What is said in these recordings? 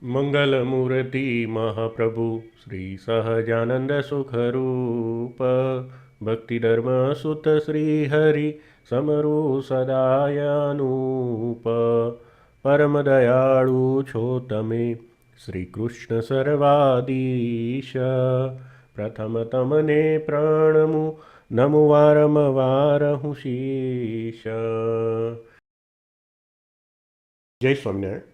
મંગલમૂર્તિ મહાપ્રભુ શ્રી સહજાનંદ સુખરૂપ ભક્તિધર્મ સુત શ્રી હરિ સમરૂ સદાયનુપ પરમ દયાળુ છો તમે શ્રી કૃષ્ણ સર્વાધીશ પ્રથમ તમને પ્રણમું નમું વારંવાર હું શીશ. જય સ્વામિનારાયણ.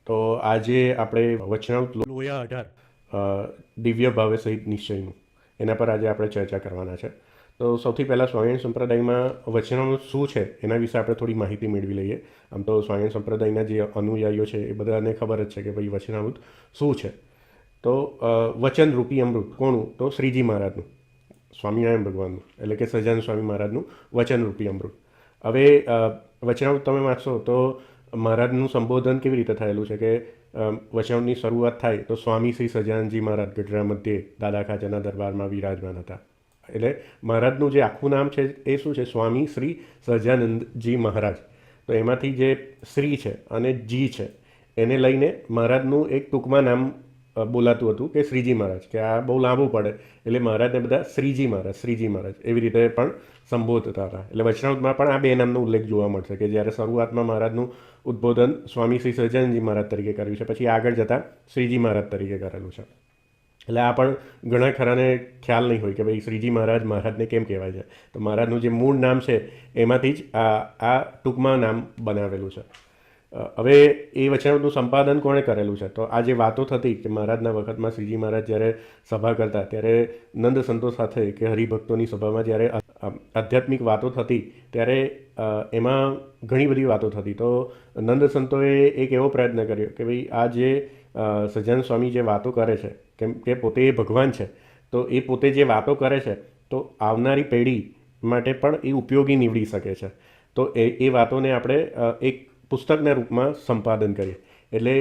તો આજે આપણે વચનામૃત લોયા 18 દિવ્ય ભાવે સહિત નિશ્ચયનું એના પર આજે આપણે ચર્ચા કરવાના છે. તો સૌથી પહેલાં સ્વામિનારાયણ સંપ્રદાયમાં વચનામૃત શું છે એના વિશે આપણે થોડી માહિતી મેળવી લઈએ. આમ તો સ્વામિનારાયણ સંપ્રદાયના જે અનુયાયીઓ છે એ બધાને ખબર જ છે કે ભાઈ વચનામૃત શું છે. તો વચનરૂપી અમૃત કોનું? તો શ્રીજી મહારાજનું, સ્વામિનારાયણ ભગવાનનું, એટલે કે સહજાનંદ સ્વામી મહારાજનું વચનરૂપી અમૃત. હવે વચનામૃત તમે વાંચશો તો મહારાજનું સંબોધન કેવી રીતે થયેલું છે કે વચનામૃતની શરૂઆત થાય તો સ્વામી શ્રી સહજાનંદજી મહારાજ ગઢડા મધ્યે દાદા ખાચરના દરબારમાં વિરાજમાન હતા. એટલે મહારાજનું જે આખું નામ છે એ શું છે? સ્વામી શ્રી સહજાનંદજી મહારાજ. તો એમાંથી જે શ્રી છે અને જી છે એને લઈને મહારાજનું એક ટૂંકમાં નામ બોલાતું હતું કે શ્રીજી મહારાજ, કે આ બહુ લાંબુ પડે એટલે મહારાજને બધા શ્રીજી મહારાજ એવી રીતે પણ સંબોધતા હતા. એટલે વચનામૃતમાં પણ આ બે નામનો ઉલ્લેખ જોવા મળશે કે જ્યારે શરૂઆતમાં મહારાજનું ઉદ્બોધન સ્વામી શ્રી સહજાનંદજી મહારાજ તરીકે કર્યું છે, પછી આગળ જતાં શ્રીજી મહારાજ તરીકે કરેલું છે. એટલે આ પણ ઘણા ખરાને ખ્યાલ નહીં હોય કે ભાઈ શ્રીજી મહારાજને કેમ કહેવાય છે. તો મહારાજનું જે મૂળ નામ છે એમાંથી જ આ ટૂંકમાં નામ બનાવેલું છે. હવે એ વચનામૃતનું સંપાદન કોણે કરેલું છે? તો આ જે વાતો થતી કે મહારાજના વખતમાં શ્રીજી મહારાજ જ્યારે સભા કરતા ત્યારે નંદ સંતો સાથે કે હરિભક્તોની સભામાં જ્યારે આધ્યાત્મિક વાતો થતી ત્યારે એમાં ઘણી બધી વાતો થતી. તો નંદ સંતોએ એક એવો પ્રયત્ન કર્યો કે ભાઈ આ જે સહજાનંદ સ્વામી જે વાતો કરે છે, કેમ કે પોતે એ ભગવાન છે, તો એ પોતે જે વાતો કરે છે તો આવનારી પેઢી માટે પણ એ ઉપયોગી નીવડી શકે છે. તો એ વાતોને આપણે એક પુસ્તકના રૂપમાં સંપાદન કરીએ. એટલે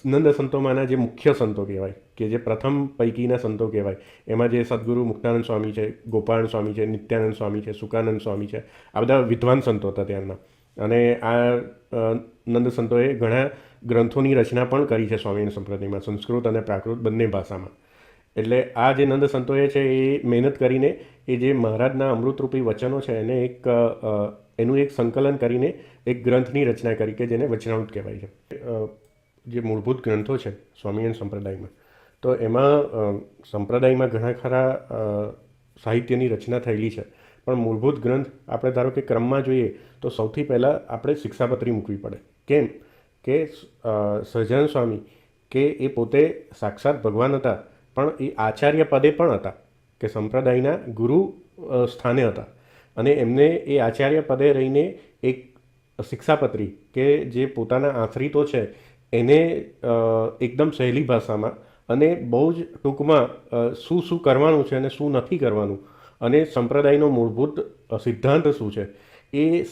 નંદ સંતોમાંના જે મુખ્ય સંતો કહેવાય, કે જે પ્રથમ પૈકીના સંતો કહેવાય, એમાં જે સદગુરુ મુક્તાનંદ સ્વામી છે, ગોપાળન સ્વામી છે, નિત્યાનંદ સ્વામી છે, સુકાનંદ સ્વામી છે, આ બધા વિદ્વાન સંતો હતા ત્યારના. અને આ નંદ સંતોએ ઘણા ગ્રંથોની રચના પણ કરી છે સ્વામિનારાયણ સંપ્રદાયમાં, સંસ્કૃત અને પ્રાકૃત બંને ભાષામાં. એટલે આ જે નંદ સંતોએ છે એ મહેનત કરીને એ જે મહારાજના અમૃતરૂપી વચનો છે એને એનું એક સંકલન કરીને એક ગ્રંથની રચના કરી કે જેને વચનામૃત કહેવાય છે. જે મૂળભૂત ગ્રંથો છે સ્વામિનારાયણ સંપ્રદાયમાં, તો એમાં સંપ્રદાયમાં ઘણા ખરા સાહિત્યની રચના થયેલી છે, પણ મૂળભૂત ગ્રંથ આપણે ધારો કે ક્રમમાં જોઈએ તો સૌથી પહેલાં આપણે શિક્ષાપત્રી મૂકવી પડે. કેમ કે સહજાનંદ સ્વામી કે એ પોતે સાક્ષાત ભગવાન હતા, પણ એ આચાર્ય પદે પણ હતા, કે સંપ્રદાયના ગુરુ સ્થાને હતા. અને એમને એ આચાર્ય પદે રહીને એક શિક્ષાપત્રી કે જે પોતાના આશ્રિતો છે એને એકદમ સહેલી ભાષામાં અને બહુ જ ટૂંકમાં શું કરવાનું છે અને શું નથી કરવાનું, અને સંપ્રદાયનો મૂળભૂત સિદ્ધાંત શું છે એ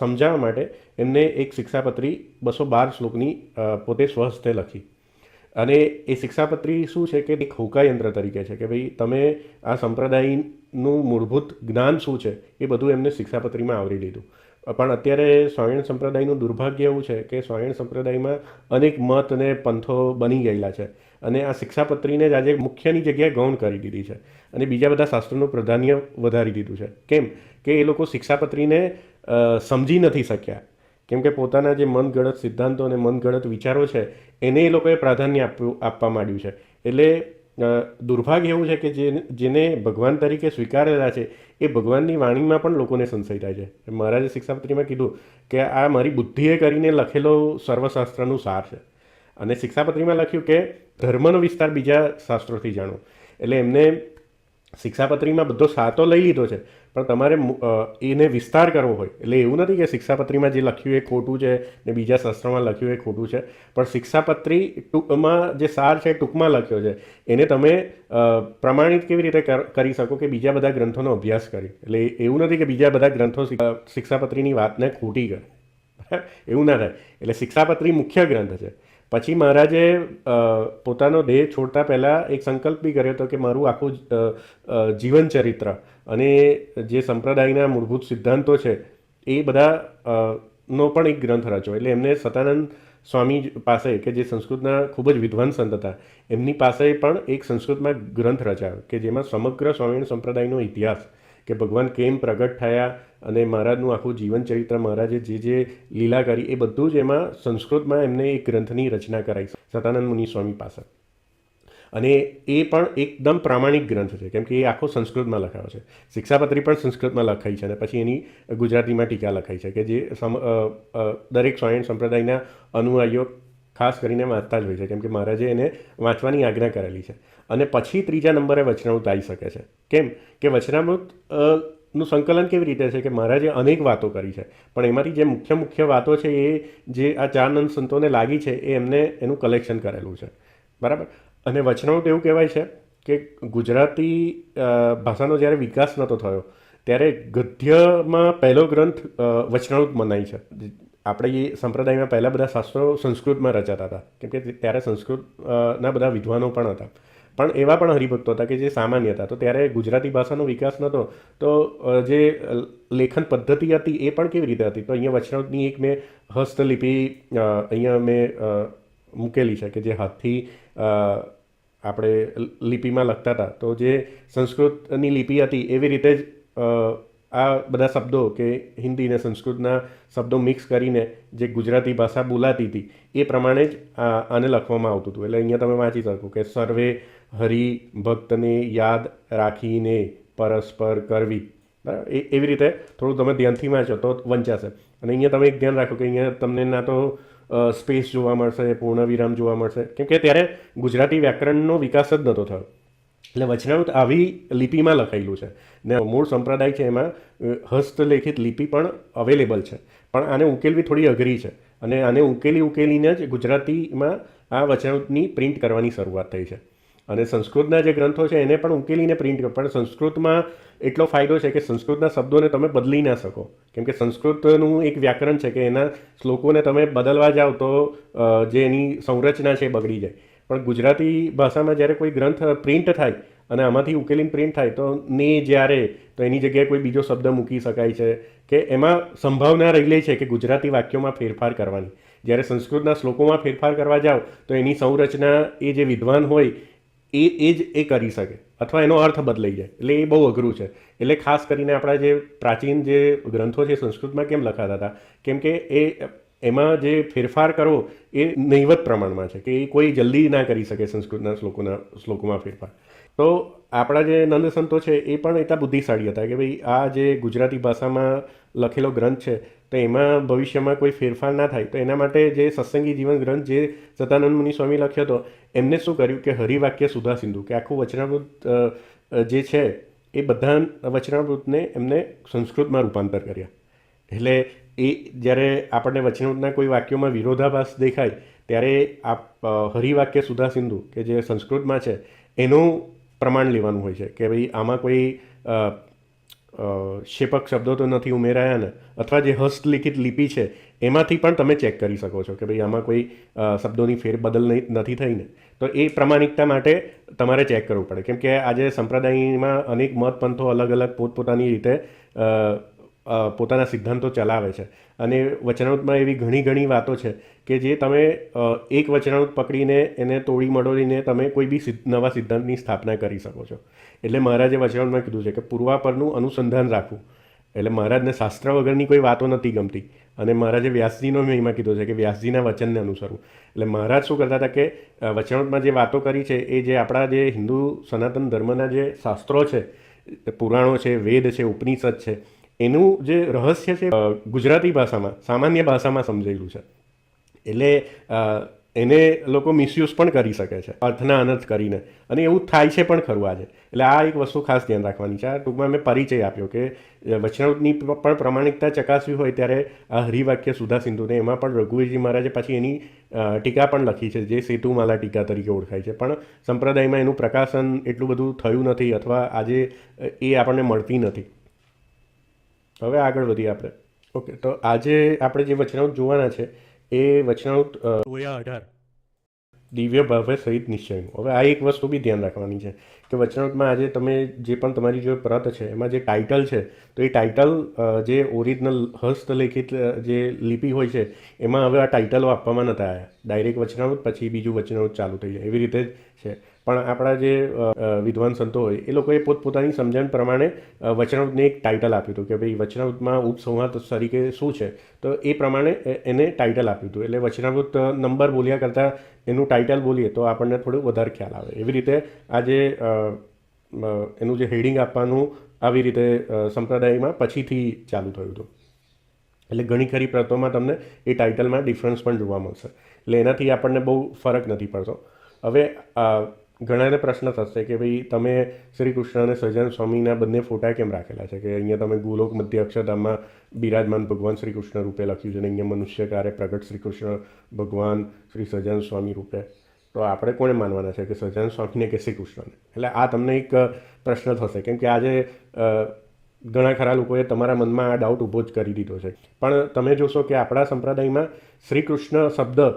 સમજાવવા માટે એમને એક શિક્ષાપત્રી 212 શ્લોકની પોતે સ્વહસ્તે લખી. અને એ શિક્ષાપત્રી શું છે કે એક હોકાયંત્ર તરીકે છે કે ભાઈ તમે આ સંપ્રદાયનું મૂળભૂત જ્ઞાન શું છે એ બધું એમને શિક્ષાપત્રીમાં આવરી લીધું. પણ અત્યારે સ્વામિનારાયણ સંપ્રદાયનું દુર્ભાગ્ય એવું છે કે સ્વામિનારાયણ સંપ્રદાયમાં અનેક મત અને પંથો બની ગયેલા છે, અને આ શિક્ષાપત્રીને જ આજે મુખ્યની જગ્યાએ ગૌણ કરી દીધી છે, અને બીજા બધા શાસ્ત્રોનું પ્રાધાન્ય વધારી દીધું છે. કેમ કે એ લોકો શિક્ષાપત્રીને સમજી નથી શક્યા, કેમ કે પોતાના જે મનગઢત સિદ્ધાંતો અને મનગઢત વિચારો છે એને એ લોકોએ પ્રાધાન્ય આપવા માંડ્યું છે. એટલે દુર્ભાગ્ય એવું છે કે જેને ભગવાન તરીકે સ્વીકારેલા છે એ ભગવાનની વાણીમાં પણ લોકોને સંશય થાય છે. મહારાજે શિક્ષાપત્રીમાં કીધું કે આ મારી બુદ્ધિએ કરીને લખેલો સર્વશાસ્ત્રનું સાર છે, અને શિક્ષાપત્રીમાં લખ્યું કે ધર્મનો વિસ્તાર બીજા શાસ્ત્રોથી જાણો. એટલે એમને શિક્ષાપત્રીમાં બધો સાર તો લઈ લીધો છે, પણ તમારે એને વિસ્તાર કરવો હોય એટલે એવું નથી કે શિક્ષાપત્રીમાં જે લખ્યું એ ખોટું છે ને બીજા શાસ્ત્રોમાં લખ્યું એ ખોટું છે, પણ શિક્ષાપત્રી ટૂંકમાં જે સાર છે એ ટૂંકમાં લખ્યો છે, એને તમે પ્રમાણિત કેવી રીતે કરી શકો કે બીજા બધા ગ્રંથોનો અભ્યાસ કરી. એટલે એવું નથી કે બીજા બધા ગ્રંથો શિક્ષાપત્રીની વાતને ખોટી કરે, એવું ના થાય. એટલે શિક્ષાપત્રી મુખ્ય ગ્રંથ છે. પછી મહારાજે પોતાનો દેહ છોડતા પહેલાં એક સંકલ્પ બી કર્યો હતો કે મારું આખું જીવન ચરિત્ર અને જે સંપ્રદાયના મૂળભૂત સિદ્ધાંતો છે એ બધા નો પણ એક ગ્રંથ રચ્યો. એટલે એમને સતાનંદ સ્વામી પાસે, કે જે સંસ્કૃતના ખૂબ જ વિદ્વાન સંત હતા, એમની પાસે પણ એક સંસ્કૃતમાં ગ્રંથ રચાયો કે જેમાં સમગ્ર સ્વામિનારાયણ સંપ્રદાયનો ઇતિહાસ, કે ભગવાન કેમ પ્રગટ થયા અને મહારાજનું આખું જીવન ચરિત્ર, મહારાજે જે લીલા કરી, એ બધું જ એમાં સંસ્કૃતમાં એમને એક ગ્રંથની રચના કરાઈ સતાનંદ મુનિ સ્વામી પાસે. અને એ પણ એકદમ પ્રામાણિક ગ્રંથ છે, કેમ કે એ આખો સંસ્કૃતમાં લખાયો છે. શિક્ષાપત્રી પણ સંસ્કૃતમાં લખાઈ છે અને પછી એની ગુજરાતીમાં ટીકા લખાઈ છે, કે જે દરેક સ્વામિનારાયણ સંપ્રદાયના અનુયાયીઓ ખાસ કરીને વાંચતા જ હોય છે, કેમ કે મહારાજે એને વાંચવાની આજ્ઞા કરેલી છે. અને પછી ત્રીજા નંબરે વચનામૃત આવી શકે છે. કેમ કે વચનામૃત નું સંકલન કેવી રીતે છે કે મહારાજે અનેક વાતો કરી છે, પણ એમાંથી જે મુખ્ય વાતો છે એ જે આ ચાર નંદ સંતોને લાગી છે એ એમને એનું કલેક્શન કરેલું છે, બરાબર. અને વચનામૃત એવું કહેવાય છે કે ગુજરાતી ભાષાનો જ્યારે વિકાસ નહોતો થયો ત્યારે ગદ્યમાં પહેલો ગ્રંથ વચનામૃત મનાય છે. આપણે એ સંપ્રદાયમાં પહેલાં બધા શાસ્ત્રો સંસ્કૃતમાં રચાતા હતા, કેમ કે ત્યારે સંસ્કૃતના બધા વિદ્વાનો પણ હતા, પણ એવા પણ હરિભક્તો હતા કે જે સામાન્ય હતા. તો ત્યારે ગુજરાતી ભાષાનો વિકાસ નહોતો, તો જે લેખન પદ્ધતિ હતી એ પણ કેવી રીતે હતી, તો અહીંયા વચનામૃતની એક મેં હસ્તલિપિ અહીંયા મેં મૂકેલી છે, કે જે હાથથી આપણે લિપિમાં લખતા હતા. તો જે સંસ્કૃતની લિપિ હતી એવી રીતે જ આ બધા શબ્દો, કે હિન્દી ને સંસ્કૃતના શબ્દો મિક્સ કરીને જે ગુજરાતી ભાષા બોલાતી હતી એ પ્રમાણે જ આને લખવામાં આવતું હતું. એટલે અહીંયા તમે વાંચી શકો કે સર્વે હરિ ભક્તને યાદ રાખીને પરસ્પર કરવી, બરાબર. એવી રીતે થોડું તમે ધ્યાનથી વાંચો તો વંચાશે. અને અહીંયા તમે એક ધ્યાન રાખો કે અહીંયા તમને ના તો સ્પેસ જોવા મળશે, પૂર્ણ વિરામ જોવા મળશે, કેમ કે ત્યારે ગુજરાતી વ્યાકરણનો વિકાસ જ નહોતો થયો. એટલે વચનામૃત આવી લિપિમાં લખાયેલું છે ને મૂળ સંપ્રદાય છે એમાં હસ્તલેખિત લિપિ પણ અવેલેબલ છે, પણ આને ઉકેલવી થોડી અઘરી છે. અને આને ઉકેલીને જ ગુજરાતીમાં આ વચનામૃતની પ્રિન્ટ કરવાની શરૂઆત થઈ છે. અને સંસ્કૃતના જે ગ્રંથો છે એને પણ ઉકેલીને પ્રિન્ટ કરો, પણ સંસ્કૃતમાં એટલો ફાયદો છે કે સંસ્કૃતના શબ્દોને તમે બદલી ના શકો, કેમ કે સંસ્કૃતનું એક વ્યાકરણ છે કે એના શ્લોકોને તમે બદલવા જાઓ તો જે એની સંરચના છે એ બગડી જાય. પણ ગુજરાતી ભાષામાં જ્યારે કોઈ ગ્રંથ પ્રિન્ટ થાય અને આમાંથી ઉકેલીને પ્રિન્ટ થાય તો ને જ્યારે તો એની જગ્યાએ કોઈ બીજો શબ્દ મૂકી શકાય છે, કે એમાં સંભાવના રહેલી છે કે ગુજરાતી વાક્યોમાં ફેરફાર કરવાની. જ્યારે સંસ્કૃતના શ્લોકોમાં ફેરફાર કરવા જાઓ તો એની સંરચના એ જે વિદ્વાન હોય એ જ એ કરી શકે, અથવા એનો અર્થ બદલાઈ જાય. એટલે એ બહુ અઘરું છે. એટલે ખાસ કરીને આપણા જે પ્રાચીન જે ગ્રંથો છે સંસ્કૃતમાં કેમ લખાતા હતા, કેમ કે એમાં જે ફેરફાર કરવો એ નહિવત પ્રમાણમાં છે, કે એ કોઈ જલ્દી ના કરી શકે સંસ્કૃતના શ્લોકોમાં ફેરફાર. તો આપણા જે નંદ સંતો છે એ પણ એટલા બુદ્ધિશાળી હતા કે ભાઈ આ જે ગુજરાતી ભાષામાં લખેલો ગ્રંથ છે તો એમાં ભવિષ્યમાં કોઈ ફેરફાર ના થાય, તો એના માટે જે સત્સંગી જીવન ગ્રંથ જે સતાનંદ મુનિ સ્વામી લખ્યો હતો, એમને શું કર્યું કે હરિવાક્ય સુધા સિંધુ, કે આખું વચનામૃત જે છે એ બધા વચનામૃતને એમને સંસ્કૃતમાં રૂપાંતર કર્યા. એટલે એ જ્યારે આપણને વચનામૃતના કોઈ વાક્યોમાં વિરોધાભાસ દેખાય ત્યારે હરિવાક્ય સુધા સિંધુ, કે જે સંસ્કૃતમાં છે, એનું પ્રમાણ લેવાનું હોય છે કે ભાઈ આમાં કોઈ શેપક શબ્દો તો નથી ઉમેરાયા ને, અથવા જે હસ્તલિખિત લિપિ છે એમાંથી પણ તમે ચેક કરી શકો છો કે ભાઈ આમાં કોઈ શબ્દોની ફેરબદલ નથી થઈ ને. તો એ પ્રામાણિકતા માટે તમારે ચેક કરવું પડે, કેમ કે આજે સંપ્રદાયમાં અનેક મત પંથો અલગ અલગ પોતપોતાની રીતે પોતાના સિદ્ધાંતો ચલાવે છે. અને વચનામૃતમાં એવી ઘણી વાતો છે કે જે તમે એક વચનામૃત પકડીને એને તોડી મડોડીને તમે કોઈ બી નવા સિદ્ધાંતની સ્થાપના કરી શકો છો. એટલે મહારાજે વચનામૃતમાં કીધું છે કે પૂર્વાપરનું અનુસંધાન રાખવું. એટલે મહારાજને શાસ્ત્ર વગરની કોઈ વાતો નથી ગમતી. અને મહારાજે વ્યાસજીનો મહિમા કીધો છે કે વ્યાસજીના વચનને અનુસરવું. એટલે મહારાજ શું કરતા હતા કે વચનામૃતમાં જે વાતો કરી છે એ જે આપણા જે હિન્દુ સનાતન ધર્મના જે શાસ્ત્રો છે, પુરાણો છે, વેદ છે, ઉપનિષદ છે, એનું જે રહસ્ય છે ગુજરાતી ભાષામાં, સામાન્ય ભાષામાં સમજાયેલું છે. એટલે એને લોકો મિસયુઝ પણ કરી શકે છે અર્થના અનર્થ કરીને, અને એવું થાય છે પણ ખરું આજે. એટલે આ એક વસ્તુ ખાસ ધ્યાન રાખવાની છે. આ ટૂંકમાં મેં પરિચય આપ્યો કે વચનામૃતની પણ પ્રમાણિકતા ચકાસવી હોય ત્યારે આ હરિવાક્ય સુધા સિંધુને, એમાં પણ રઘુવીરજી મહારાજે પછી એની ટીકા પણ લખી છે જે સેતુમાલા ટીકા તરીકે ઓળખાય છે, પણ સંપ્રદાયમાં એનું પ્રકાશન એટલું બધું થયું નથી, અથવા આજે એ આપણને મળતી નથી. હવે આગળ વધીએ આપણે. ઓકે, તો આજે આપણે જે વચનામૃત જોવાના છે એ વચનામૃત 18 દિવ્ય ભાવે સહિત નિશ્ચયનું. હવે આ એક વસ્તુ બી ધ્યાન રાખવાની છે કે વચનામૃતમાં આજે તમે જે પણ તમારી જો પ્રત છે એમાં જે ટાઇટલ છે તો એ ટાઇટલ જે ઓરિજિનલ હસ્તલેખિત જે લિપિ હોય છે એમાં હવે આ ટાઇટલો આપવામાં નતા આવ્યા. ડાયરેક્ટ વચનામૃત પછી બીજું વચનામૃત ચાલુ થઈ જાય એવી રીતે જ છે. પણ આપણા જે વિદ્વાન સંતો હોય એ લોકોએ પોતપોતાની સમજણ પ્રમાણે વચનામૃતને એક ટાઇટલ આપ્યું હતું કે ભાઈ વચનામૃતમાં ઉપસંવાદ તરીકે શું છે તો એ પ્રમાણે એને ટાઇટલ આપ્યું હતું. એટલે વચનામૃત નંબર બોલ્યા કરતાં એનું ટાઇટલ બોલીએ તો આપણને થોડું વધારે ખ્યાલ આવે. એવી રીતે આજે એનું જે હેડિંગ આપવાનું આવી રીતે સંપ્રદાયમાં પછીથી ચાલુ થયું હતું. એટલે ઘણી ખરી પ્રતોમાં તમને એ ટાઇટલમાં ડિફરન્સ પણ જોવા મળશે. એટલે એનાથી આપણને બહુ ફરક નથી પડતો. હવે ઘણાને પ્રશ્ન થશે કે ભાઈ તમે શ્રી કૃષ્ણ અને સહજાનંદ સ્વામીના બંને ફોટા કેમ રાખેલા છે કે અહીંયા તમે ગોલોક મધ્ય અક્ષરધામમાં બિરાજમાન ભગવાન શ્રી કૃષ્ણ રૂપે લખ્યું છે અને અહીંયા મનુષ્ય કાર્ય પ્રગટ શ્રી કૃષ્ણ ભગવાન શ્રી સહજાનંદ સ્વામી રૂપે. તો આપણે કોને માનવાના છે કે સહજાનંદ સ્વામીને કે શ્રી કૃષ્ણને? એટલે આ તમને એક પ્રશ્ન થશે કેમ કે આજે ઘણા ખરા લોકોએ તમારા મનમાં આ ડાઉટ ઊભો જ કરી દીધો છે. પણ તમે જોશો કે આપણા સંપ્રદાયમાં શ્રી કૃષ્ણ શબ્દ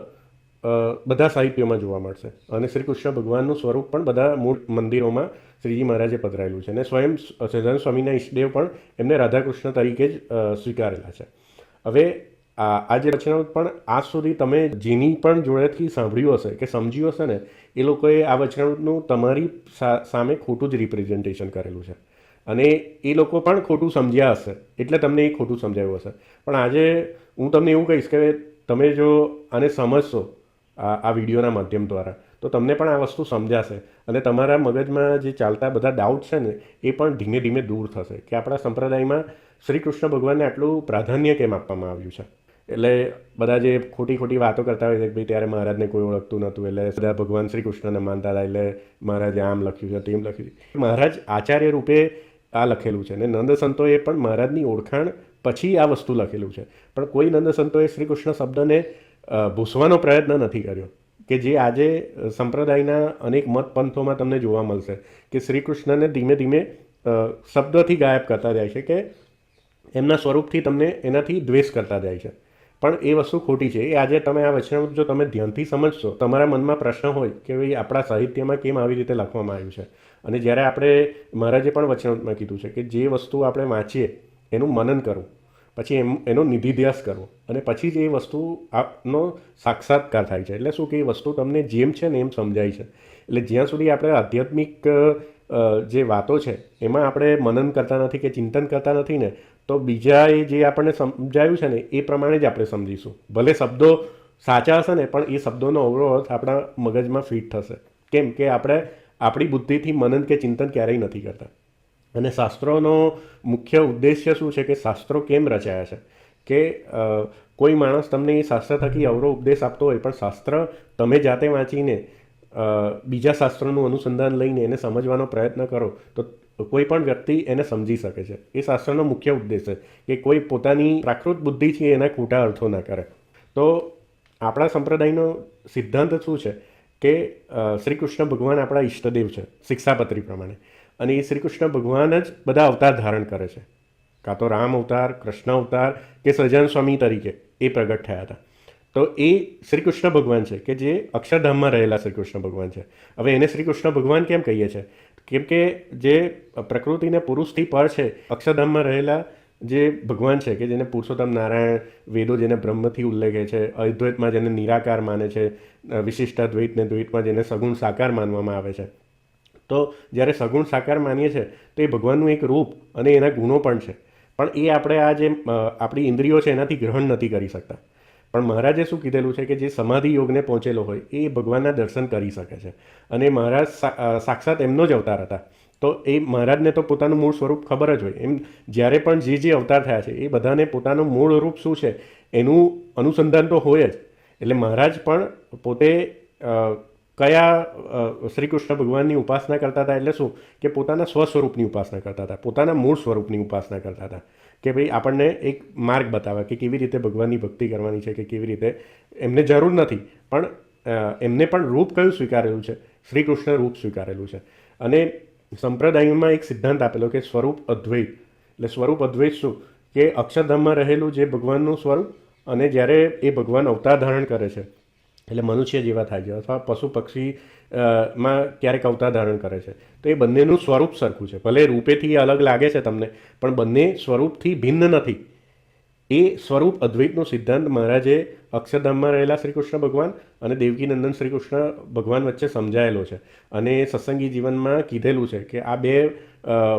બધા સાહિત્યોમાં જોવા મળશે અને શ્રી કૃષ્ણ ભગવાનનું સ્વરૂપ પણ બધા મૂળ મંદિરોમાં શ્રીજી મહારાજે પધરાયેલું છે અને સ્વયં સહજાનંદ સ્વામીના ઈષ્ટદેવ પણ એમને રાધાકૃષ્ણ તરીકે જ સ્વીકારેલા છે. હવે આ જે વચનામૃત પણ આજ સુધી તમે જેની પણ જોડેથી સાંભળ્યું હશે કે સમજ્યું હશે ને એ લોકોએ આ વચનામૃતનું તમારી સામે ખોટું જ રિપ્રેઝન્ટેશન કરેલું છે અને એ લોકો પણ ખોટું સમજ્યા હશે એટલે તમને એ ખોટું સમજાયું હશે. પણ આજે હું તમને એવું કહીશ કે તમે જો આને સમજશો આ વિડીયોના માધ્યમ દ્વારા તો તમને પણ આ વસ્તુ સમજાશે અને તમારા મગજમાં જે ચાલતા બધા ડાઉટ છે ને એ પણ ધીમે ધીમે દૂર થશે કે આપણા સંપ્રદાયમાં શ્રી કૃષ્ણ ભગવાનને આટલું પ્રાધાન્ય કેમ આપવામાં આવ્યું છે. એટલે બધા જે ખોટી વાતો કરતા હોય છે કે ભાઈ ત્યારે મહારાજને કોઈ ઓળખતું નહોતું એટલે બધા ભગવાન શ્રી કૃષ્ણને માનતા હતા એટલે મહારાજે આમ લખ્યું છે તેમ લખ્યું છે. મહારાજ આચાર્ય રૂપે આ લખેલું છે અને નંદ સંતોએ પણ મહારાજની ઓળખાણ પછી આ વસ્તુ લખેલું છે. પણ કોઈ નંદ સંતોએ શ્રી કૃષ્ણ શબ્દને ભૂસવાનો પ્રયત્ન નથી કર્યો કે જે આજે સંપ્રદાયના અનેક મત પંથોમાં તમને જોવા મળશે કે શ્રી કૃષ્ણને ધીમે ધીમે શબ્દોથી ગાયબ કરતા જાય છે કે એમના સ્વરૂપથી તમને એનાથી દ્વેષ કરતા જાય છે. પણ એ વસ્તુ ખોટી છે. એ આજે તમે આ વચનામૃત જો તમે ધ્યાનથી સમજશો તમારા મનમાં પ્રશ્ન હોય કે ભાઈ આપણા સાહિત્યમાં કેમ આવી રીતે લખવામાં આવ્યું છે અને જ્યારે આપણે મહારાજે પણ વચનામૃતમાં કીધું છે કે જે વસ્તુ આપણે વાંચીએ એનું મનન કરવું પછી એનો નિધિધ્યાસ કરવો અને પછી જ એ વસ્તુનો સાક્ષાત્કાર થાય છે. એટલે શું કે એ વસ્તુ તમને જેમ છે ને એમ સમજાય છે. એટલે જ્યાં સુધી આપણે આધ્યાત્મિક જે વાતો છે એમાં આપણે મનન કરતા નથી કે ચિંતન કરતા નથી ને તો બીજાએ જે આપણને સમજાયું છે ને એ પ્રમાણે જ આપણે સમજીશું. ભલે શબ્દો સાચા હશે ને પણ એ શબ્દોનો અવરો અર્થ આપણા મગજમાં ફિટ થશે. કેમ કે આપણે આપણી બુદ્ધિથી મનન કે ચિંતન ક્યારેય નથી કરતા. અને શાસ્ત્રોનો મુખ્ય ઉદ્દેશ્ય શું છે કે શાસ્ત્રો કેમ રચાયા છે કે કોઈ માણસ તમને એ શાસ્ત્ર થકી અવરો ઉપદેશ આપતો હોય પણ શાસ્ત્ર તમે જાતે વાંચીને બીજા શાસ્ત્રોનું અનુસંધાન લઈને એને સમજવાનો પ્રયત્ન કરો તો કોઈ પણ વ્યક્તિ એને સમજી શકે છે. એ શાસ્ત્રનો મુખ્ય ઉદ્દેશ છે કે કોઈ પોતાની પ્રાકૃત બુદ્ધિથી એના ખોટા અર્થો ના કરે. તો આપણા સંપ્રદાયનો સિદ્ધાંત શું છે કે શ્રી કૃષ્ણ ભગવાન આપણા ઈષ્ટદેવ છે શિક્ષાપત્રી પ્રમાણે અને એ શ્રી કૃષ્ણ ભગવાન જ બધા અવતાર ધારણ કરે છે. કાં તો રામ અવતાર, કૃષ્ણ અવતાર કે સહજાનંદ સ્વામી તરીકે એ પ્રગટ થયા હતા. તો એ શ્રી કૃષ્ણ ભગવાન છે કે જે અક્ષરધામમાં રહેલા શ્રી કૃષ્ણ ભગવાન છે. હવે એને શ્રી કૃષ્ણ ભગવાન કેમ કહીએ છીએ? કેમ કે જે પ્રકૃતિને પુરુષથી પર છે અક્ષરધામમાં રહેલા જે ભગવાન છે કે જેને પુરુષોત્તમ નારાયણ, વેદો જેને બ્રહ્મથી ઉલ્લેખે છે, અદ્વૈતમાં જેને નિરાકાર માને છે, વિશિષ્ટાદ્વૈત ને દ્વૈતમાં જેને સગુણ સાકાર માનવામાં આવે છે. તો જ્યારે સગુણ સાકાર માનીએ છીએ તો એ ભગવાનનું એક રૂપ અને એના ગુણો પણ છે. પણ એ આપણે આ જે આપણી ઇન્દ્રિયો છે એનાથી ગ્રહણ નથી કરી શકતા. પણ મહારાજે શું કીધેલું છે કે જે સમાધિ યોગને પહોંચેલો હોય એ ભગવાનના દર્શન કરી શકે છે અને મહારાજ સાક્ષાત એમનો જ અવતાર હતા. તો એ મહારાજને તો પોતાનું મૂળ સ્વરૂપ ખબર જ હોય. એમ જ્યારે પણ જે અવતાર થયા છે એ બધાને પોતાનું મૂળ રૂપ શું છે એનું અનુસંધાન તો હોય જ. એટલે મહારાજ પણ પોતે કયા શ્રી કૃષ્ણ ભગવાનની ઉપાસના કરતા હતા એટલે શું કે પોતાના સ્વસ્વરૂપની ઉપાસના કરતા હતા, પોતાના મૂળ સ્વરૂપની ઉપાસના કરતા હતા કે ભાઈ આપણને એક માર્ગ બતાવે કે કેવી રીતે ભગવાનની ભક્તિ કરવાની છે કે કેવી રીતે એમને જરૂર નથી પણ એમને પણ રૂપ કયું સ્વીકારેલું છે? શ્રી કૃષ્ણ રૂપ સ્વીકારેલું છે. અને સંપ્રદાયમાં એક સિદ્ધાંત આપેલો કે સ્વરૂપ અદ્વૈત. એટલે સ્વરૂપ અદ્વૈત શું કે અક્ષરધામમાં રહેલું જે ભગવાનનું સ્વરૂપ અને જ્યારે એ ભગવાન અવતાર ધારણ કરે છે એટલે મનુષ્ય જેવા થાય છે અથવા પશુ પક્ષી માં ક્યારેક અવતાર ધારણ કરે છે. તો એ બંનેનું સ્વરૂપ સરખું છે. ભલે રૂપેથી અલગ લાગે છે તમને, પણ બંને સ્વરૂપથી ભિન્ન નથી. એ સ્વરૂપ અદ્વૈતનો સિદ્ધાંત મહારાજે અક્ષરધામમાં રહેલા શ્રી કૃષ્ણ ભગવાન અને દેવકીનંદન શ્રી કૃષ્ણ ભગવાન વચ્ચે સમજાયેલો છે. અને સત્સંગી જીવનમાં કીધેલું છે કે આ બે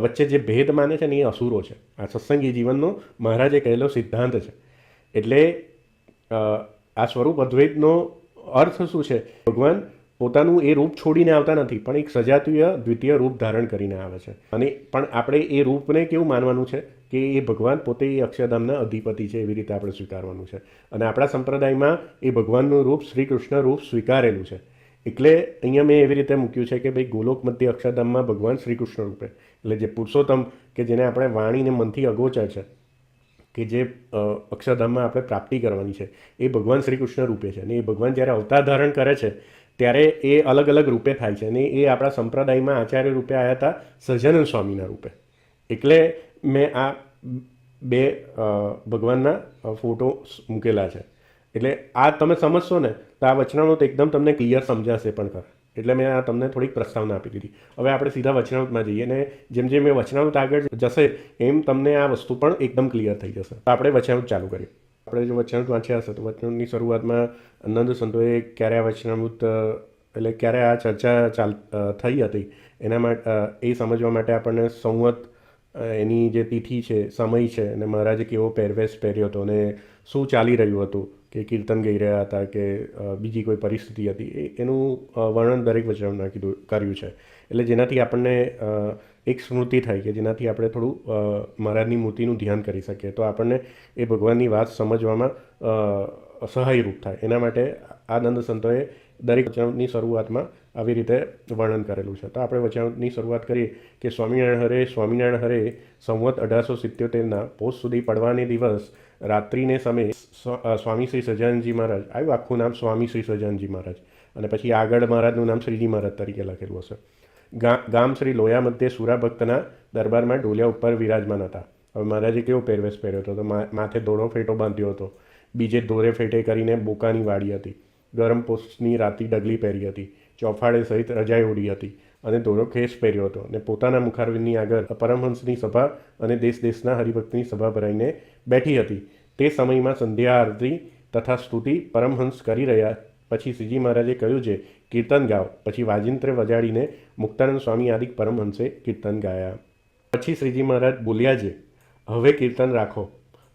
વચ્ચે જે ભેદ માને છે ને એ અસુરો છે. આ સત્સંગી જીવનનો મહારાજે કહેલો સિદ્ધાંત છે. એટલે આ સ્વરૂપ અદ્વૈતનો અર્થ શું છે? ભગવાન પોતાનું એ રૂપ છોડીને આવતા નથી, પણ એક સજાતીય દ્વિતીય રૂપ ધારણ કરીને આવે છે. અને પણ આપણે એ રૂપને કેવું માનવાનું છે કે એ ભગવાન પોતે એ અક્ષરધામના અધિપતિ છે, એવી રીતે આપણે સ્વીકારવાનું છે. અને આપણા સંપ્રદાયમાં એ ભગવાનનું રૂપ શ્રી કૃષ્ણ રૂપ સ્વીકારેલું છે. એટલે અહીંયા મેં એવી રીતે મૂક્યું છે કે ભાઈ ગોલોક મધ્ય અક્ષરધામમાં ભગવાન શ્રી કૃષ્ણ રૂપે, એટલે જે પુરુષોત્તમ કે જેને આપણે વાણીને મનથી અગોચર છે, કે જે અક્ષરધામમાં આપણે પ્રાપ્તિ કરવાની છે, એ ભગવાન શ્રી કૃષ્ણ રૂપે છે. અને એ ભગવાન જ્યારે અવતાર ધારણ કરે છે ત્યારે એ અલગ અલગ રૂપે થાય છે. અને એ આપણા સંપ્રદાયમાં આચાર્ય રૂપે આવ્યા હતા સહજાનંદ સ્વામીના રૂપે. એટલે મેં આ બે ભગવાનના ફોટો મૂકેલા છે. એટલે આ તમે સમજશો ને તો આ વચનામૃત એકદમ તમને ક્લિયર સમજાશે પણ ખરા. એટલે મેં આ તમને થોડીક પ્રસ્તાવના આપી દીધી. હવે આપણે સીધા વચનામૃતમાં જઈએ, અને જેમ જેમ એ વચનામૃત આગળ જશે એમ તમને આ વસ્તુ પણ એકદમ ક્લિયર થઈ જશે. તો આપણે વચનામૃત ચાલુ કરીએ. આપણે જો વચનામૃત વાંચ્યા હશે તો વચનામૃતની શરૂઆતમાં નંદ સંતોએ ક્યારે આ વચનામૃત એટલે ક્યારે આ ચર્ચા થઈ હતી એના માટે એ સમજવા માટે આપણને સંવત એની જે તિથિ છે, સમય છે, અને મહારાજે કેવો પહેરવેશ પહેર્યો હતો અને શું ચાલી રહ્યું હતું, કે કીર્તન ગાઈ રહ્યા હતા કે બીજી કોઈ પરિસ્થિતિ હતી, એનું વર્ણન દરેક વચનામૃતમાં કર્યું છે. એટલે જેનાથી આપણને એક સ્મૃતિ થાય કે જેનાથી આપણે થોડું મહારાજની મૂર્તિનું ધ્યાન કરી શકીએ, તો આપણને એ ભગવાનની વાત સમજવામાં સહાયરૂપ થાય. એના માટે આનંદ સંતોએ દરેક વચનામૃતની શરૂઆતમાં આવી રીતે વર્ણન કરેલું છે. તો આપણે વચનામૃતની શરૂઆત કરીએ કે સ્વામિનારાયણ હરે સંવત 1877ના પોષ સુધી પડવાને દિવસ રાત્રિને સમયે સ્વામી શ્રી સહજાનંદજી મહારાજ, આવ્યું આખું નામ સ્વામી શ્રી સહજાનંદજી મહારાજ, અને પછી આગળ મહારાજનું નામ શ્રીજી મહારાજ તરીકે લખેલું હશે. ગામ શ્રી લોયા મધ્યે સુરા ભક્તના દરબારમાં ડોલિયા ઉપર વિરાજમાન હતા. હવે મહારાજે કેવો પહેરવેશ પહેર્યો હતો? તો માથે ધોળો ફેટો બાંધ્યો હતો, બીજે ધોરે ફેટે કરીને બોકાની વાડી હતી, ગરમ પોષની રાતી ડગલી પહેરી હતી, ચોફાડે સહિત રજાઈ ઓઢી હતી અને ધોળો ખેસ પહેર્યો હતો. અને પોતાના મુખારવિંદની આગળ પરમહંસની સભા અને દેશ દેશના હરિભક્તની સભા ભરાઈને બેઠી હતી. તે સમયમાં સંધ્યા આરતી તથા સ્તુતિ પરમહંસ કરી રહ્યા. પછી શ્રીજી મહારાજે કહ્યું છે, કીર્તન ગાઓ. પછી વાજિંત્ર વજાડીને મુક્તાનંદ સ્વામી આદિ પરમહંસે કીર્તન ગાયા. પછી શ્રીજી મહારાજ બોલ્યા છે, હવે કીર્તન રાખો,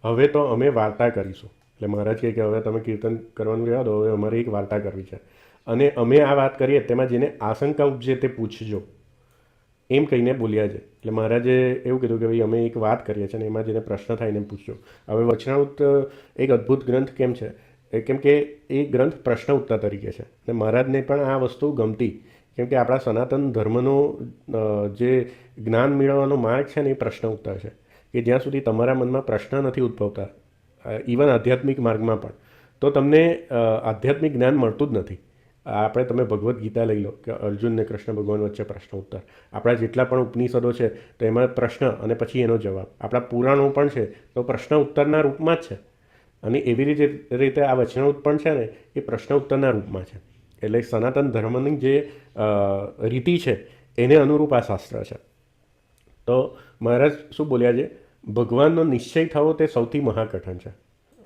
હવે તો અમે વાર્તા કરીશું. એટલે મહારાજ કહે કે હવે તમે કીર્તન કરવાનું રહ્યા દો, હવે અમારે એક વાર્તા કરવી છે, અને અમે આ વાત કરીએ તેમાં જેને આશંકા ઉપજે તે પૂછજો, એમ કહીને બોલ્યા છે. એટલે મહારાજે એવું કીધું કે ભાઈ અમે એક વાત કરીએ છીએ અને એમાં જેને પ્રશ્ન થાય એને પૂછજો. હવે વચનામૃત એક અદ્ભુત ગ્રંથ કેમ છે? કેમ કે એ ગ્રંથ પ્રશ્ન ઉત્તર તરીકે છે. અને મહારાજને પણ આ વસ્તુ ગમતી, કેમ કે આપણા સનાતન ધર્મનો જે જ્ઞાન મેળવવાનો માર્ગ છે ને એ પ્રશ્ન ઉત્તર છે. કે જ્યાં સુધી તમારા મનમાં પ્રશ્ન નથી ઉદ્ભવતા, ઇવન આધ્યાત્મિક માર્ગમાં પણ, તો તમને આધ્યાત્મિક જ્ઞાન મળતું જ નથી. આપણે તમે ભગવદ્ ગીતા લઈ લો કે અર્જુન ને કૃષ્ણ ભગવાન વચ્ચે પ્રશ્ન ઉત્તર, આપણા જેટલા પણ ઉપનિષદો છે તો એમાં પ્રશ્ન અને પછી એનો જવાબ, આપણા પુરાણો પણ છે તો પ્રશ્ન ઉત્તરના રૂપમાં જ છે. અને એવી રીતે આ વચનામૃત પણ છે ને એ પ્રશ્ન ઉત્તરના રૂપમાં છે. એટલે સનાતન ધર્મની જે રીતિ છે એને અનુરૂપ આ શાસ્ત્ર છે. તો મહારાજ શું બોલ્યા છે? ભગવાનનો નિશ્ચય થવો તે સૌથી મહાકઠણ છે.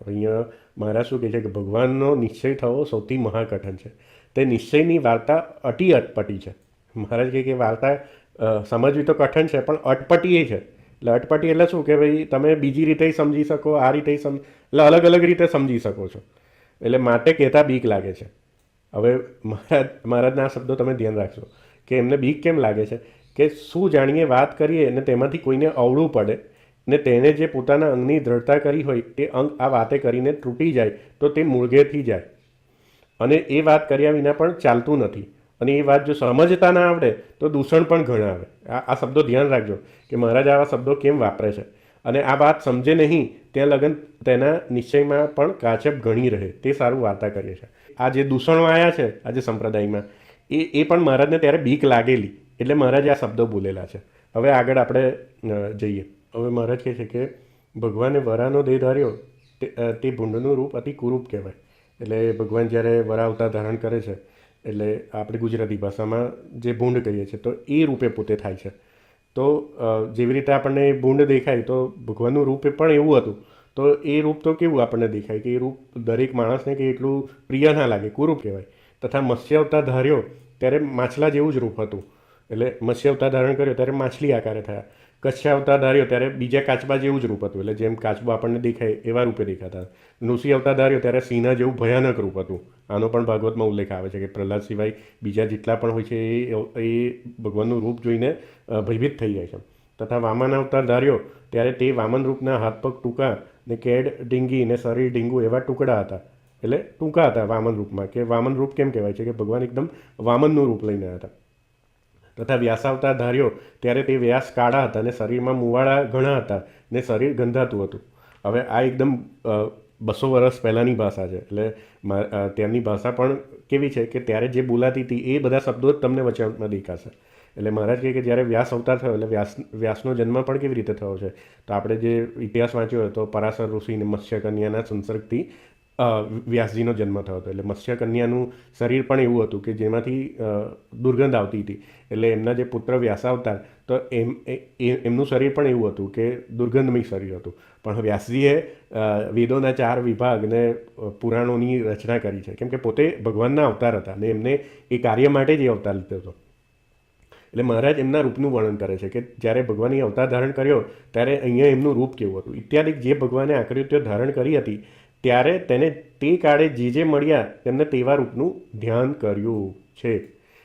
અહીંયા મહારાજ શું કહે છે કે ભગવાનનો નિશ્ચય થવો સૌથી મહાકઠણ છે. તે નિશ્ચયની વાર્તા અટપટી છે. મહારાજ કહે કે વાર્તા સમજવી તો કઠણ છે પણ અટપટી છે. એટલે અટપટી એટલે શું કે ભાઈ તમે બીજી રીતે સમજી શકો, આ રીતે એટલે અલગ અલગ રીતે સમજી શકો છો. એટલે માટે કહેતા બીક લાગે છે. હવે મહારાજના આ શબ્દો તમે ધ્યાન રાખશો કે એમને બીક કેમ લાગે છે કે શું જાણીએ વાત કરીએ અને તેમાંથી કોઈને અવળું પડે ને તેને જે પોતાના અંગની દ્રઢતા કરી હોય તે અંગ આ વાતે કરીને તૂટી જાય તો તે મૂળગેથી જાય, અને એ વાત કર્યા વિના પણ ચાલતું નથી. અને એ વાત જો સમજતા ના આવડે તો દૂષણ પણ ઘણા આવે. આ શબ્દો ધ્યાન રાખજો કે મહારાજ આવા શબ્દો કેમ વાપરે છે. અને આ વાત સમજે નહીં ત્યાં લગન તેના નિશ્ચયમાં પણ કાચપ ઘણી રહે, તે સારું વાર્તા કરીએ છીએ. આ જે દૂષણો આવ્યા છે આજે સંપ્રદાયમાં એ પણ મહારાજને ત્યારે બીક લાગેલી, એટલે મહારાજે આ શબ્દો બોલેલા છે. હવે આગળ આપણે જઈએ. હવે મહારાજ કહે છે કે ભગવાને વરાનો દેહ ધાર્યો તે ભૂંડનું રૂપ અતિ કુરૂપ કહેવાય. એટલે ભગવાન જ્યારે વરા અવતાર ધારણ કરે છે એટલે આપણે ગુજરાતી ભાષામાં જે ભૂંડ કહીએ છીએ તો એ રૂપે પોતે થાય છે. તો જેવી રીતે આપણને ભૂંડ દેખાય તો ભગવાનનું રૂપ પણ એવું હતું. તો એ રૂપ તો કેવું આપણને દેખાય કે એ રૂપ દરેક માણસને કે એટલું પ્રિય ના લાગે, કુરૂપ કહેવાય. તથા મત્સ્ય અવતાર ધાર્યો ત્યારે માછલા જેવું જ રૂપ હતું. એટલે મત્સ્ય અવતાર ધારણ કર્યો ત્યારે માછલી આકારે થયા. કચ્છ અવતાર ધાર્યો ત્યારે બીજા કાચબા જેવું જ રૂપ હતું. એટલે જેમ કાચબા આપણને દેખાય એવા રૂપે દેખાતા. નૃસિંહ અવતાર ધાર્યો ત્યારે સિંહના જેવું ભયાનક રૂપ હતું. આનો પણ ભાગવતમાં ઉલ્લેખ આવે છે કે પ્રહલાદ સિવાય બીજા જેટલા પણ હોય છે એ ભગવાનનું રૂપ જોઈને ભયભીત થઈ જાય છે. તથા વામન અવતાર ધાર્યો ત્યારે તે વામન રૂપના હાથ પગ ટૂંકા ને કેડ ઢીંગી ને શરીર ઢીંગું એવા ટુકડા હતા. એટલે ટૂંકા હતા વામન રૂપમાં. કે વામન રૂપ કેમ કહેવાય છે કે ભગવાન એકદમ વામનનું રૂપ લઈને હતા. તથા વ્યાસાવતાર ધાર્યો ત્યારે તે વ્યાસ કાળા હતા અને શરીરમાં મુવાડા ઘણા હતા ને શરીર ગંધાતું હતું. હવે આ એકદમ 200 વર્ષ પહેલાંની ભાષા છે. એટલે તેમની ભાષા પણ કેવી છે કે ત્યારે જે બોલાતી હતી એ બધા શબ્દો જ તમને વચનમાં દેખાશે. એટલે મહારાજ કહે કે જ્યારે વ્યાસ અવતાર થયો એટલે વ્યાસનો જન્મ પણ કેવી રીતે થયો છે. તો આપણે જે ઇતિહાસ વાંચ્યો હોય તો પરાશર ઋષિને મત્સ્ય કન્યાના સંસર્ગથી વ્યાસજીનો જન્મ થયો હતો. એટલે મત્સ્ય કન્યાનું શરીર પણ એવું હતું કે જેમાંથી દુર્ગંધ આવતી હતી. એટલે એમના જે પુત્ર વ્યાસાવતાર તો એમનું શરીર પણ એવું હતું કે દુર્ગંધમય શરીર હતું. પણ વ્યાસજીએ વેદોના 4 વિભાગ ને પુરાણોની રચના કરી છે. કેમ કે પોતે ભગવાનના અવતાર હતા અને એમને એ કાર્ય માટે જ એ અવતાર લીધો હતો. એટલે મહારાજ એમના રૂપનું વર્ણન કરે છે કે જ્યારે ભગવાને અવતાર ધારણ કર્યો ત્યારે અહીંયા એમનું રૂપ કેવું હતું ઇત્યાદિ. જે ભગવાને આકૃતિઓ ધારણ કરી હતી ત્યારે તેને તે કાળે જે મળ્યા તેમને તેવા રૂપનું ધ્યાન કર્યું છે.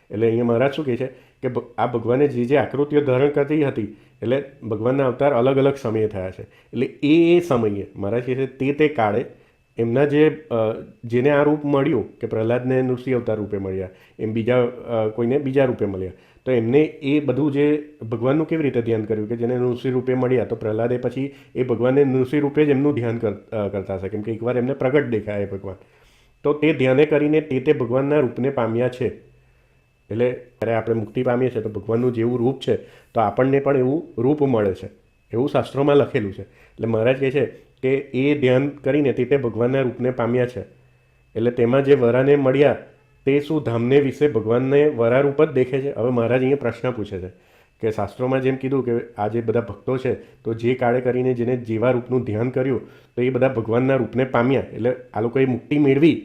એટલે અહીંયા મહારાજ શું કહે છે કે આ ભગવાને જે આકૃતિઓ ધારણ કરતી હતી એટલે ભગવાનના અવતાર અલગ અલગ સમયે થયા છે. એટલે એ સમયે મહારાજ કહે છે તે કાળે એમના જેને આ રૂપ મળ્યું કે પ્રહલાદને નૃસિંહ અવતાર રૂપે મળ્યા, એમ બીજા કોઈને બીજા રૂપે મળ્યા. તો એમને એ બધું જે ભગવાનનું કેવી રીતે ધ્યાન કર્યું કે જેને નૃસિંહ રૂપે મળ્યા તો પ્રહલાદે પછી એ ભગવાનને નૃસિંહ રૂપે જ એમનું ધ્યાન કરતા હશે. કેમ કે એકવાર એમને પ્રગટ દેખાય ભગવાન. તો તે ધ્યાને કરીને તે ભગવાનના રૂપને પામ્યા છે. એટલે જ્યારે આપણે મુક્તિ પામીએ છીએ તો ભગવાનનું જેવું રૂપ છે તો આપણને પણ એવું રૂપ મળે છે. એવું શાસ્ત્રોમાં લખેલું છે. એટલે મહારાજ કહે છે કે એ ધ્યાન કરીને તે ભગવાનના રૂપને પામ્યા છે. એટલે તેમાં જે વરાને મળ્યા તે શું ધામને વિશે ભગવાનને વરા રૂપ જ દેખે છે. હવે મહારાજ અહીંયા પ્રશ્ન પૂછે છે કે શાસ્ત્રોમાં જેમ કીધું કે આ જે બધા ભક્તો છે તો જે કાળે કરીને જેને જેવા રૂપનું ધ્યાન કર્યું તો એ બધા ભગવાનના રૂપને પામ્યા. એટલે આ લોકોએ મુક્તિ મેળવી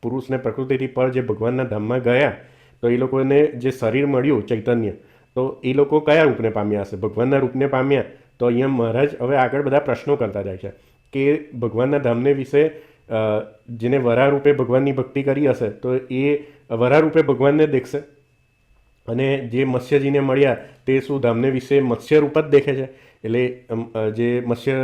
પુરુષને પ્રકૃતિથી પર જે ભગવાનના ધામમાં ગયા તો એ લોકોને જે શરીર મળ્યું ચૈતન્ય તો એ લોકો કયા રૂપને પામ્યા હશે? ભગવાનના રૂપને પામ્યા. તો અહીંયા મહારાજ હવે આગળ બધા પ્રશ્નો કરતા જાય છે કે ભગવાનના ધામને વિશે જેને વરા રૂપે ભગવાનની ભક્તિ કરી હશે તો એ વરા રૂપે ભગવાનને દેખશે. અને જે મત્સ્યજીને મળ્યા તે શું ધામને વિશે મત્સ્ય રૂપ જ દેખે છે? એટલે જે મત્સ્ય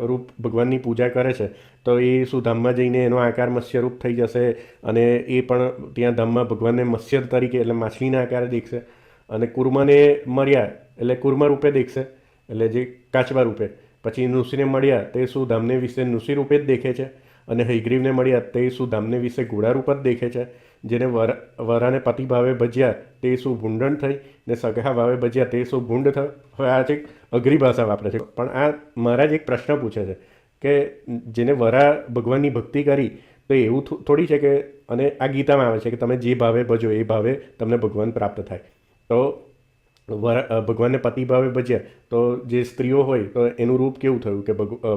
રૂપ ભગવાનની પૂજા કરે છે તો એ શું ધામમાં જઈને એનો આકાર મત્સ્ય રૂપ થઈ જશે અને એ પણ ત્યાં ધામમાં ભગવાનને મત્સ્ય તરીકે એટલે માછલીના આકારે દેખશે. અને કુર્મને મળ્યા એટલે કુર્મ રૂપે દેખશે એટલે જે કાચબા રૂપે. પછી નૃસિંહને મળ્યા તે શું ધામને વિશે નૃસિંહ રૂપે જ દેખે છે. અને હયગ્રીવને મળ્યા તે શું ધામને વિશે ઘોડા રૂપ જ દેખે છે. જેને વરાને પતિ ભાવે ભજ્યા તે શું ભૂંડણ થઈ ને સગા ભાવે ભજ્યા તે શું ભૂંડ થયો. હવે આ એક અઘરી ભાષા વાપરે છે પણ આ મહારાજ એક પ્રશ્ન પૂછે છે કે જેને વરા ભગવાનની ભક્તિ કરી તો એવું થોડી છે કે અને આ ગીતામાં આવે છે કે તમે જે ભાવે ભજો એ ભાવે તમને ભગવાન પ્રાપ્ત થાય. તો ભગવાનને પતિ ભાવે ભજ્યા તો જે સ્ત્રીઓ હોય તો એનું રૂપ કેવું થયું કે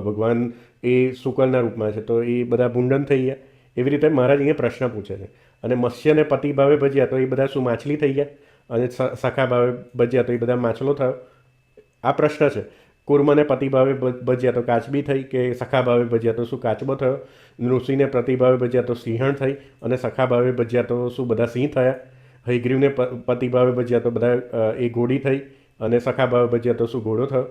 ભગવાન એ શુકલના રૂપમાં છે તો એ બધા ભૂંડન થઈ ગયા. એવી રીતે મહારાજ અહીંયા પ્રશ્ન પૂછે છે. અને મત્સ્યને પતિ ભાવે ભજ્યા તો એ બધા શું માછલી થઈ ગયા? અને સખા ભાવે ભજ્યા તો એ બધા માછલો થયો? આ પ્રશ્ન છે. કુર્મને પતિ ભાવે ભજ્યા તો કાચબી થઈ કે સખા ભાવે ભજ્યા તો શું કાચબો થયો? નૃસિંહને પતિ ભાવે ભજ્યા તો સિંહણ થઈ અને સખા ભાવે ભજ્યા તો શું બધા સિંહ થયા? હયગ્રીવને પતિ ભાવે ભજ્યા તો બધા એ ઘોડી થઈ અને સખા ભાવે ભજ્યા તો શું ઘોડો થયો?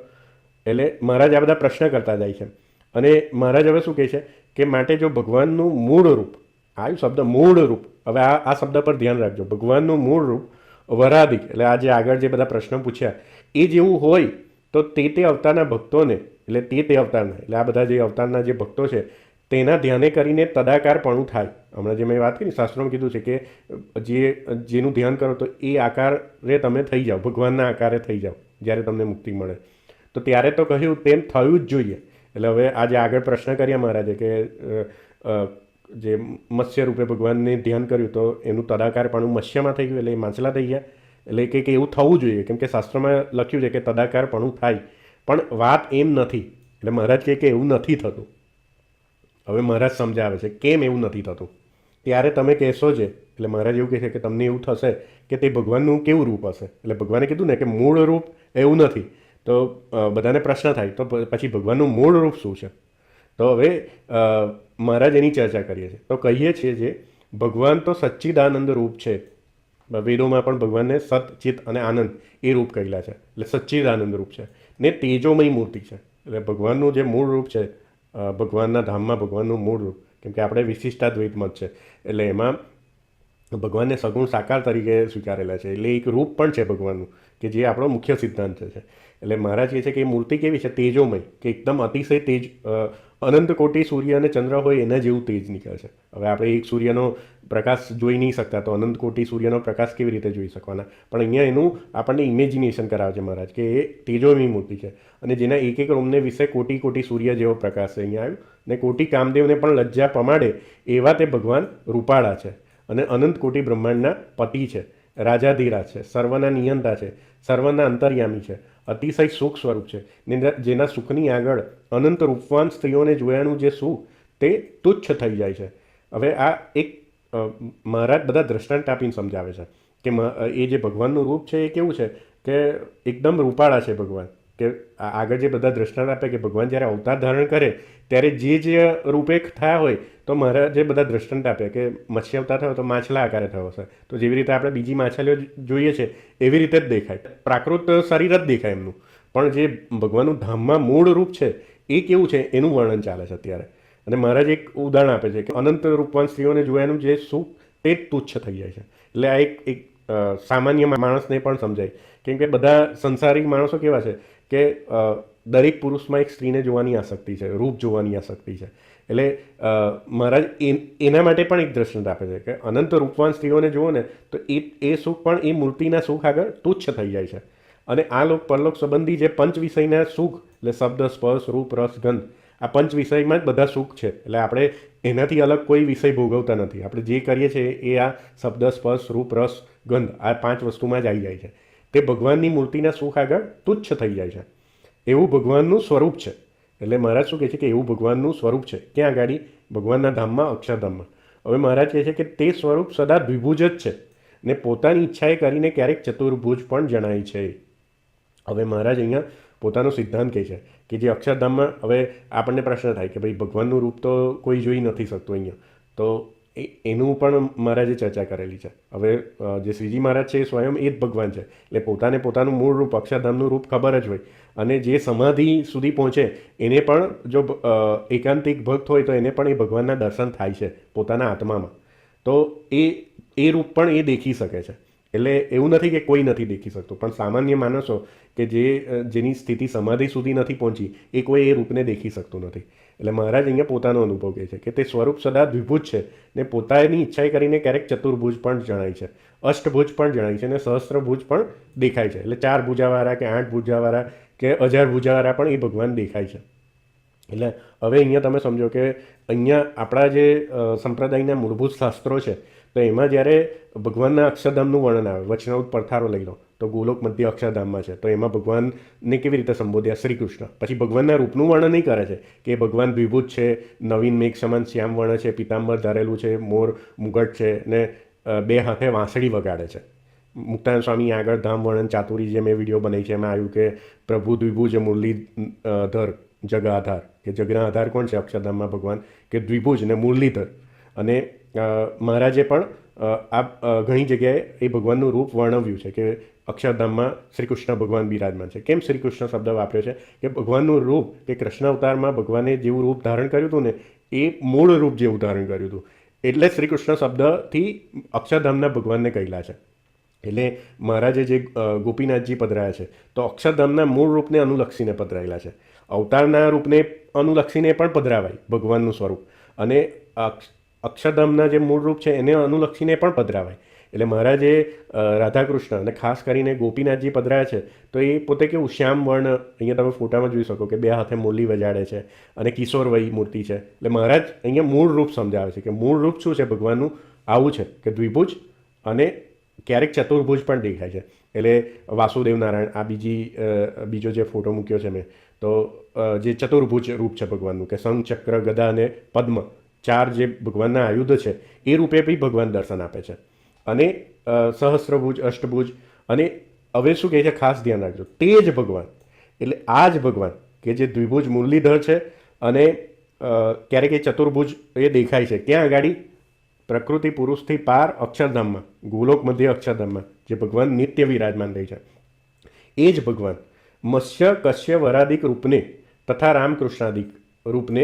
એટલે મહારાજ આ બધા પ્રશ્ન કરતા જાય છે. અને મહારાજ હવે શું કહે છે કે માટે જો ભગવાનનું મૂળ રૂપ, આવ્યું શબ્દ મૂળ રૂપ, હવે આ શબ્દ પર ધ્યાન રાખજો. ભગવાનનું મૂળ રૂપ વરાધિક એટલે આ જે આગળ જે બધા પ્રશ્નો પૂછ્યા એ જેવું હોય તો તે અવતારના ભક્તોને એટલે તે અવતારના એટલે આ બધા જે અવતારના જે ભક્તો છે તેના ધ્યાને કરીને તદાકારપણું થાય. હમણાં જે મેં વાત કરી શાસ્ત્રોમાં કીધું છે કે જેનું ધ્યાન કરો તો એ આકારે તમે થઈ જાઓ, ભગવાનના આકારે થઈ જાઓ જ્યારે તમને મુક્તિ મળે. તો ત્યારે તો કહ્યું તેમ થયું જ જોઈએ. એટલે હવે આજે આગળ પ્રશ્ન કર્યા મહારાજે કે જે મત્સ્ય રૂપે ભગવાનને ધ્યાન કર્યું તો એનું તદાકારપણું મત્સ્યમાં થઈ ગયું, એટલે એ માછલા થઈ ગયા. એટલે કે એવું થવું જોઈએ, કેમ કે શાસ્ત્રમાં લખ્યું છે કે તદાકારપણું થાય, પણ વાત એમ નથી. એટલે મહારાજ કહે કે એવું નથી થતું. હવે મહારાજ સમજાવે છે કેમ એવું નથી થતું. ત્યારે તમે કહેશો જ, એટલે મહારાજ એવું કહે છે કે તમને એવું થશે કે તે ભગવાનનું કેવું રૂપ હશે. એટલે ભગવાને કીધું ને કે મૂળ રૂપ એવું નથી. તો બધાને પ્રશ્ન થાય તો પછી ભગવાનનું મૂળ રૂપ શું છે. તો હવે મહારાજ એની ચર્ચા કરીએ છીએ. તો કહીએ છીએ જે ભગવાન તો સચ્ચિદાનંદ રૂપ છે. વેદોમાં પણ ભગવાનને સત, ચિત અને આનંદ એ રૂપ કહેલા છે. એટલે સચ્ચિદાનંદ રૂપ છે ને તેજોમય મૂર્તિ છે. એટલે ભગવાનનું જે મૂળ રૂપ છે, ભગવાનના ધામમાં ભગવાનનું મૂળ રૂપ, કેમ કે આપણે વિશિષ્ટાદ્વૈત મત છે, એટલે એમાં ભગવાનને સગુણ સાકાર તરીકે સ્વીકારેલા છે. એટલે એક રૂપ પણ છે ભગવાનનું, કે જે આપણો મુખ્ય સિદ્ધાંત છે. એટલે મહારાજ કહે છે કે એ મૂર્તિ કેવી છે, તેજોમય, કે એકદમ અતિશય તેજ, અનંત કોટી સૂર્ય અને ચંદ્ર હોય એના જેવું તેજ નીકળે છે. હવે આપણે એક સૂર્યનો પ્રકાશ જોઈ નહીં શકતા, તો અનંત કોટી સૂર્યનો પ્રકાશ કેવી રીતે જોઈ શકવાના. પણ અહીંયા એનું આપણને ઇમેજિનેશન કરાવે છે મહારાજ, કે એ તેજોમય મૂર્તિ છે અને જેના એક એક રોમને વિશે કોટી કોટી સૂર્ય જેવો પ્રકાશ છે અહીંયા આવ્યું, ને કોટી કામદેવને પણ લજ્જા પમાડે એવા તે ભગવાન રૂપાળા છે. અને અનંત કોટી બ્રહ્માંડના પતિ છે, રાજાધીરાજ છે, સર્વના નિયંતા છે, સર્વના અંતર્યામી છે, અતિશય સુખ સ્વરૂપ છે, જેના સુખની આગળ અનંત રૂપવાન સ્ત્રીઓને જોયાનું જે સુખ તે તુચ્છ થઈ જાય છે. હવે આ એક મહારાજ બધા દ્રષ્ટાંત આપીને સમજાવે છે કે એ જે ભગવાનનું રૂપ છે એ કેવું છે કે એકદમ રૂપાળા છે ભગવાન. કે આગળ જે બધા દ્રષ્ટાંત આપે કે ભગવાન જ્યારે અવતાર ધારણ કરે ત્યારે જે રૂપે થયા હોય, તો મહારાજે બધા દ્રષ્ટાંત આપ્યા કે મત્સ્ય અવતાર થયો તો માછલા આકારે થયો હશે, તો જેવી રીતે આપણે બીજી માછલીઓ જોઈએ છે એવી રીતે જ દેખાય, પ્રાકૃત શરીર જ દેખાય એમનું. પણ જે ભગવાનનું ધામમાં મૂળ રૂપ છે એ કેવું છે એનું વર્ણન ચાલે છે અત્યારે. અને મહારાજ એક ઉદાહરણ આપે છે કે અનંત રૂપવાન સ્ત્રીઓને જોયાનું જે સુખ તે જ તુચ્છ થઈ જાય છે. એટલે આ એક સામાન્ય માણસને પણ સમજાય, કેમ કે બધા સંસારિક માણસો કેવા છે કે દરેક પુરુષમાં એક સ્ત્રીને જોવાની આસક્તિ છે, રૂપ જોવાની આસક્તિ છે. એટલે મહારાજ એના માટે પણ એક દ્રષ્ટાંત આપે છે કે અનંત રૂપવાન સ્ત્રીઓને જુઓ ને તો એ સુખ પણ એ મૂર્તિના સુખ આગળ તુચ્છ થઈ જાય છે. અને આ લોક પરલોક સંબંધી જે પંચ વિષયના સુખ, એટલે શબ્દ, સ્પર્શ, રૂપ, રસ, ગંધ, આ પંચ વિષયમાં જ બધા સુખ છે. એટલે આપણે એનાથી અલગ કોઈ વિષય ભોગવતા નથી. આપણે જે કરીએ છીએ એ આ શબ્દ, સ્પર્શ, રૂપ, રસ, ગંધ, આ 5 વસ્તુમાં જ આવી જાય છે. તે ભગવાનની મૂર્તિના સુખ આગળ તુચ્છ થઈ જાય છે. એવું ભગવાનનું સ્વરૂપ છે. એટલે મહારાજ શું કહે છે કે એવું ભગવાનનું સ્વરૂપ છે. ક્યાં આગળ? ભગવાનના ધામમાં, અક્ષરધામમાં. હવે મહારાજ કહે છે કે તે સ્વરૂપ સદા દ્વિભુજ જ છે ને પોતાની ઈચ્છાએ કરીને ક્યારેક ચતુર્ભુજ પણ જણાય છે. હવે મહારાજ અહીંયા પોતાનો સિદ્ધાંત કહે છે કે જે અક્ષરધામમાં, હવે આપણને પ્રશ્ન થાય કે ભાઈ ભગવાનનું રૂપ તો કોઈ જોઈ નથી શકતું અહીંયા, તો એનું પણ મહારાજે ચર્ચા કરેલી છે. હવે જે શ્રીજી મહારાજ છે એ સ્વયં એ જ ભગવાન છે, એટલે પોતાનું મૂળ રૂપ, અક્ષરધામનું રૂપ ખબર જ હોય. અને જે સમાધિ સુધી પહોંચે એને પણ જો એકાંતિક ભક્ત હોય તો એને પણ એ ભગવાનના દર્શન થાય છે પોતાના આત્મામાં. તો એ રૂપ પણ એ દેખી શકે છે. એટલે એવું નથી કે કોઈ નથી દેખી શકતું, પણ સામાન્ય માણસો કે જેની સ્થિતિ સમાધિ સુધી નથી પહોંચી એ કોઈ એ રૂપને દેખી શકતું નથી. એટલે મહારાજ અહીંયા પોતાનો અનુભવ કહે છે કે તે સ્વરૂપ સદા દ્વિભુજ છે ને પોતાની ઈચ્છાએ કરીને ક્યારેક ચતુર્ભુજ પણ જણાય છે, અષ્ટભુજ પણ જણાય છે અને સહસ્ત્રભુજ પણ દેખાય છે. એટલે 4 ભુજાવાળા કે 8 ભુજાવાળા કે 1000 ભુજાવાળા પણ એ ભગવાન દેખાય છે. એટલે હવે અહીંયા તમે સમજો કે અહીંયા આપણા જે સંપ્રદાયના મૂળભૂત શાસ્ત્રો છે, તો એમાં જ્યારે ભગવાનના અક્ષરધામનું વર્ણન આવે, વચનાવૃત પડથારો લઈ લો તો ગોલોક મધ્ય અક્ષરધામમાં છે, તો એમાં ભગવાનને કેવી રીતે સંબોધ્યા? શ્રી કૃષ્ણ. પછી ભગવાનના રૂપનું વર્ણન નહીં કરે છે કે ભગવાન દ્વિભુજ છે, નવીન મેઘ સમાન શ્યામ વર્ણ છે, પિતાંબર ધારેલું છે, મોર મુગટ છે ને 2 હાથે વાંસળી વગાડે છે. મુક્તાનંદ સ્વામી આગળ ધામ વર્ણન ચાતુરી જે મેં વિડીયો બનાવી છે એમાં આવ્યું કે પ્રભુ દ્વિભુજ મુરલીધર જગાધાર, કે જગના આધાર કોણ છે અક્ષરધામમાં? ભગવાન, કે દ્વિભુજ ને મુરલીધર. અને મહારાજે પણ આ ઘણી જગ્યાએ એ ભગવાનનું રૂપ વર્ણવ્યું છે કે અક્ષરધામમાં શ્રી કૃષ્ણ ભગવાન બિરાજમાન છે. કેમ શ્રી કૃષ્ણ શબ્દ વાપર્યો છે? કે ભગવાનનું રૂપ, કે કૃષ્ણ અવતારમાં ભગવાને જેવું રૂપ ધારણ કર્યું હતું ને એ મૂળ રૂપ જેવું ધારણ કર્યું હતું, એટલે શ્રી કૃષ્ણ શબ્દથી અક્ષરધામના ભગવાનને કહેલા છે. એટલે મહારાજે જે ગોપીનાથજી પધરાયા છે તો અક્ષરધામના મૂળ રૂપને અનુલક્ષીને પધરાયેલા છે. અવતારના રૂપને અનુલક્ષીને પણ પધરાવાય ભગવાનનું સ્વરૂપ, અને અક્ષરધામના જે મૂળ રૂપ છે એને અનુલક્ષીને પણ પધરાવાય. એટલે મહારાજે રાધાકૃષ્ણ અને ખાસ કરીને ગોપીનાથજી પધરાયા છે તો એ પોતે કેવું શ્યામ વર્ણ, અહીંયા તમે ફોટામાં જોઈ શકો કે બે હાથે મુરલી વજાડે છે અને કિશોરવયી મૂર્તિ છે. એટલે મહારાજ અહીંયા મૂળ રૂપ સમજાવે છે કે મૂળ રૂપ શું છે ભગવાનનું, આવું છે કે દ્વિભુજ અને ક્યારેક ચતુર્ભુજ પણ દેખાય છે. એટલે વાસુદેવ નારાયણ, આ બીજો જે ફોટો મૂક્યો છે મેં, તો જે ચતુર્ભુજ રૂપ છે ભગવાનનું, કે શંખ, ચક્ર, ગદા અને પદ્મ, 4 જે ભગવાનના આયુધ છે એ રૂપે બી ભગવાન દર્શન આપે છે. અને સહસ્ત્રભુજ, અષ્ટભુજ, અને હવે શું કહે છે ખાસ ધ્યાન રાખજો, તે જ ભગવાન, એટલે આ જ ભગવાન કે જે દ્વિભુજ મુરલીધર છે અને ક્યારેક એ ચતુર્ભુજ એ દેખાય છે ક્યાં આગાડી, પ્રકૃતિ પુરુષથી પાર અક્ષરધામમાં, ગોલોક મધ્ય અક્ષરધામમાં જે ભગવાન નિત્ય વિરાજમાન રહે છે, એ જ ભગવાન મત્સ્ય કશ્ય વરાદિક રૂપને તથા રામકૃષ્ણાદિક રૂપને,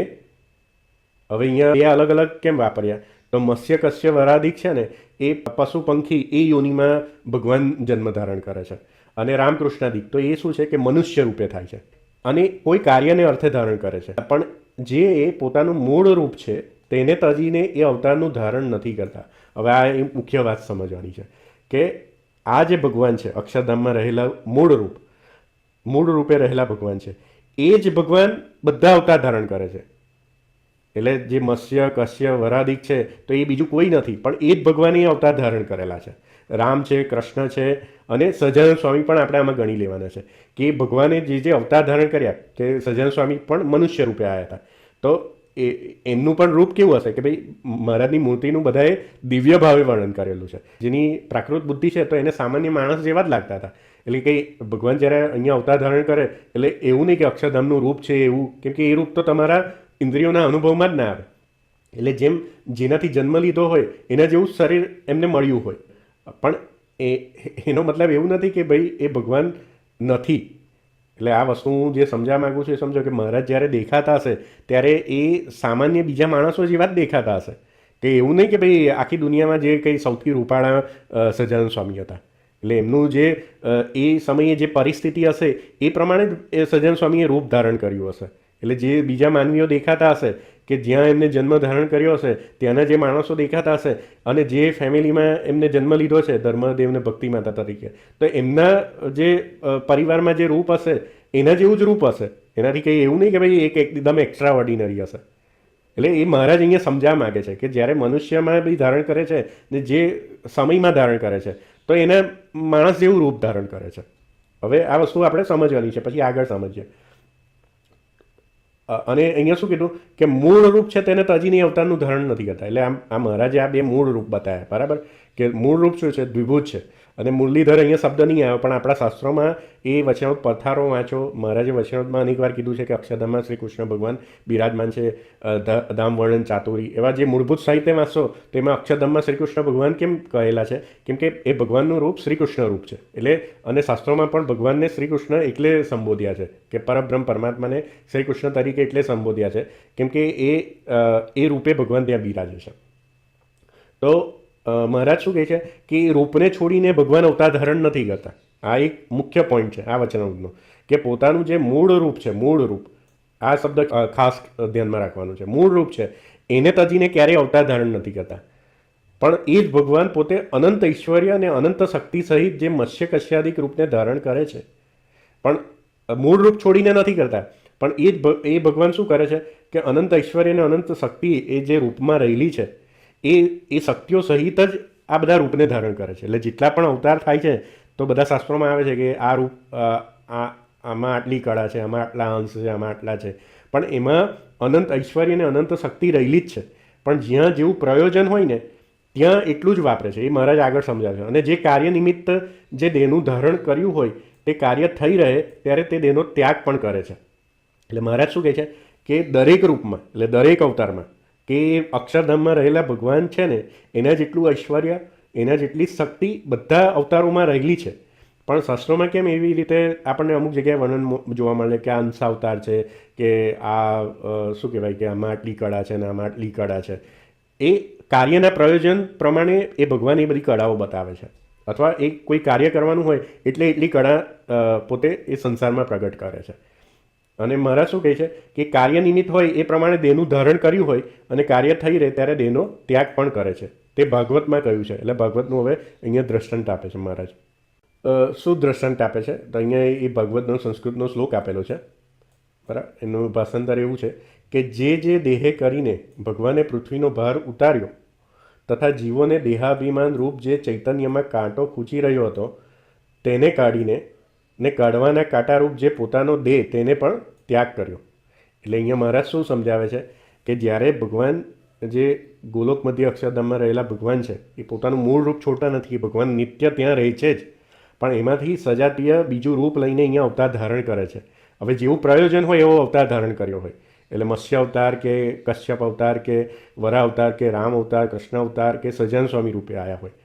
હવે અહીંયા બે અલગ અલગ કેમ વાપર્યા, તો મત્સ્ય કશ્ય વરાદિક છે ને એ પશુ પંખી એ યોનિમાં ભગવાન જન્મ ધારણ કરે છે, અને રામકૃષ્ણાદિક તો એ શું છે કે મનુષ્ય રૂપે થાય છે અને કોઈ કાર્યને અર્થે ધારણ કરે છે. પણ જે એ પોતાનું મૂળ રૂપ છે તેને તજીને એ અવતારનું ધારણ નથી કરતા. હવે આ એ મુખ્ય વાત સમજવાની છે કે આ જે ભગવાન છે અક્ષરધામમાં રહેલા મૂળ રૂપે રહેલા ભગવાન છે, એ જ ભગવાન બધા અવતાર ધારણ કરે છે. એટલે જે મત્સ્ય કશ્ય વરાદિક છે તો એ બીજું કોઈ નથી, પણ એ જ ભગવાને અવતાર ધારણ કરેલા છે. રામ છે, કૃષ્ણ છે, અને સહજાનંદ સ્વામી પણ આપણે આમાં ગણી લેવાના છે કે ભગવાને જે અવતાર ધારણ કર્યા, કે સહજાનંદ સ્વામી પણ મનુષ્ય રૂપે આવ્યા હતા, તો એમનું પણ રૂપ કેવું હશે કે ભાઈ મહારાજની મૂર્તિનું બધાએ દિવ્ય ભાવે વર્ણન કરેલું છે. જેની પ્રાકૃત બુદ્ધિ છે તો એને સામાન્ય માણસ જેવા જ લાગતા હતા. એટલે કે ભગવાન જ્યારે અહીંયા અવતાર ધારણ કરે એટલે એવું નહીં કે અક્ષરધામનું રૂપ છે એવું, કેમ કે એ રૂપ તો તમારા ઇન્દ્રિયોના અનુભવમાં જ ના આવે. એટલે જેનાથી જન્મ લીધો હોય એના જેવું શરીર એમને મળ્યું હોય, પણ એનો મતલબ એવું નથી કે ભાઈ એ ભગવાન નથી. એટલે આ વસ્તુ હું જે સમજાવવા માગું છું એ સમજો કે મહારાજ જ્યારે દેખાતા હશે ત્યારે એ સામાન્ય બીજા માણસો જેવા જ દેખાતા હશે, કે એવું નહીં કે ભાઈ આખી દુનિયામાં જે કંઈ સૌથી રૂપાળા સહજાનંદ સ્વામી હતા. એટલે એમનું જે એ સમયે જે પરિસ્થિતિ હશે એ પ્રમાણે જ એ સહજાનંદ સ્વામીએ રૂપ ધારણ કર્યું હશે. એટલે જે બીજા માનવીઓ દેખાતા હશે, કે જ્યાં એમને જન્મ ધારણ કર્યો હશે ત્યાંના જે માણસો દેખાતા હશે, અને જે ફેમિલીમાં એમને જન્મ લીધો છે ધર્મદેવને ભક્તિ માતા તરીકે, તો એમના જે પરિવારમાં જે રૂપ હશે એના જેવું જ રૂપ હશે. એનાથી કંઈ એવું નહીં કે ભાઈ એકદમ એક્સ્ટ્રા ઓર્ડિનરી હશે. એટલે એ મહારાજ અહીંયા સમજાવવા માગે છે કે જ્યારે મનુષ્યમાં બી ધારણ કરે છે ને જે સમયમાં ધારણ કરે છે તો એના માણસ જેવું રૂપ ધારણ કરે છે. હવે આ વસ્તુ આપણે સમજવાની છે, પછી આગળ સમજીએ. અને અહીંયા શું કીધું કે મૂળ રૂપ છે તેને તજીની અવતારનું ધારણ નથી કરતા. એટલે આ મહારાજે આ બે મૂળ રૂપ બતાવ્યા, બરાબર, કે મૂળ રૂપ શું છે, દ્વિભુજ છે. અને મુરલીધર અહીંયા શબ્દ નહીં આવ્યો, પણ આપણા શાસ્ત્રોમાં એ વચનામૃત પથારો વાંચો, મહારાજે વચનામૃતમાં અનેકવાર કીધું છે કે અક્ષરધામમાં શ્રી કૃષ્ણ ભગવાન બિરાજમાન છે, ધામ વર્ણન ચાતુરી, એવા જે મૂળભૂત સાહિત્ય વાંચશો તો એમાં અક્ષરધામમાં શ્રી કૃષ્ણ ભગવાન કેમ કહેલા છે, કેમ કે એ ભગવાનનું રૂપ શ્રી કૃષ્ણ રૂપ છે. એટલે અને શાસ્ત્રોમાં પણ ભગવાનને શ્રી કૃષ્ણ એટલે સંબોધ્યા છે, કે પરબ્રહ્મ પરમાત્માને શ્રી કૃષ્ણ તરીકે એટલે સંબોધ્યા છે કેમ કે એ રૂપે ભગવાન ત્યાં બિરાજે છે. તો મહારાજ શું કહે છે કે રૂપને છોડીને ભગવાન અવતાર ધારણ નથી કરતા. આ એક મુખ્ય પોઈન્ટ છે આ વચનામૃતનો, કે પોતાનું જે મૂળ રૂપ છે, મૂળ રૂપ, આ શબ્દ ખાસ ધ્યાનમાં રાખવાનું છે, મૂળ રૂપ છે એને તજીને ક્યારેય અવતાર ધારણ નથી કરતા. પણ એ જ ભગવાન પોતે અનંત ઐશ્વર્ય અને અનંત શક્તિ સહિત જે મત્સ્ય કશ્યાદિક રૂપને ધારણ કરે છે, પણ મૂળ રૂપ છોડીને નથી કરતા. પણ એ ભગવાન શું કરે છે કે અનંત ઐશ્વર્ય અને અનંત શક્તિ એ જે રૂપમાં રહેલી છે એ શક્તિઓ સહિત જ આ બધા રૂપને ધારણ કરે છે. એટલે જેટલા પણ અવતાર થાય છે તો બધા શાસ્ત્રોમાં આવે છે કે આ રૂપ આમાં આટલી કળા છે, આમાં આટલા અંશ છે, આમાં આટલા છે, પણ એમાં અનંત ઐશ્વર્ય અને અનંત શક્તિ રહેલી જ છે. પણ જ્યાં જેવું પ્રયોજન હોય ને ત્યાં એટલું જ વાપરે છે. એ મહારાજ આગળ સમજાવે છે. અને જે કાર્ય નિમિત્ત જે દેહનું ધારણ કર્યું હોય તે કાર્ય થઈ રહે ત્યારે તે દેહનો ત્યાગ પણ કરે છે. એટલે મહારાજ શું કહે છે કે દરેક રૂપમાં, એટલે દરેક અવતારમાં, કે અક્ષરધામમાં રહેલા ભગવાન છે ને એના જેટલું ઐશ્વર્ય, એના જેટલી શક્તિ બધા અવતારોમાં રહેલી છે. પણ શાસ્ત્રોમાં કેમ એવી રીતે આપણને અમુક જગ્યાએ વર્ણન જોવા મળે કે આ અંશ અવતાર છે, કે આ શું કહેવાય કે આમાં આટલી કળા છે ને આમાં આટલી કળા છે. એ કાર્યના પ્રયોજન પ્રમાણે એ ભગવાન એ બધી કળાઓ બતાવે છે, અથવા એ કોઈ કાર્ય કરવાનું હોય એટલે એટલી કળા પોતે એ સંસારમાં પ્રગટ કરે છે. અને મહારાજ શું કહે છે કે કાર્ય નિમિત્ત હોય એ પ્રમાણે દેહનું ધારણ કર્યું હોય અને કાર્ય થઈ રહે ત્યારે દેહનો ત્યાગ પણ કરે છે. તે ભાગવતમાં કહ્યું છે. એટલે ભાગવતનું હવે અહીંયા દ્રષ્ટાંત આપે છે મહારાજ. શું દ્રષ્ટાંત આપે છે? તો અહીંયા એ ભાગવતનો સંસ્કૃતનો શ્લોક આપેલો છે, બરાબર. એનું ભાષાંતર એવું છે કે જે દેહે કરીને ભગવાને પૃથ્વીનો ભાર ઉતાર્યો તથા જીવોને દેહાભિમાન રૂપ જે ચૈતન્યમાં કાંટો ખૂંચી રહ્યો હતો તેને કાઢીને ને કાઢવાના કાંટારૂપ જે પોતાનો દેહ તેને પણ ત્યાગ કર્યો. એટલે અહીંયા મહારાજ શું સમજાવે છે કે જ્યારે ભગવાન જે ગોલોક મધ્ય અક્ષરધામમાં રહેલા ભગવાન છે એ પોતાનું મૂળ રૂપ છોડતા નથી. ભગવાન નિત્ય ત્યાં રહે છે જ, પણ એમાંથી સજાતીય બીજું રૂપ લઈને અહીંયા અવતાર ધારણ કરે છે. હવે જેવું પ્રયોજન હોય એવો અવતાર ધારણ કર્યો હોય. એટલે મત્સ્ય અવતાર કે કશ્યપ અવતાર કે વરા અવતાર કે રામ અવતાર, કૃષ્ણ અવતાર કે સહજાન સ્વામી રૂપે આવ્યા હોય.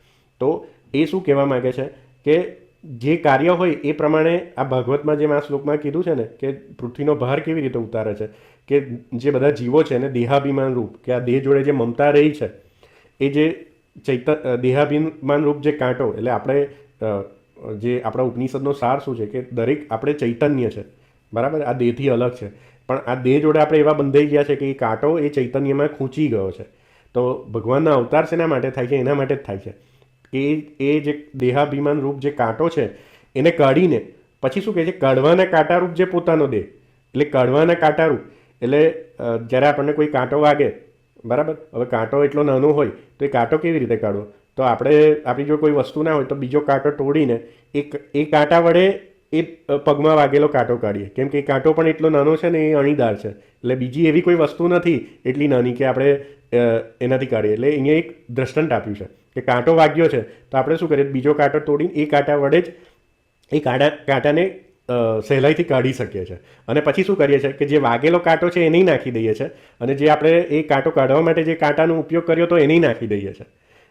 તો એ શું કહેવા માગે છે કે જે કાર્ય હોય એ પ્રમાણે આ ભાગવતમાં જેમ આ શ્લોકમાં કીધું છે ને કે પૃથ્વીનો ભાર કેવી રીતે ઉતારે છે, કે જે બધા જીવો છે ને દેહાભિમાન રૂપ, કે આ દેહ જોડે જે મમતા રહી છે એ જે દેહાભિમાન રૂપ જે કાંટો, એટલે આપણે જે આપણા ઉપનિષદનો સાર શું છે કે દરેક આપણે ચૈતન્ય છે, બરાબર. આ દેહથી અલગ છે, પણ આ દેહ જોડે આપણે એવા બંધાઈ ગયા છે કે એ કાંટો એ ચૈતન્યમાં ખૂંચી ગયો છે. તો ભગવાનના અવતાર શેના માટે થાય છે? એના માટે જ થાય છે કે એ જે દેહાભિમાન રૂપ જે કાંટો છે એને કાઢીને પછી શું કહે છે? કાઢવાના કાંટારૂપ જે પોતાનો દેહ. એટલે કાઢવાના કાંટારૂપ એટલે જ્યારે આપણને કોઈ કાંટો વાગે, બરાબર. હવે કાંટો એટલો નાનો હોય તો એ કાંટો કેવી રીતે કાઢવો? તો આપણી જો કોઈ વસ્તુ ના હોય તો બીજો કાંટો તોડીને એ કાંટા વડે એ પગમાં વાગેલો કાંટો કાઢીએ, કેમ કે એ કાંટો પણ એટલો નાનો છે ને એ અણીદાર છે. એટલે બીજી એવી કોઈ વસ્તુ નથી એટલી નાની કે આપણે એનાથી કાઢીએ. એટલે અહીંયા એક દ્રષ્ટાંત આપ્યું છે કે કાંટો વાગ્યો છે તો આપણે શું કરીએ? બીજો કાંટો તોડીને એ કાંટા વડે જ એ કાંટાને સહેલાઈથી કાઢી શકીએ છીએ. અને પછી શું કરીએ છીએ કે જે વાગેલો કાંટો છે એને નાખી દઈએ છીએ, અને જે આપણે એ કાંટો કાઢવા માટે જે કાંટાનો ઉપયોગ કર્યો તો એને નાખી દઈએ છીએ.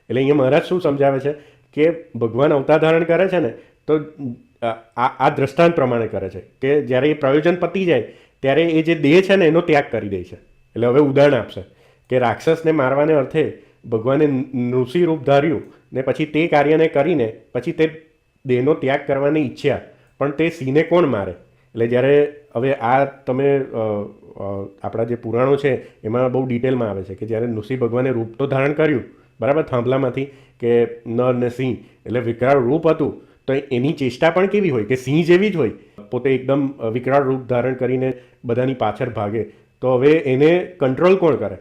એટલે અહીંયા મહારાજ શું સમજાવે છે કે ભગવાન અવતાર ધારણ કરે છે ને તો આ દ્રષ્ટાંત પ્રમાણે કરે છે કે જ્યારે એ પ્રયોજન પતી જાય ત્યારે એ જે દેહ છે ને એનો ત્યાગ કરી દે છે. એટલે હવે ઉદાહરણ આપશે કે રાક્ષસને મારવાને અર્થે ભગવાને નૃષિ રૂપ ધાર્યું ને પછી તે કાર્યને કરીને પછી તે દેહનો ત્યાગ કરવાની ઈચ્છા, પણ તે સિંહને કોણ મારે? એટલે જ્યારે હવે આ તમે આપણા જે પુરાણો છે એમાં બહુ ડિટેલમાં આવે છે કે જ્યારે નૃષિ ભગવાને રૂપ તો ધારણ કર્યું, બરાબર, થાંભલામાંથી કે નર ને સિંહ, એટલે વિકરાળ રૂપ હતું. તો એની ચેષ્ટા પણ કેવી હોય કે સિંહ જેવી જ હોય, પોતે એકદમ વિકરાળ રૂપ ધારણ કરીને બધાની પાછળ ભાગે. તો હવે એને કંટ્રોલ કોણ કરે?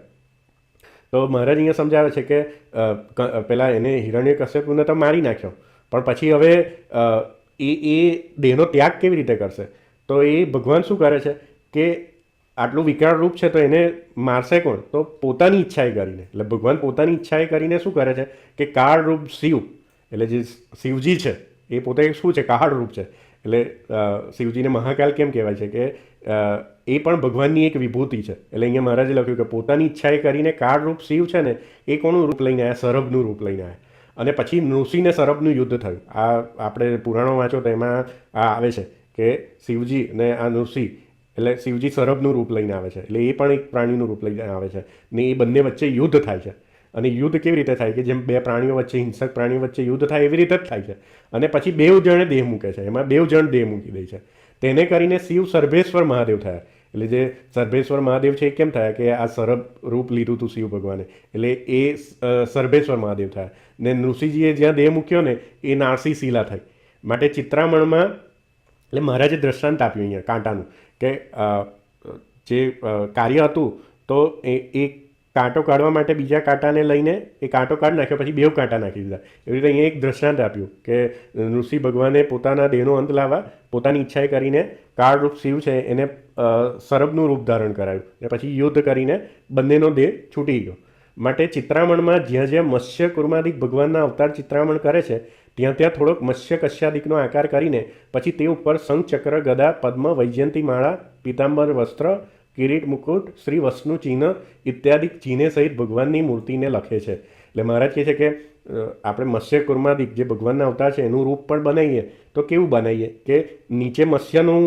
તો મહારાજ અહીંયા સમજાવે છે કે પહેલાં એને હિરણ્યકશ્યપને તો મારી નાખ્યો, પણ પછી હવે એ દેહનો ત્યાગ કેવી રીતે કરશે? તો એ ભગવાન શું કરે છે કે આટલું વિકરાળ રૂપ છે તો એને મારશે કોણ? તો પોતાની ઈચ્છાએ કરીને. એટલે ભગવાન પોતાની ઈચ્છાએ કરીને શું કરે છે કે કાળ રૂપ શિવ, એટલે જે શિવજી છે એ પોતે શું છે? કાળ રૂપ છે. એટલે શિવજીને મહાકાલ કેમ કહેવાય છે કે એ પણ ભગવાનની એક વિભૂતિ છે. એટલે અહીંયા મહારાજે લખ્યું કે પોતાની ઈચ્છાએ કરીને કાળ રૂપ શિવ છે ને એ કોનું રૂપ લઈને આવ્યા? સરભનું રૂપ લઈને આવ્યા. અને પછી નૃષિને સરભનું યુદ્ધ થયું. આ આપણે પુરાણો વાંચો તો એમાં આ આવે છે કે શિવજી ને આ નૃષિ, એટલે શિવજી સરભનું રૂપ લઈને આવે છે, એટલે એ પણ એક પ્રાણીનું રૂપ લઈને આવે છે ને એ બંને વચ્ચે યુદ્ધ થાય છે. અને યુદ્ધ કેવી રીતે થાય કે જેમ બે પ્રાણીઓ વચ્ચે, હિંસક પ્રાણીઓ વચ્ચે યુદ્ધ થાય એવી રીતે જ થાય છે. અને પછી બેવ જણે દેહ મૂકે છે, એમાં બેવ જણ દેહ મૂકી દે છે. તેને કરીને શિવ સર્ભેશ્વર મહાદેવ થયા. એટલે જે સર્ભેશ્વર મહાદેવ છે એ કેમ થયા કે આ સરભ રૂપ લીધું હતું શિવ ભગવાને, એટલે એ સર્ભેશ્વર મહાદેવ થયા. ને નૃષિજીએ જ્યાં દેહ મૂક્યો ને એ નારસી શિલા થઈ. માટે ચિત્રામણમાં એટલે મહારાજે દ્રષ્ટાંત આપ્યું અહીંયા કાંટાનું કે જે કાર્ય હતું તો એ કાંટો કાઢવા માટે બીજા કાંટાને લઈને એ કાંટો કાઢી નાખ્યો, પછી બેવ કાંટા નાખી દીધા. એવી રીતે અહીંયા એક દ્રષ્ટાંત આપ્યું કે નૃષિ ભગવાને પોતાના દેહનો અંત લાવવા પોતાની ઈચ્છાએ કરીને કાળરૂપ શિવ છે એને સરભનું રૂપ ધારણ કરાયું ને પછી યુદ્ધ કરીને બંનેનો દેહ છૂટી ગયો. માટે ચિત્રામણમાં જ્યાં જ્યાં મત્સ્ય કુર્માદિક ભગવાનના અવતાર ચિત્રામણ કરે છે ત્યાં ત્યાં થોડોક મત્સ્ય કશ્યાદિકનો આકાર કરીને પછી તે ઉપર શંખ, ચક્ર, ગદા, પદ્મ, વૈજયંતી માળા, પીતાંબર વસ્ત્ર, કિરીટ, મુકુટ, શ્રી વસ્તુનું ચિહ્ન ઇત્યાદિ ચિહ્ને સહિત ભગવાનની મૂર્તિને લખે છે. એટલે મહારાજ કહે છે કે આપણે મત્સ્ય કુર્માદિક જે ભગવાનના અવતાર છે એનું રૂપ પણ બનાવીએ તો કેવું બનાવીએ કે નીચે મત્સ્યનું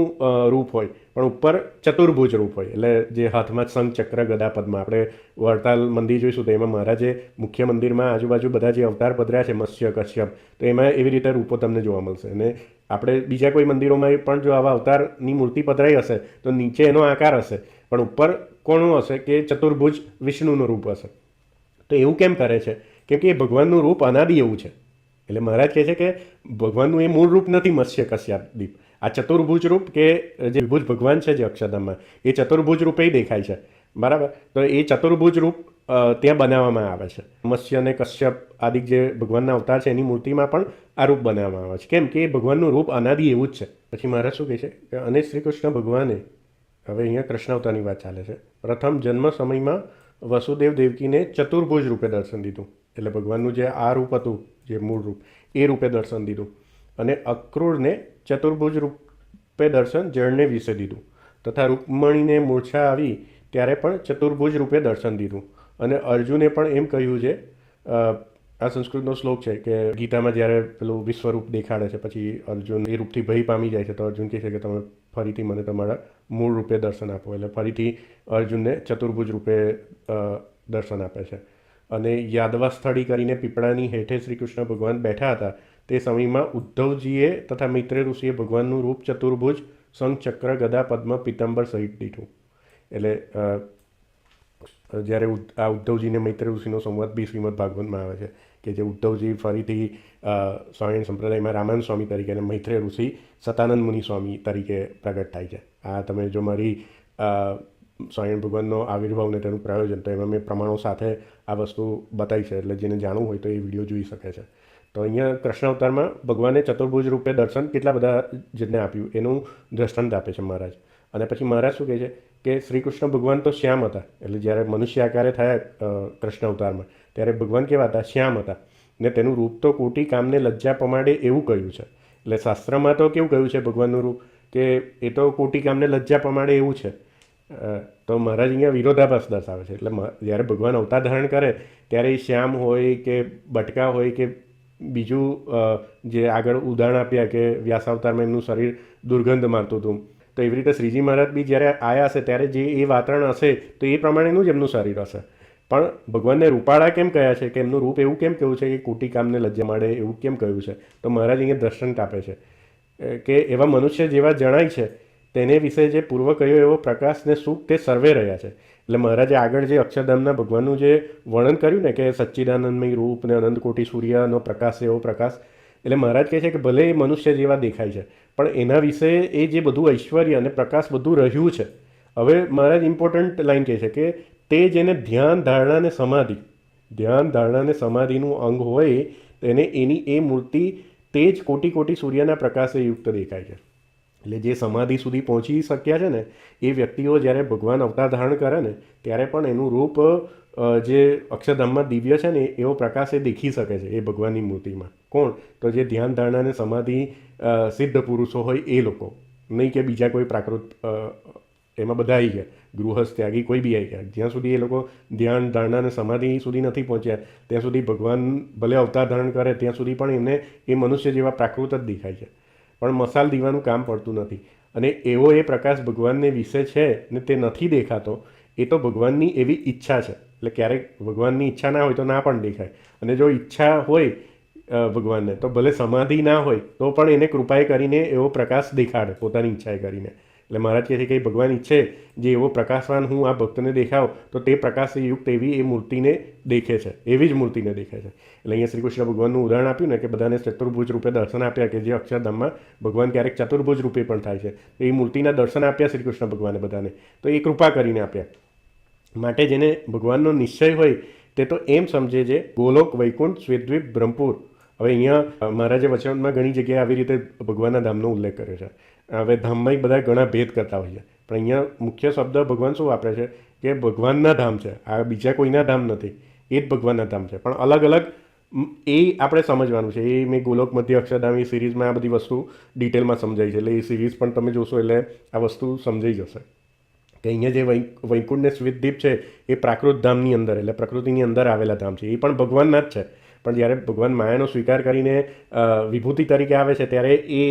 રૂપ હોય પણ ઉપર ચતુર્ભુજ રૂપ હોય. એટલે જે હાથમાં શંખ, ચક્ર, ગદા, પદ્મ, આપણે વડતાલ મંદિર જોઈશું તો એમાં મહારાજે મુખ્ય મંદિરમાં આજુબાજુ બધા જે અવતાર પધર્યા છે મત્સ્ય, કશ્યપ, તો એમાં એવી રીતે રૂપો તમને જોવા મળશે. અને આપણે બીજા કોઈ મંદિરોમાં પણ જો આવા અવતારની મૂર્તિ પધરાઈ હશે તો નીચે એનો આકાર હશે પણ ઉપર કોનું હશે કે ચતુર્ભુજ વિષ્ણુનું રૂપ હશે. તો એવું કેમ કરે છે કેમ કે એ ભગવાનનું રૂપ અનાદિ એવું છે. એટલે મહારાજ કહે છે કે ભગવાનનું એ મૂળ રૂપ નથી મત્સ્ય કશ્યપ. આ ચતુર્ભુજ રૂપ કે જે વિભુજ ભગવાન છે જે અક્ષરધામમાં એ ચતુર્ભુજ રૂપે દેખાય છે, બરાબર. તો એ ચતુર્ભુજ રૂપ ત્યાં બનાવવામાં આવે છે. મત્સ્ય અને કશ્યપ આદિ જે ભગવાનના અવતાર છે એની મૂર્તિમાં પણ આ રૂપ બનાવવામાં આવે છે. કેમ કે એ ભગવાનનું રૂપ અનાદિ એવું જ છે. પછી મહારાજ શું કહે છે કે અને શ્રી કૃષ્ણ ભગવાને, હવે અહીંયા કૃષ્ણ અવતારની વાત ચાલે છે, પ્રથમ જન્મ સમયમાં વસુદેવ દેવકીને ચતુર્ભુજ રૂપે દર્શન દીધું. એટલે ભગવાનનું જે આ રૂપ હતું, જે મૂળ રૂપ, એ રૂપે દર્શન દીધું. અને અક્રૂરને ચતુર્ભુજ રૂપે દર્શન જળને વિશે દીધું. તથા રૂકમણીને મૂર્છા આવી ત્યારે પણ ચતુર્ભુજ રૂપે દર્શન દીધું. અને અર્જુને પણ એમ કહ્યું છે, આ સંસ્કૃતનો શ્લોક છે કે ગીતામાં જ્યારે પેલું વિશ્વરૂપ દેખાડે છે પછી અર્જુન એ રૂપથી ભય પામી જાય છે, તો અર્જુન કહે છે કે તમે ફરીથી મને તમારા મૂળ રૂપે દર્શન આપો. એટલે ફરીથી અર્જુનને ચતુર્ભુજ રૂપે દર્શન આપે છે. અને યાદવા સ્થળી કરીને પીપળાની હેઠે શ્રી કૃષ્ણ ભગવાન બેઠા હતા તે સમયમાં ઉદ્ધવજીએ તથા મૈત્રેય ઋષિએ ભગવાનનું રૂપ ચતુર્ભુજ શંખ ચક્ર ગદા પદ્મ પીતાંબર સહિત દીઠું. એટલે જ્યારે આ ઉદ્ધવજીને મૈત્રેય ઋષિનો સંવાદ બી શ્રીમદ ભાગવતમાં આવે છે કે જે ઉદ્ધવજી ફરીથી સ્વાયણ સંપ્રદાયમાં રામાનંદ સ્વામી તરીકે અને મૈત્રેય ઋષિ સતાનંદ મુનિ સ્વામી તરીકે પ્રગટ થાય છે. આ તમે જો મારી સ્વાયણ ભગવાનનો આવિર્ભાવ ને તેનું પ્રયોજન, તો એમાં મેં પ્રમાણો સાથે આ વસ્તુ બતાવી છે. એટલે જેને જાણવું હોય તો એ વિડીયો જોઈ શકે છે. તો અહીંયા કૃષ્ણ અવતારમાં ભગવાને ચતુર્ભુજ રૂપે દર્શન કેટલા બધા જેને આપ્યું એનું દ્રષ્ટાંત આપે છે મહારાજ. અને પછી મહારાજ શું કહે છે કે શ્રી કૃષ્ણ ભગવાન તો શ્યામ હતા. એટલે જ્યારે મનુષ્ય આકારે થયા કૃષ્ણ અવતારમાં ત્યારે ભગવાન કેવા હતા? શ્યામ હતા. ને તેનું રૂપ તો કોટી કામને લજ્જા પમાડે એવું કહ્યું છે. એટલે શાસ્ત્રમાં તો કેવું કહ્યું છે ભગવાનનું રૂપ કે એ તો કોટી કામને લજ્જા પમાડે એવું છે. તો મહારાજ અહીંયા વિરોધાભાસ દર્શાવે છે. એટલે જ્યારે ભગવાન અવતાર ધારણ કરે ત્યારે એ શ્યામ હોય કે બટકા હોય કે બીજું જે આગળ ઉદાહરણ આપ્યા કે વ્યાસાવતારમાં એમનું શરીર દુર્ગંધ મારતું હતું, તો એવી રીતે શ્રીજી મહારાજ બી જ્યારે આવ્યા હશે ત્યારે જે એ વાતાવરણ હશે તો એ પ્રમાણેનું જ એમનું શરીર હશે. પણ ભગવાનને રૂપાળા કેમ કહ્યા છે, કે એમનું રૂપ એવું કેમ કહ્યું છે કે કોટી કામને લજ્જા મળે એવું કેમ કહ્યું છે? તો મહારાજ અહીંયા દ્રષ્ટાંત આપે છે કે એવા મનુષ્ય જેવા જણાય છે તેને વિશે જે પૂર્વ કહ્યો એવો પ્રકાશ ને સુખ તે સર્વે રહ્યા છે. એટલે મહારાજે આગળ જે અક્ષરધામના ભગવાનનું જે વર્ણન કર્યું ને કે સચ્ચિદાનંદમય રૂપ ને અનંત કોટી સૂર્યનો પ્રકાશ એવો પ્રકાશ, એટલે મહારાજ કહે છે કે ભલે એ મનુષ્ય જેવા દેખાય છે પણ એના વિશે એ જે બધું ઐશ્વર્ય અને પ્રકાશ બધું રહ્યું છે. હવે મહારાજ ઇમ્પોર્ટન્ટ લાઈન કહે છે કે તે જેને ધ્યાન ધારણા ને સમાધિ, ધ્યાન ધારણા ને સમાધિનું અંગ હોય તેને એની એ મૂર્તિ તે જ કોટી કોટી સૂર્યના પ્રકાશે યુક્ત દેખાય છે. એટલે જે સમાધિ સુધી પહોંચી શક્યા છે ને એ વ્યક્તિઓ જ્યારે ભગવાન અવતાર ધારણ કરે ને ત્યારે પણ એનું રૂપ જે અક્ષરધામમાં દિવ્ય છે ને એવો પ્રકાશ એ દેખી શકે છે એ ભગવાનની મૂર્તિમાં. કોણ? તો જે ધ્યાન ધારણા અને સમાધિ સિદ્ધ પુરુષો હોય એ લોકો, નહીં કે બીજા કોઈ પ્રાકૃત, એમાં બધા આવી ગયા, ગૃહસ્થ ત્યાગી કોઈ બી આવી ગયા. જ્યાં સુધી એ લોકો ધ્યાન ધારણા અને સમાધિ સુધી નથી પહોંચ્યા ત્યાં સુધી ભગવાન ભલે અવતાર ધારણ કરે ત્યાં સુધી પણ એમને એ મનુષ્ય જેવા પ્રાકૃત જ દેખાય છે. પણ મસાલ દીવાનું કામ પડતું નથી. અને એવો એ પ્રકાશ ભગવાનને વિશે છે ને તે નથી દેખાતો, એ તો ભગવાનની એવી ઈચ્છા છે. એટલે ક્યારેક ભગવાનની ઈચ્છા ના હોય તો ના પણ દેખાય. અને જો ઈચ્છા હોય ભગવાનને તો ભલે સમાધિ ના હોય તો પણ એને કૃપાએ કરીને એવો પ્રકાશ દેખાડે પોતાની ઈચ્છાએ કરીને. એટલે મહારાજ કહે છે કે ભગવાન ઈચ્છે જે એવો પ્રકાશવાન હું આ ભક્તને દેખાવ તો તે પ્રકાશયુક્ત એવી એ મૂર્તિને દેખે છે, એવી જ મૂર્તિને દેખે છે. એટલે અહીંયા શ્રી કૃષ્ણ ભગવાનનું ઉદાહરણ આપ્યું ને કે બધાને ચતુર્ભુજ રૂપે દર્શન આપ્યા, કે જે અક્ષરધામમાં ભગવાન ક્યારેક ચતુર્ભુજ રૂપે પણ થાય છે. એ મૂર્તિના દર્શન આપ્યા શ્રી કૃષ્ણ ભગવાને બધાને, તો એ કૃપા કરીને આપ્યા. માટે જેને ભગવાનનો નિશ્ચય હોય તે તો એમ સમજે જે ગોલોક, વૈકુંઠ, શ્વેતદ્વીપ, બ્રહ્મપુર. હવે અહીંયા મહારાજે વચનમાં ઘણી જગ્યાએ આવી રીતે ભગવાનના ધામનો ઉલ્લેખ કર્યો છે. હવે ધામમાં બધા ઘણા ભેદ કરતા હોય છે, પણ અહીંયા મુખ્ય શબ્દ ભગવાન શું વાપરે છે કે ભગવાનના ધામ છે, આ બીજા કોઈના ધામ નથી, એ જ ભગવાનના ધામ છે. પણ અલગ અલગ એ આપણે સમજવાનું છે. એ મેં ગોલોક મધ્ય અક્ષરધામ એ સિરીઝમાં આ બધી વસ્તુ ડિટેલમાં સમજાઈ છે. એટલે એ સિરીઝ પણ તમે જોશો એટલે આ વસ્તુ સમજાઈ જશે કે અહીંયા જે વૈકુંઠ ને શ્વેતદ્વીપ છે એ પ્રાકૃત ધામની અંદર, એટલે પ્રકૃતિની અંદર આવેલા ધામ છે. એ પણ ભગવાનના જ છે. પણ જ્યારે ભગવાન માયાનો સ્વીકાર કરીને વિભૂતિ તરીકે આવે છે ત્યારે એ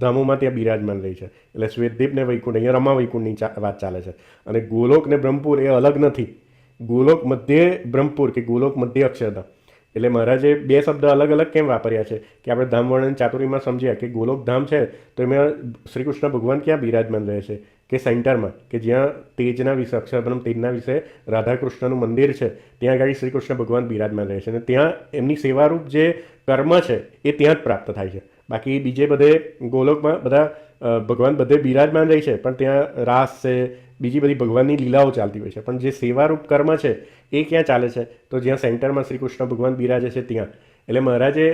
ધામોમાં ત્યાં બિરાજમાન રહી છે. એટલે શ્વેતદ્વીપ ને વૈકુંઠ, અહીંયા રમા વૈકુંઠની વાત ચાલે છે. અને ગોલોક ને બ્રહ્મપુર એ અલગ નથી. ગોલોક મધ્ય બ્રહ્મપુર કે ગોલોક મધ્ય અક્ષરધામ, એટલે મહારાજે બે શબ્દ અલગ અલગ કેમ વાપર્યા છે કે આપણે ધામ વર્ણન ચાતુરીમાં સમજ્યા કે ગોલોક ધામ છે તો એમાં શ્રી કૃષ્ણ ભગવાન ક્યાં બિરાજમાન રહે છે? કે સેન્ટરમાં કે જ્યાં તેજના વિશે અક્ષરબ્રહ્મ તેજના વિશે રાધાકૃષ્ણનું મંદિર છે ત્યાં આગળ શ્રી કૃષ્ણ ભગવાન બિરાજમાન રહે છે અને ત્યાં એમની સેવારૂપ જે કર્મ છે એ ત્યાં જ પ્રાપ્ત થાય છે. બાકી બીજે બધે ગોલોકમાં બધા ભગવાન બધે બિરાજમાન રહે છે, પણ ત્યાં રાસ છે, બીજી બધી ભગવાનની લીલાઓ ચાલતી હોય છે, પણ જે સેવારૂપ કર્મ છે એ ક્યાં ચાલે છે? તો જ્યાં સેન્ટરમાં શ્રી કૃષ્ણ ભગવાન બિરાજે છે ત્યાં. એટલે મહારાજે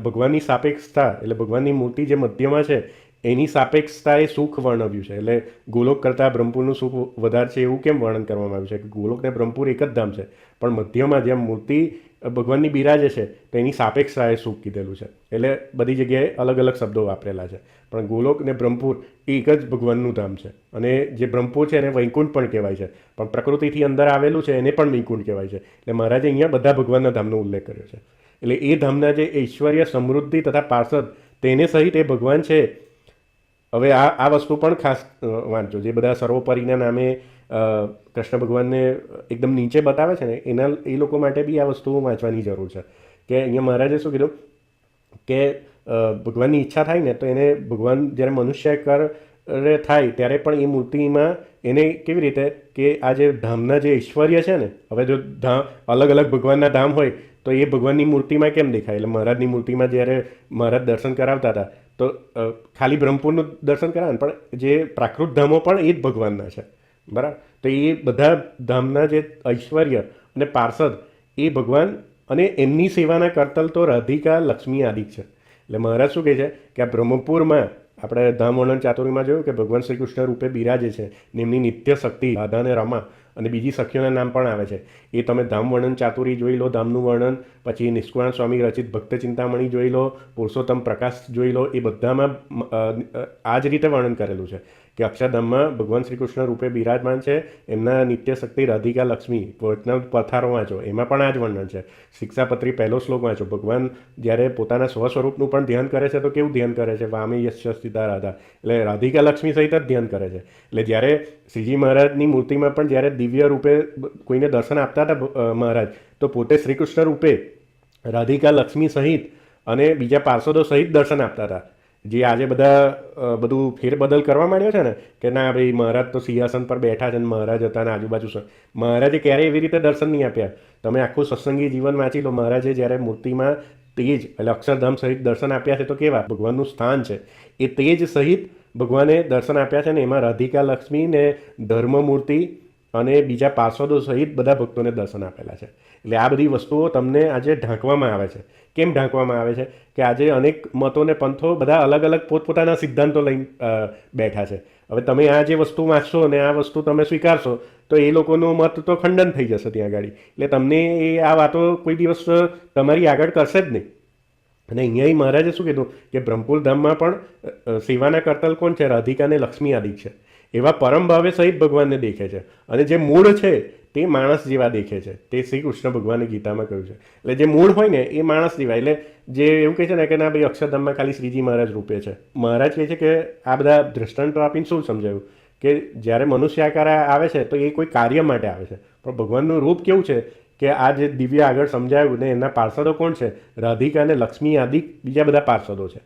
ભગવાનની સાપેક્ષતા એટલે ભગવાનની મૂર્તિ જે મધ્યમાં છે એની સાપેક્ષતાએ સુખ વર્ણવ્યું છે. એટલે ગોલોક કરતાં બ્રહ્મપુરનું સુખ વધારે છે એવું કેમ વર્ણન કરવામાં આવ્યું છે કે ગોલોક ને બ્રહ્મપુર એક જ ધામ છે, પણ મધ્યમાં જ્યાં મૂર્તિ ભગવાનની બિરાજે છે તો એની સાપેક્ષતાએ સુખ કીધેલું છે. એટલે બધી જગ્યાએ અલગ અલગ શબ્દો વાપરેલા છે, પણ ગોલોક ને બ્રહ્મપુર એ એક જ ભગવાનનું ધામ છે. અને જે બ્રહ્મપુર છે એને વૈકુંઠ પણ કહેવાય છે, પણ પ્રકૃતિથી અંદર આવેલું છે એને પણ વૈકુંઠ કહેવાય છે. એટલે મહારાજે અહીંયા બધા ભગવાનના ધામનો ઉલ્લેખ કર્યો છે. એટલે એ ધામના જે ઐશ્વર્ય, સમૃદ્ધિ તથા પાર્ષદ તેને સહિત એ ભગવાન છે. હવે આ વસ્તુ પણ ખાસ વાંચજો. જે બધા સર્વોપરીના નામે કૃષ્ણ ભગવાનને એકદમ નીચે બતાવે છે ને એ લોકો માટે બી આ વસ્તુ વાંચવાની જરૂર છે. કે અહીંયા મહારાજે શું કીધું કે ભગવાનની ઈચ્છા થાય ને તો એને ભગવાન જ્યારે મનુષ્ય થાય ત્યારે પણ એ મૂર્તિમાં એને કેવી રીતે કે આ જે ધામના જે ઐશ્વર્ય છે ને, હવે જો અલગ અલગ ભગવાનના ધામ હોય તો એ ભગવાનની મૂર્તિમાં કેમ દેખાય? એટલે મહારાજની મૂર્તિમાં જ્યારે મહારાજ દર્શન કરાવતા હતા તો ખાલી બ્રહ્મપુરનું દર્શન કરાવે ને, પણ જે પ્રાકૃત ધામો પણ એ જ ભગવાનના છે, બરાબર? તો એ બધા ધામના જે ઐશ્વર્ય અને પાર્ષદ એ ભગવાન અને એમની સેવાના કરતલ તો રાધિકા, લક્ષ્મી આદિ છે. એટલે મહારાજ શું કહે છે કે આ બ્રહ્મપુરમાં આપણે ધામ વર્ણન ચાતુરીમાં જોયું કે ભગવાન શ્રી કૃષ્ણ રૂપે બિરાજે છે ને એમની નિત્ય શક્તિ રાધા અને રમા અને બીજી સખીઓના નામ પણ આવે છે. એ તમે ધામ વર્ણન ચાતુરી જોઈ લો, ધામનું વર્ણન, પછી નિષ્કુળાન સ્વામી રચિત ભક્ત ચિંતામણી જોઈ લો, પુરુષોત્તમ પ્રકાશ જોઈ લો. એ બધામાં આ જ રીતે વર્ણન કરેલું છે કે અક્ષરધામમાં ભગવાન શ્રી કૃષ્ણ રૂપે બિરાજમાન છે, એમના નિત્ય શક્તિ રાધિકા, લક્ષ્મી. વચનામૃત પથારો વાંચો, એમાં પણ આ જ વર્ણન છે. શિક્ષાપત્રી પહેલો શ્લોક વાંચો. ભગવાન જ્યારે પોતાના સ્વસ્વરૂપનું પણ ધ્યાન કરે છે તો કેવું ધ્યાન કરે છે? વામે યશ્ય સ્થિતા રાધા, એટલે રાધિકા લક્ષ્મી સહિત જ ધ્યાન કરે છે. એટલે જ્યારે શ્રીજી મહારાજની મૂર્તિમાં પણ જ્યારે દિવ્ય રૂપે કોઈને દર્શન આપતા હતા મહારાજ, તો પોતે શ્રી કૃષ્ણ રૂપે રાધિકા, લક્ષ્મી સહિત અને બીજા પાર્ષદો સહિત દર્શન આપતા હતા. જે આજે બધા બધું ફેરબદલ કરવા માંડ્યો છે ને કે ના ભાઈ મહારાજ તો સિંહાસન પર બેઠા છે ને મહારાજ હતા ને આજુબાજુ, મહારાજે ક્યારેય એવી રીતે દર્શન નહીં આપ્યા. તમે આખું સત્સંગી જીવન વાંચી લો, મહારાજે જ્યારે મૂર્તિમાં તેજ એટલે અક્ષરધામ સહિત દર્શન આપ્યા છે તો કેવા ભગવાનનું સ્થાન છે એ તેજ સહિત ભગવાને દર્શન આપ્યા છે ને એમાં રાધિકા, લક્ષ્મી ને ધર્મમૂર્તિ અને બીજા પાર્ષદો સહિત બધા ભક્તોને દર્શન આપેલા છે. એટલે આ બધી વસ્તુઓ તમને આજે ઢાંકવામાં આવે છે. કેમ ઢાંકવામાં આવે છે? કે આજે અનેક મતો ને પંથો બધા અલગ અલગ પોતપોતાના સિદ્ધાંતો લઈને બેઠા છે. હવે તમે આ જે વસ્તુ વાંચશો ને આ વસ્તુ તમે સ્વીકારશો તો એ લોકોનો મત તો ખંડન થઈ જશે ત્યાં આગળ. એટલે તમને એ આ વાતો કોઈ દિવસ તમારી આગળ કરશે જ નહીં. અને અહીંયા મહારાજે શું કીધું કે બ્રહ્મપુર ધામમાં પણ સેવાના કરતલ કોણ છે? રાધિકા અને લક્ષ્મી આદિ છે. એવા પરમ ભાવે સહિત ભગવાનને દેખે છે. અને જે મૂળ છે તે માણસ જેવા દેખે છે. તે શ્રી કૃષ્ણ ભગવાને ગીતામાં કહ્યું છે. એટલે જે મૂળ હોય ને એ માણસ જેવા. એટલે જે એવું કહે છે ને કે ના ભાઈ અક્ષરધામમાં ખાલી શ્રીજી મહારાજ રૂપે છે. મહારાજ કહે છે કે આ બધા દ્રષ્ટાંતો આપીને શું સમજાયું કે જ્યારે મનુષ્ય આકાર આવે છે તો એ કોઈ કાર્ય માટે આવે છે, પણ ભગવાનનું રૂપ કેવું છે કે આ જે દિવ્ય આગળ સમજાયું ને એના પાર્ષદો કોણ છે? રાધિકા અને લક્ષ્મી આદિ બીજા બધા પાર્ષદો છે.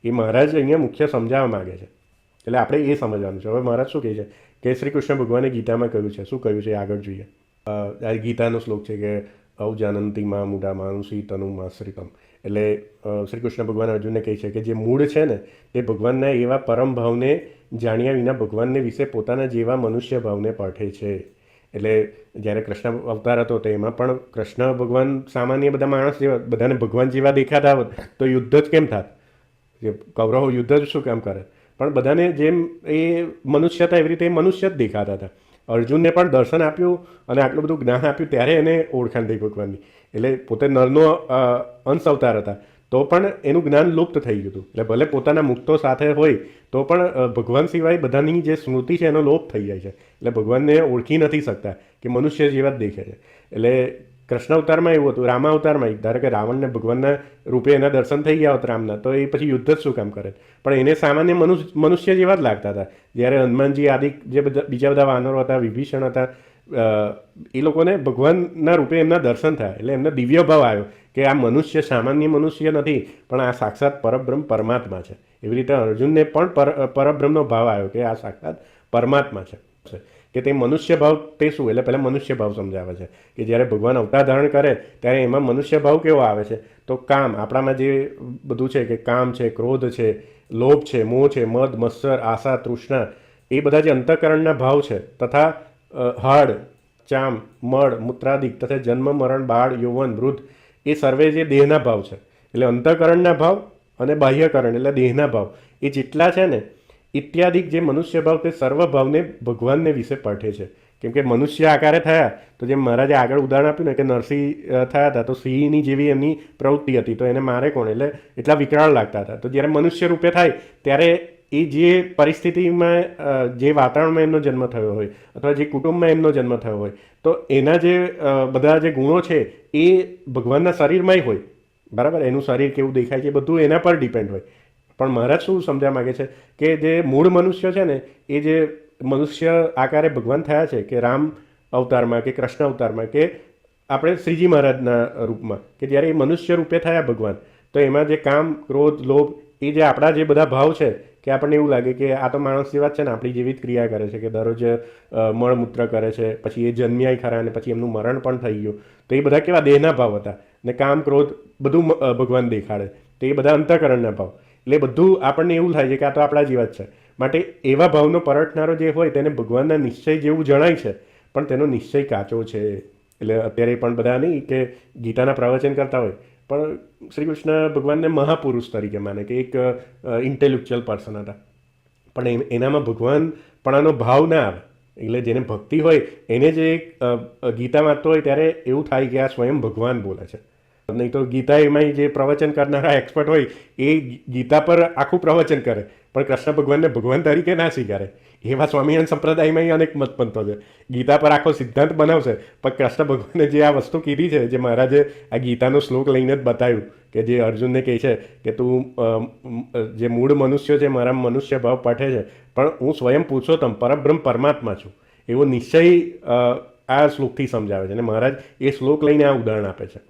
એ મહારાજ અહીંયા મુખ્ય સમજાવવા માગે છે. એટલે આપણે એ સમજવાનું છે. હવે મહારાજ શું કહે છે કે શ્રી કૃષ્ણ ભગવાને ગીતામાં કહ્યું છે. શું કહ્યું છે આગળ જોઈએ. આ ગીતાનો શ્લોક છે કે ઔજાનંતી માં મૂઢા માનુષી તનુમાં શ્રીતમ. એટલે શ્રી કૃષ્ણ ભગવાન અર્જુનને કહે છે કે જે મૂળ છે ને તે ભગવાનના એવા પરમ ભાવને જાણ્યા વિના ભગવાનને વિશે પોતાના જેવા મનુષ્ય ભાવને પાઠે છે. એટલે જ્યારે કૃષ્ણ અવતાર હતો તો એમાં પણ કૃષ્ણ ભગવાન સામાન્ય બધા માણસ જેવા બધાને ભગવાન જેવા દેખાતા હોત તો યુદ્ધ જ કેમ થાત? કૌરવો યુદ્ધ જ શું કામ કરે? પણ બધાને જેમ એ મનુષ્ય હતા એવી રીતે મનુષ્ય જ દેખાતા હતા. અર્જુનને પણ દર્શન આપ્યું અને આટલું બધું જ્ઞાન આપ્યું ત્યારે એને ઓળખાણ થઈ ભગવાનની. એટલે પોતે નરનો અંશ અવતાર હતા તો પણ એનું જ્ઞાન લુપ્ત થઈ ગયું હતું. એટલે ભલે પોતાના મુક્તો સાથે હોય તો પણ ભગવાન સિવાય બધાની જે સ્મૃતિ છે એનો લોપ થઈ જાય છે. એટલે ભગવાનને ઓળખી નથી શકતા કે મનુષ્ય જેવા જ દેખે છે. એટલે કૃષ્ણ અવતારમાં એવું હતું, રામા અવતારમાં ધારો કે રાવણને ભગવાનના રૂપે એના દર્શન થઈ ગયા હોત રામના તો એ પછી યુદ્ધ જ શું કામ કરે? પણ એને સામાન્ય મનુષ્ય જેવા જ લાગતા હતા. જ્યારે હનુમાનજી આદિ જે બીજા બધા વાનરો હતા, વિભીષણ હતા, એ લોકોને ભગવાનના રૂપે એમના દર્શન થયા. એટલે એમને દિવ્ય ભાવ આવ્યો કે આ મનુષ્ય સામાન્ય મનુષ્ય નથી પણ આ સાક્ષાત પરબ્રહ્મ પરમાત્મા છે. એવી રીતે અર્જુનને પણ પરબ્રહ્મનો ભાવ આવ્યો કે આ સાક્ષાત પરમાત્મા છે કે તે મનુષ્ય ભાવ તે શું, એટલે પહેલાં મનુષ્ય ભાવ સમજાવે છે કે જ્યારે ભગવાન અવતાર ધારણ કરે ત્યારે એમાં મનુષ્ય ભાવ કેવો આવે છે, તો કામ, આપણામાં જે બધું છે કે કામ છે, ક્રોધ છે, લોભ છે, મોહ છે, મદ, મત્સર, આશા, તૃષ્ણા, એ બધા જે અંતઃકરણના ભાવ છે, તથા હાડ, ચામ, મળ, મૂત્રાદિક તથા જન્મ, મરણ, બાળ, યૌવન, વૃદ્ધ, એ સર્વે જે દેહના ભાવ છે, એટલે અંતઃકરણના ભાવ અને બાહ્યકરણ એટલે દેહના ભાવ, એ જેટલા છે ને ઇત્યાદિક જે મનુષ્ય ભાવ તે સર્વ ભાવને ભગવાનને વિશે પઠે છે. કેમ કે મનુષ્ય આકારે થયા તો જેમ મહારાજે આગળ ઉદાહરણ આપ્યું ને કે નરસિંહ થયા હતા તો સિંહની જેવી એમની પ્રવૃત્તિ હતી, તો એને મારે કોણ, એટલે એટલા વિકરાળ લાગતા હતા. તો જ્યારે મનુષ્ય રૂપે થાય ત્યારે એ જે પરિસ્થિતિમાં જે વાતાવરણમાં એમનો જન્મ થયો હોય અથવા જે કુટુંબમાં એમનો જન્મ થયો હોય તો એના જે બધા જે ગુણો છે એ ભગવાનના શરીરમાંય હોય, બરાબર. એનું શરીર કેવું દેખાય છે બધું એના પર ડિપેન્ડ હોય. પણ મહારાજ શું સમજવા માગે છે કે જે મૂળ મનુષ્ય છે ને એ જે મનુષ્ય આકારે ભગવાન થયા છે કે રામ અવતારમાં કે કૃષ્ણ અવતારમાં કે આપણે શ્રીજી મહારાજના રૂપમાં, કે જ્યારે એ મનુષ્ય રૂપે થયા ભગવાન, તો એમાં જે કામ, ક્રોધ, લોભ, એ જે આપણા જે બધા ભાવ છે કે આપણને એવું લાગે કે આ તો માણસ જેવા જ છે ને, આપણી જેવી જ ક્રિયા કરે છે કે દરરોજ મળમૂત્ર કરે છે, પછી એ જન્મ્યાય ખરા અને પછી એમનું મરણ પણ થઈ ગયું, તો એ બધા કેવા દેહના ભાવ હતા. ને કામ, ક્રોધ બધું ભગવાન દેખાડે, તો એ બધા અંતઃકરણના ભાવ, એટલે બધું આપણને એવું થાય છે કે આ તો આપણા જેવા જ છે. માટે એવા ભાવનો પરટનારો જે હોય તેને ભગવાનના નિશ્ચય જેવું જણાય છે, પણ તેનો નિશ્ચય કાચો છે. એટલે અત્યારે પણ બધા નહીં કે ગીતાના પ્રવચન કરતા હોય પણ શ્રી કૃષ્ણ ભગવાનને મહાપુરુષ તરીકે માને કે એક ઇન્ટેલેક્ચ્યુઅલ પર્સન હતા, પણ એનામાં ભગવાનપણાનો ભાવ ના આવે. એટલે જેને ભક્તિ હોય એને જે ગીતા વાંચતો હોય ત્યારે એવું થાય કે આ સ્વયં ભગવાન બોલે છે. નહીં તો ગીતા એમાં જે પ્રવચન કરનારા એક્સપર્ટ હોય એ ગીતા પર આખું પ્રવચન કરે પણ કૃષ્ણ ભગવાનને ભગવાન તરીકે ના સ્વીકારે. એવા સ્વામિનારાયણ સંપ્રદાયમાં અનેક મતપંથો છે. ગીતા પર આખો સિદ્ધાંત બનાવશે પણ કૃષ્ણ ભગવાને જે આ વસ્તુ કીધી છે, જે મહારાજે આ ગીતાનો શ્લોક લઈને જ બતાવ્યું કે જે અર્જુનને કહે છે કે તું જે મૂળ મનુષ્ય છે મારા મનુષ્ય ભાવ પઠે છે પણ હું સ્વયં પુરુષોત્તમ પરબ્રહ્મ પરમાત્મા છું, એવો નિશ્ચય આ શ્લોકથી સમજાવે છે. અને મહારાજ એ શ્લોક લઈને આ ઉદાહરણ આપે છે.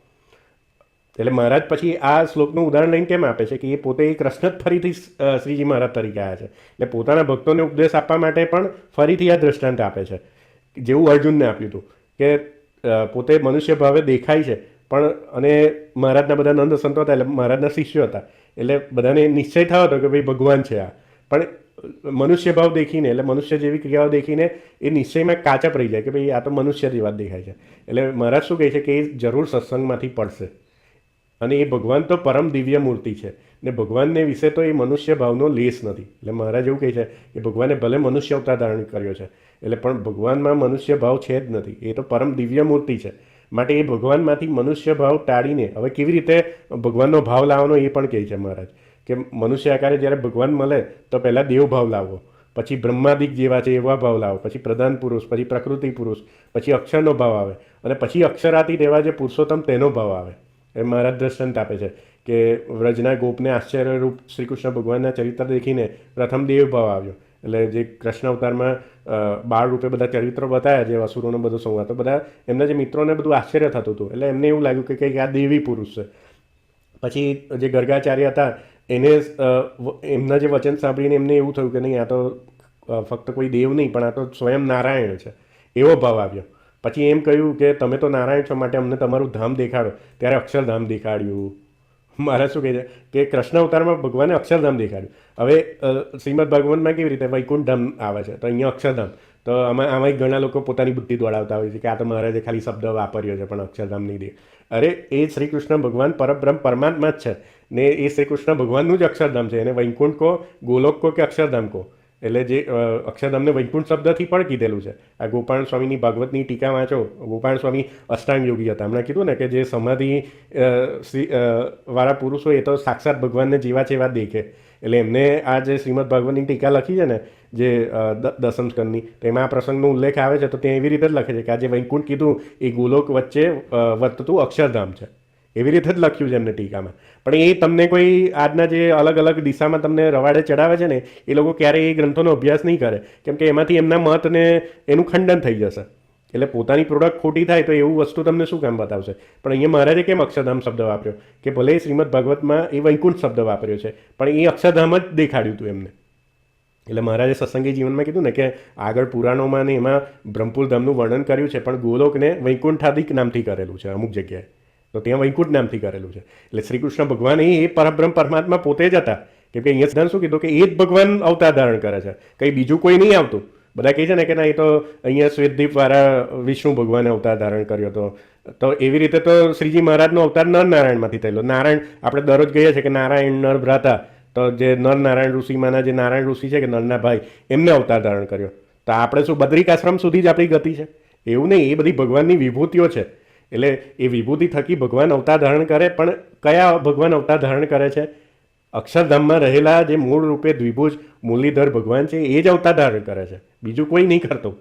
એટલે મહારાજ પછી આ શ્લોકનું ઉદાહરણ લઈને કેમ આપે છે કે એ પોતે કૃષ્ણ જ ફરીથી શ્રીજી મહારાજ તરીકે આવ્યા છે, એટલે પોતાના ભક્તોને ઉપદેશ આપવા માટે પણ ફરીથી આ દ્રષ્ટાંત આપે છે, જેવું અર્જુનને આપ્યું હતું કે પોતે મનુષ્ય ભાવે દેખાય છે પણ અને મહારાજના બધા નંદ સંતો હતા, એટલે મહારાજના શિષ્યો હતા, એટલે બધાને નિશ્ચય થયો હતો કે ભાઈ ભગવાન છે આ, પણ મનુષ્ય ભાવ દેખીને એટલે મનુષ્ય જેવી ક્રિયાઓ દેખીને એ નિશ્ચયમાં કાચપ રહી જાય કે ભાઈ આ તો મનુષ્ય જેવા જ દેખાય છે. એટલે મહારાજ શું કહે છે કે એ જરૂર સત્સંગમાંથી પડશે. અને એ ભગવાન તો પરમ દિવ્ય મૂર્તિ છે ને ભગવાનને વિશે તો એ મનુષ્ય ભાવનો લેસ નથી. એટલે મહારાજ એવું કહે છે કે ભગવાને ભલે મનુષ્ય અવતાર ધારણ કર્યો છે એટલે પણ ભગવાનમાં મનુષ્ય ભાવ છે જ નથી, એ તો પરમ દિવ્ય મૂર્તિ છે. માટે એ ભગવાનમાંથી મનુષ્ય ભાવ ટાળીને હવે કેવી રીતે ભગવાનનો ભાવ લાવવાનો એ પણ કહે છે મહારાજ કે મનુષ્ય આકારે જ્યારે ભગવાન મળે તો પહેલાં દેવ ભાવ લાવવો, પછી બ્રહ્માદિક જેવા છે એવા ભાવ લાવો, પછી પ્રધાન પુરુષ, પછી પ્રકૃતિ પુરુષ, પછી અક્ષરનો ભાવ આવે અને પછી અક્ષરાતીત એવા જે પુરુષોત્તમ તેનો ભાવ આવે. એ મહારાજ દ્રષ્ટાંત આપે છે કે વ્રજના ગોપને આશ્ચર્યરૂપ શ્રી કૃષ્ણ ભગવાનના ચરિત્ર દેખીને પ્રથમ દેવ ભાવ આવ્યો. એટલે જે કૃષ્ણ અવતારમાં બાળ રૂપે બધા ચરિત્રો બતાવ્યા, જે અસુરોનો બધો સંવાદ, તો બધા એમના જે મિત્રોને બધું આશ્ચર્ય થતું હતું, એટલે એમને એવું લાગ્યું કે કંઈક આ દેવી પુરુષ છે. પછી જે ગર્ગાચાર્ય હતા એને એમના જે વચન સાંભળીને એમને એવું થયું કે નહીં આ તો ફક્ત કોઈ દેવ નહીં પણ આ તો સ્વયં નારાયણ છે, એવો ભાવ આવ્યો. પછી એમ કહ્યું કે તમે તો નારાયણ છો માટે અમને તમારું ધામ દેખાડો, ત્યારે અક્ષરધામ દેખાડ્યું. મારા શું કહે છે કે કૃષ્ણ અવતારમાં ભગવાને અક્ષરધામ દેખાડ્યું. હવે શ્રીમદ ભાગવતમાં કેવી રીતે વૈકુંઠ ધામ આવે છે, તો અહીંયા અક્ષરધામ, તો આમાં ઘણા લોકો પોતાની બુદ્ધિ દોડાવતા હોય છે કે આ તો મહારાજે ખાલી શબ્દ વાપર્યો છે પણ અક્ષરધામ નહીં દે. અરે એ શ્રી કૃષ્ણ ભગવાન પરબ્રહ્મ પરમાત્મા જ છે ને એ શ્રી કૃષ્ણ ભગવાનનું જ અક્ષરધામ છે. એને વૈકુંઠ કહો, ગોલોક કહો કે અક્ષરધામ કહો, એટલે જે અક્ષરધામને વૈકુંઠ શબ્દથી પણ કીધેલું છે. આ ગોપાલ સ્વામીની ભાગવતની ટીકા વાંચો, ગોપાલ સ્વામી અષ્ટાંગ યોગી હતા. હમણાં કીધું ને કે જે સમાધિ વાળા પુરુષો એ તો સાક્ષાત ભગવાનને જેવા જેવા દેખે. એટલે એમને આ જે શ્રીમદ ભાગવતની ટીકા લખી છે ને જે દસમ સ્કંદની, તેમાં આ પ્રસંગનો ઉલ્લેખ આવે છે તો ત્યાં એવી રીતે જ લખે છે કે આ જે વૈકુંઠ કીધું એ ગોલોક વચ્ચે વર્તતું અક્ષરધામ છે, એવી રીતે જ લખ્યું છે એમને ટીકામાં. પણ એ તમને કોઈ આજના જે અલગ અલગ દિશામાં તમને રવાડે ચડાવે છે ને એ લોકો ક્યારેય એ ગ્રંથોનો અભ્યાસ નહીં કરે, કેમ કે એમાંથી એમના મતને એનું ખંડન થઈ જશે. એટલે પોતાની પ્રોડક્ટ ખોટી થાય તો એવું વસ્તુ તમને શું કામ બતાવશે. પણ અહીંયા મહારાજે કેમ અક્ષરધામ શબ્દ વાપર્યો કે ભલે શ્રીમદ ભાગવતમાં એ વૈકુંઠ શબ્દ વાપર્યો છે પણ એ અક્ષરધામ જ દેખાડ્યું હતું એમને. એટલે મહારાજે સત્સંગી જીવનમાં કીધું ને કે આગળ પુરાણોમાં ને એમાં બ્રહ્મપુર ધામનું વર્ણન કર્યું છે, પણ ગોલોકને વૈકુંઠાદિક નામથી કરેલું છે અમુક જગ્યાએ. તો ત્યાં વૈકુંઠ નામથી કરેલું છે. એટલે શ્રી કૃષ્ણ ભગવાન એ પરબ્રહ્મ પરમાત્મા પોતે જ હતા. કેમ કે અહીંયા સિદ્ધાંત શું કીધું કે એ જ ભગવાન અવતાર ધારણ કરે છે, કંઈ બીજું કોઈ નહીં આવતું. બધા કહે છે ને કે ના, એ તો અહીંયા શ્વેતદીપવાળા વિષ્ણુ ભગવાને અવતાર ધારણ કર્યો હતો. તો એવી રીતે તો શ્રીજી મહારાજનો અવતાર નર નારાયણમાંથી થયેલો. નારાયણ આપણે દરરોજ કહીએ છીએ કે નારાયણ નર ભ્રાતા. તો જે નર નારાયણ ઋષિમાંના જે નારાયણ ઋષિ છે કે નરના ભાઈ, એમને અવતાર ધારણ કર્યો. તો આપણે શું બદ્રિકાશ્રમ સુધી જ આપણી ગતિ છે? એવું નહીં, એ બધી ભગવાનની વિભૂતિઓ છે. એટલે એ વિભૂતિ થકી ભગવાન અવતાર ધારણ કરે. પણ કયા ભગવાન અવતાર ધારણ કરે છે? અક્ષરધામમાં રહેલા જે મૂળ રૂપે દ્વિભુજ મુરલીધર ભગવાન છે એ જ અવતાર ધારણ કરે છે, બીજું કોઈ નહીં કરતું.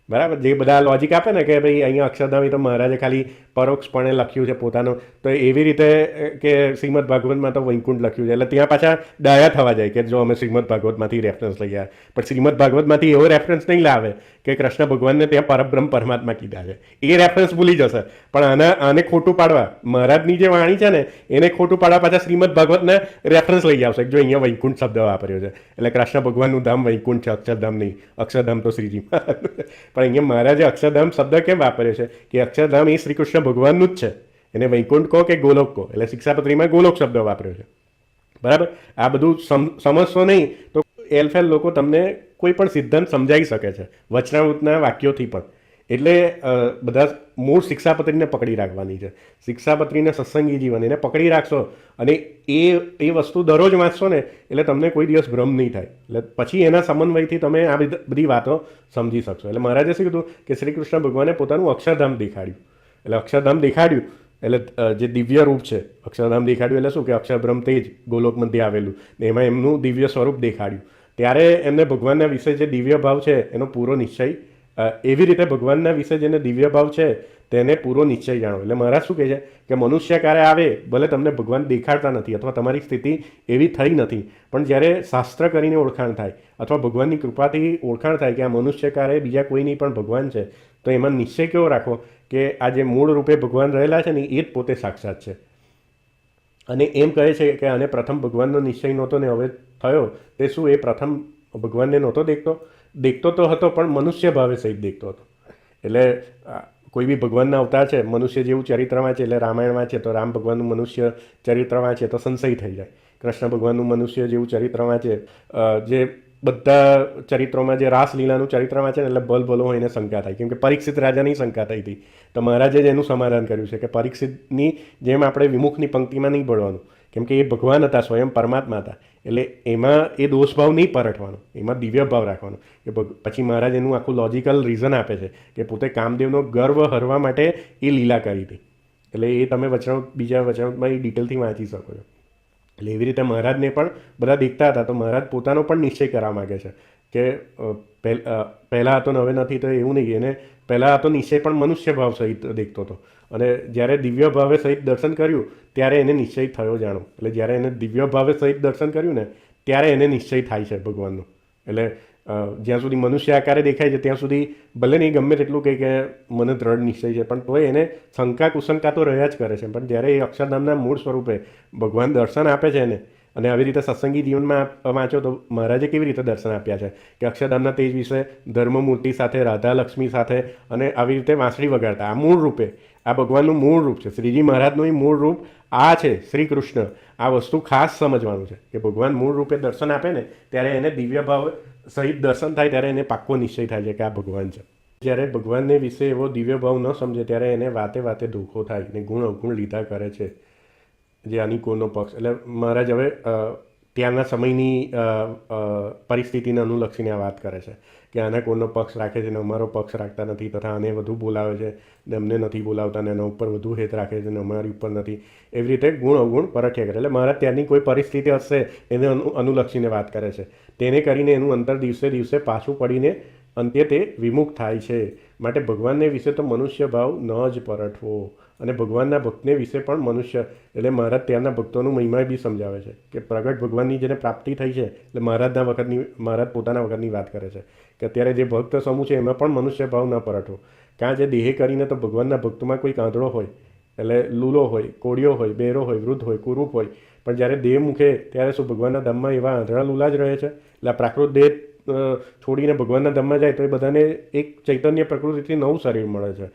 બરાબર? જે બધા લોજિક આપે ને કે ભાઈ અહીંયા અક્ષરધામ તો મહારાજે ખાલી પરોક્ષપણે લખ્યું છે પોતાનું, તો એવી રીતે કે શ્રીમદ ભાગવતમાં તો વૈકુંઠ લખ્યું છે, એટલે ત્યાં પાછા ડાયા થવા જાય કે જો અમે શ્રીમદ ભાગવતમાંથી રેફરન્સ લઈ આવ્યા. પણ શ્રીમદ ભાગવતમાંથી એવો રેફરન્સ નહીં લાવે કે કૃષ્ણ ભગવાનને ત્યાં પરબ્રહ્મ પરમાત્મા કીધા છે. એ રેફરન્સ ભૂલી જશે. પણ આને ખોટું પાડવા, મહારાજની જે વાણી છે ને એને ખોટું પાડવા પાછા શ્રીમદ ભાગવતના રેફરન્સ લઈ આવશે જો અહીંયા વૈકુંઠ શબ્દ વાપર્યો છે. એટલે કૃષ્ણ ભગવાનનું ધામ વૈકુંઠ છે, અક્ષરધામ નહીં. અક્ષરધામ તો શ્રીજી પણ અહીંયા મહારાજે અક્ષરધામ શબ્દ કેમ વાપર્યો છે કે અક્ષરધામ એ શ્રી કૃષ્ણ ભગવાનનું જ છે. એને વૈકુંઠ કહો કે ગોલોક કહો, એટલે શિક્ષાપત્રીમાં ગોલોક શબ્દ વાપર્યો છે. બરાબર? આ બધું સમજશો નહીં તો એલફેલ લોકો તમને કોઈ પણ સિદ્ધાંત સમજાવી શકે છે વચનામૃતના વાક્યોથી પણ. એટલે બધા મૂળ શિક્ષાપત્રીને પકડી રાખવાની છે. શિક્ષાપત્રીને સત્સંગી જીવન એને પકડી રાખશો અને એ વસ્તુ દરરોજ વાંચશો ને એટલે તમને કોઈ દિવસ ભ્રમ નહીં થાય. એટલે પછી એના સમન્વયથી તમે આ બધી વાતો સમજી શકશો. એટલે મહારાજે શું કીધું કે શ્રી કૃષ્ણ ભગવાને પોતાનું અક્ષરધામ દેખાડ્યું. એટલે અક્ષરધામ દેખાડ્યું એટલે જે દિવ્ય રૂપ છે અક્ષરધામ દેખાડ્યું એટલે શું કે અક્ષરબ્રહ્મ તેજ ગોલોક મધ્ય આવેલું ને એમાં એમનું દિવ્ય સ્વરૂપ દેખાડ્યું. ત્યારે એમને ભગવાનના વિશે જે દિવ્ય ભાવ છે એનો પૂરો નિશ્ચય, એવી રીતે ભગવાનના વિશે જેને દિવ્ય ભાવ છે તેને પૂરો નિશ્ચય જાણો. એટલે મહારાજ શું કહે છે કે મનુષ્ય ક્યારે આવે, ભલે તમને ભગવાન દેખાડતા નથી અથવા તમારી સ્થિતિ એવી થઈ નથી, પણ જ્યારે શાસ્ત્ર કરીને ઓળખાણ થાય અથવા ભગવાનની કૃપાથી ઓળખાણ થાય કે આ મનુષ્ય ક્યારે બીજા કોઈ નહીં પણ ભગવાન છે, તો એમાં નિશ્ચય કેવો રાખવો કે આ જે મૂળ રૂપે ભગવાન રહેલા છે ને એ જ પોતે સાક્ષાત છે. અને એમ કહે છે કે આને પ્રથમ ભગવાનનો નિશ્ચય નહોતો ને હવે થયો. તે શું એ પ્રથમ ભગવાનને નહોતો દેખતો તો હતો પણ મનુષ્ય ભાવે સહિત દેખતો હતો. એટલે કોઈ બી ભગવાનના અવતાર છે, મનુષ્ય જેવું ચરિત્ર વાંચે એટલે રામાયણ વાંચે તો રામ ભગવાનનું મનુષ્ય ચરિત્ર વાંચે તો સંશય થઈ જાય. કૃષ્ણ ભગવાનનું મનુષ્ય જેવું ચરિત્ર વાંચે, જે બધા ચરિત્રોમાં જે રાસલીલાનું ચરિત્ર વાંચે ને એટલે ભલો હોય એને શંકા થાય. કેમ કે પરીક્ષિત રાજાની શંકા થઈ હતી, તો મહારાજે જ એનું સમાધાન કર્યું છે કે પરીક્ષિતની જેમ આપણે વિમુખની પંક્તિમાં નહીં પડવાનું, કેમ કે એ ભગવાન હતા, સ્વયં પરમાત્મા હતા. એટલે એમાં એ દોષભાવ નહીં પરટવાનો, એમાં દિવ્ય ભાવ રાખવાનો. કે પછી મહારાજ એનું આખું લોજિકલ રીઝન આપે છે કે પોતે કામદેવનો ગર્વ હરવા માટે એ લીલા કરી હતી. એટલે એ તમે બીજા વચનામૃતમાં એ ડિટેલથી વાંચી શકો છો. એટલે એવી રીતે મહારાજને પણ બધા દેખતા હતા, તો મહારાજ પોતાનો પણ નિશ્ચય કરવા માગે છે કે પહેલાં હતો ને હવે નથી. તો એવું નહીં, એને પહેલાં હતો નિશ્ચય પણ મનુષ્ય ભાવ સહિત દેખતો હતો, અને જ્યારે દિવ્ય ભાવે સહિત દર્શન કર્યું ત્યારે એને નિશ્ચય થયો જાણો. એટલે જ્યારે એને દિવ્ય ભાવે સહિત દર્શન કર્યું ને ત્યારે એને નિશ્ચય થાય છે ભગવાનનો. એટલે જ્યાં સુધી મનુષ્ય આકારે દેખાય છે ત્યાં સુધી ભલે નહીં ગમે તેટલું કહે કે મને દ્રઢ નિશ્ચય છે, પણ તોય એને શંકા કુશંકા તો રહ્યા જ કરે છે. પણ જ્યારે એ અક્ષરધામના મૂળ સ્વરૂપે ભગવાન દર્શન આપે છે એને, અને આવી રીતે સત્સંગી જીવનમાં વાંચો તો મહારાજે કેવી રીતે દર્શન આપ્યા છે કે અક્ષરધામના તેજ વિશે ધર્મમૂર્તિ સાથે, રાધા લક્ષ્મી સાથે, અને આવી રીતે વાંસળી વગાડતા. આ મૂળ રૂપે આ ભગવાનનું મૂળ રૂપ છે. શ્રીજી મહારાજનું મૂળ રૂપ આ છે, શ્રી કૃષ્ણ. આ વસ્તુ ખાસ સમજવાનું છે કે ભગવાન મૂળ રૂપે દર્શન આપે ને ત્યારે એને દિવ્ય ભાવ સહિત દર્શન થાય ત્યારે એને પાક્કો નિશ્ચય થાય છે કે આ ભગવાન છે. જ્યારે ભગવાનને વિશે એવો દિવ્ય ભાવ ન સમજે ત્યારે એને વાતે વાતે ધોખો થાય ને ગુણ અવગુણ લીધા કરે છે, જે અનિકોનો પક્ષ. એટલે મહારાજ હવે ત્યારના સમયની પરિસ્થિતિને અનુલક્ષીને આ વાત કરે છે કે આના કોનો પક્ષ રાખે છે ને અમારો પક્ષ રાખતા નથી, તથા આને વધુ બોલાવે છે ને અમને નથી બોલાવતા, ને એના ઉપર વધુ હેત રાખે છે ને અમારી ઉપર નથી. એવી રીતે ગુણ અવગુણ પરખ્યા કરે. એટલે મહારાજ ત્યાંની કોઈ પરિસ્થિતિ હશે એને અનુલક્ષીને વાત કરે છે. તેને કરીને એનું અંતર દિવસે દિવસે પાછું પડીને અંતે તે વિમુખ થાય છે. માટે ભગવાનને વિશે તો મનુષ્ય ભાવ ન જ પરઠવો, અને ભગવાનના ભક્તને વિશે પણ મનુષ્ય. એટલે મહારાજ ત્યાંના ભક્તોનું મહિમા બી સમજાવે છે કે પ્રગટ ભગવાનની જેને પ્રાપ્તિ થઈ છે. એટલે મહારાજ પોતાના વખતની વાત કરે છે કે અત્યારે જે ભક્ત સમૂહ છે એમાં પણ મનુષ્ય ભાવ ન પરઠવો. કારણ જે દેહે કરીને તો ભગવાનના ભક્તોમાં કોઈ કાંધળો હોય, એટલે લૂલો હોય, કોળિયો હોય, બેરો હોય, વૃદ્ધ હોય, કુરૂપ હોય, પણ જ્યારે દેહ મૂકે ત્યારે શું ભગવાનના ધામમાં એવા આંધળા લૂલા જ રહે છે? એટલે આ પ્રાકૃત દેહ છોડીને ભગવાનના ધામમાં જાય તો એ બધાને એક ચૈતન્ય પ્રકૃતિથી નવું શરીર મળે છે.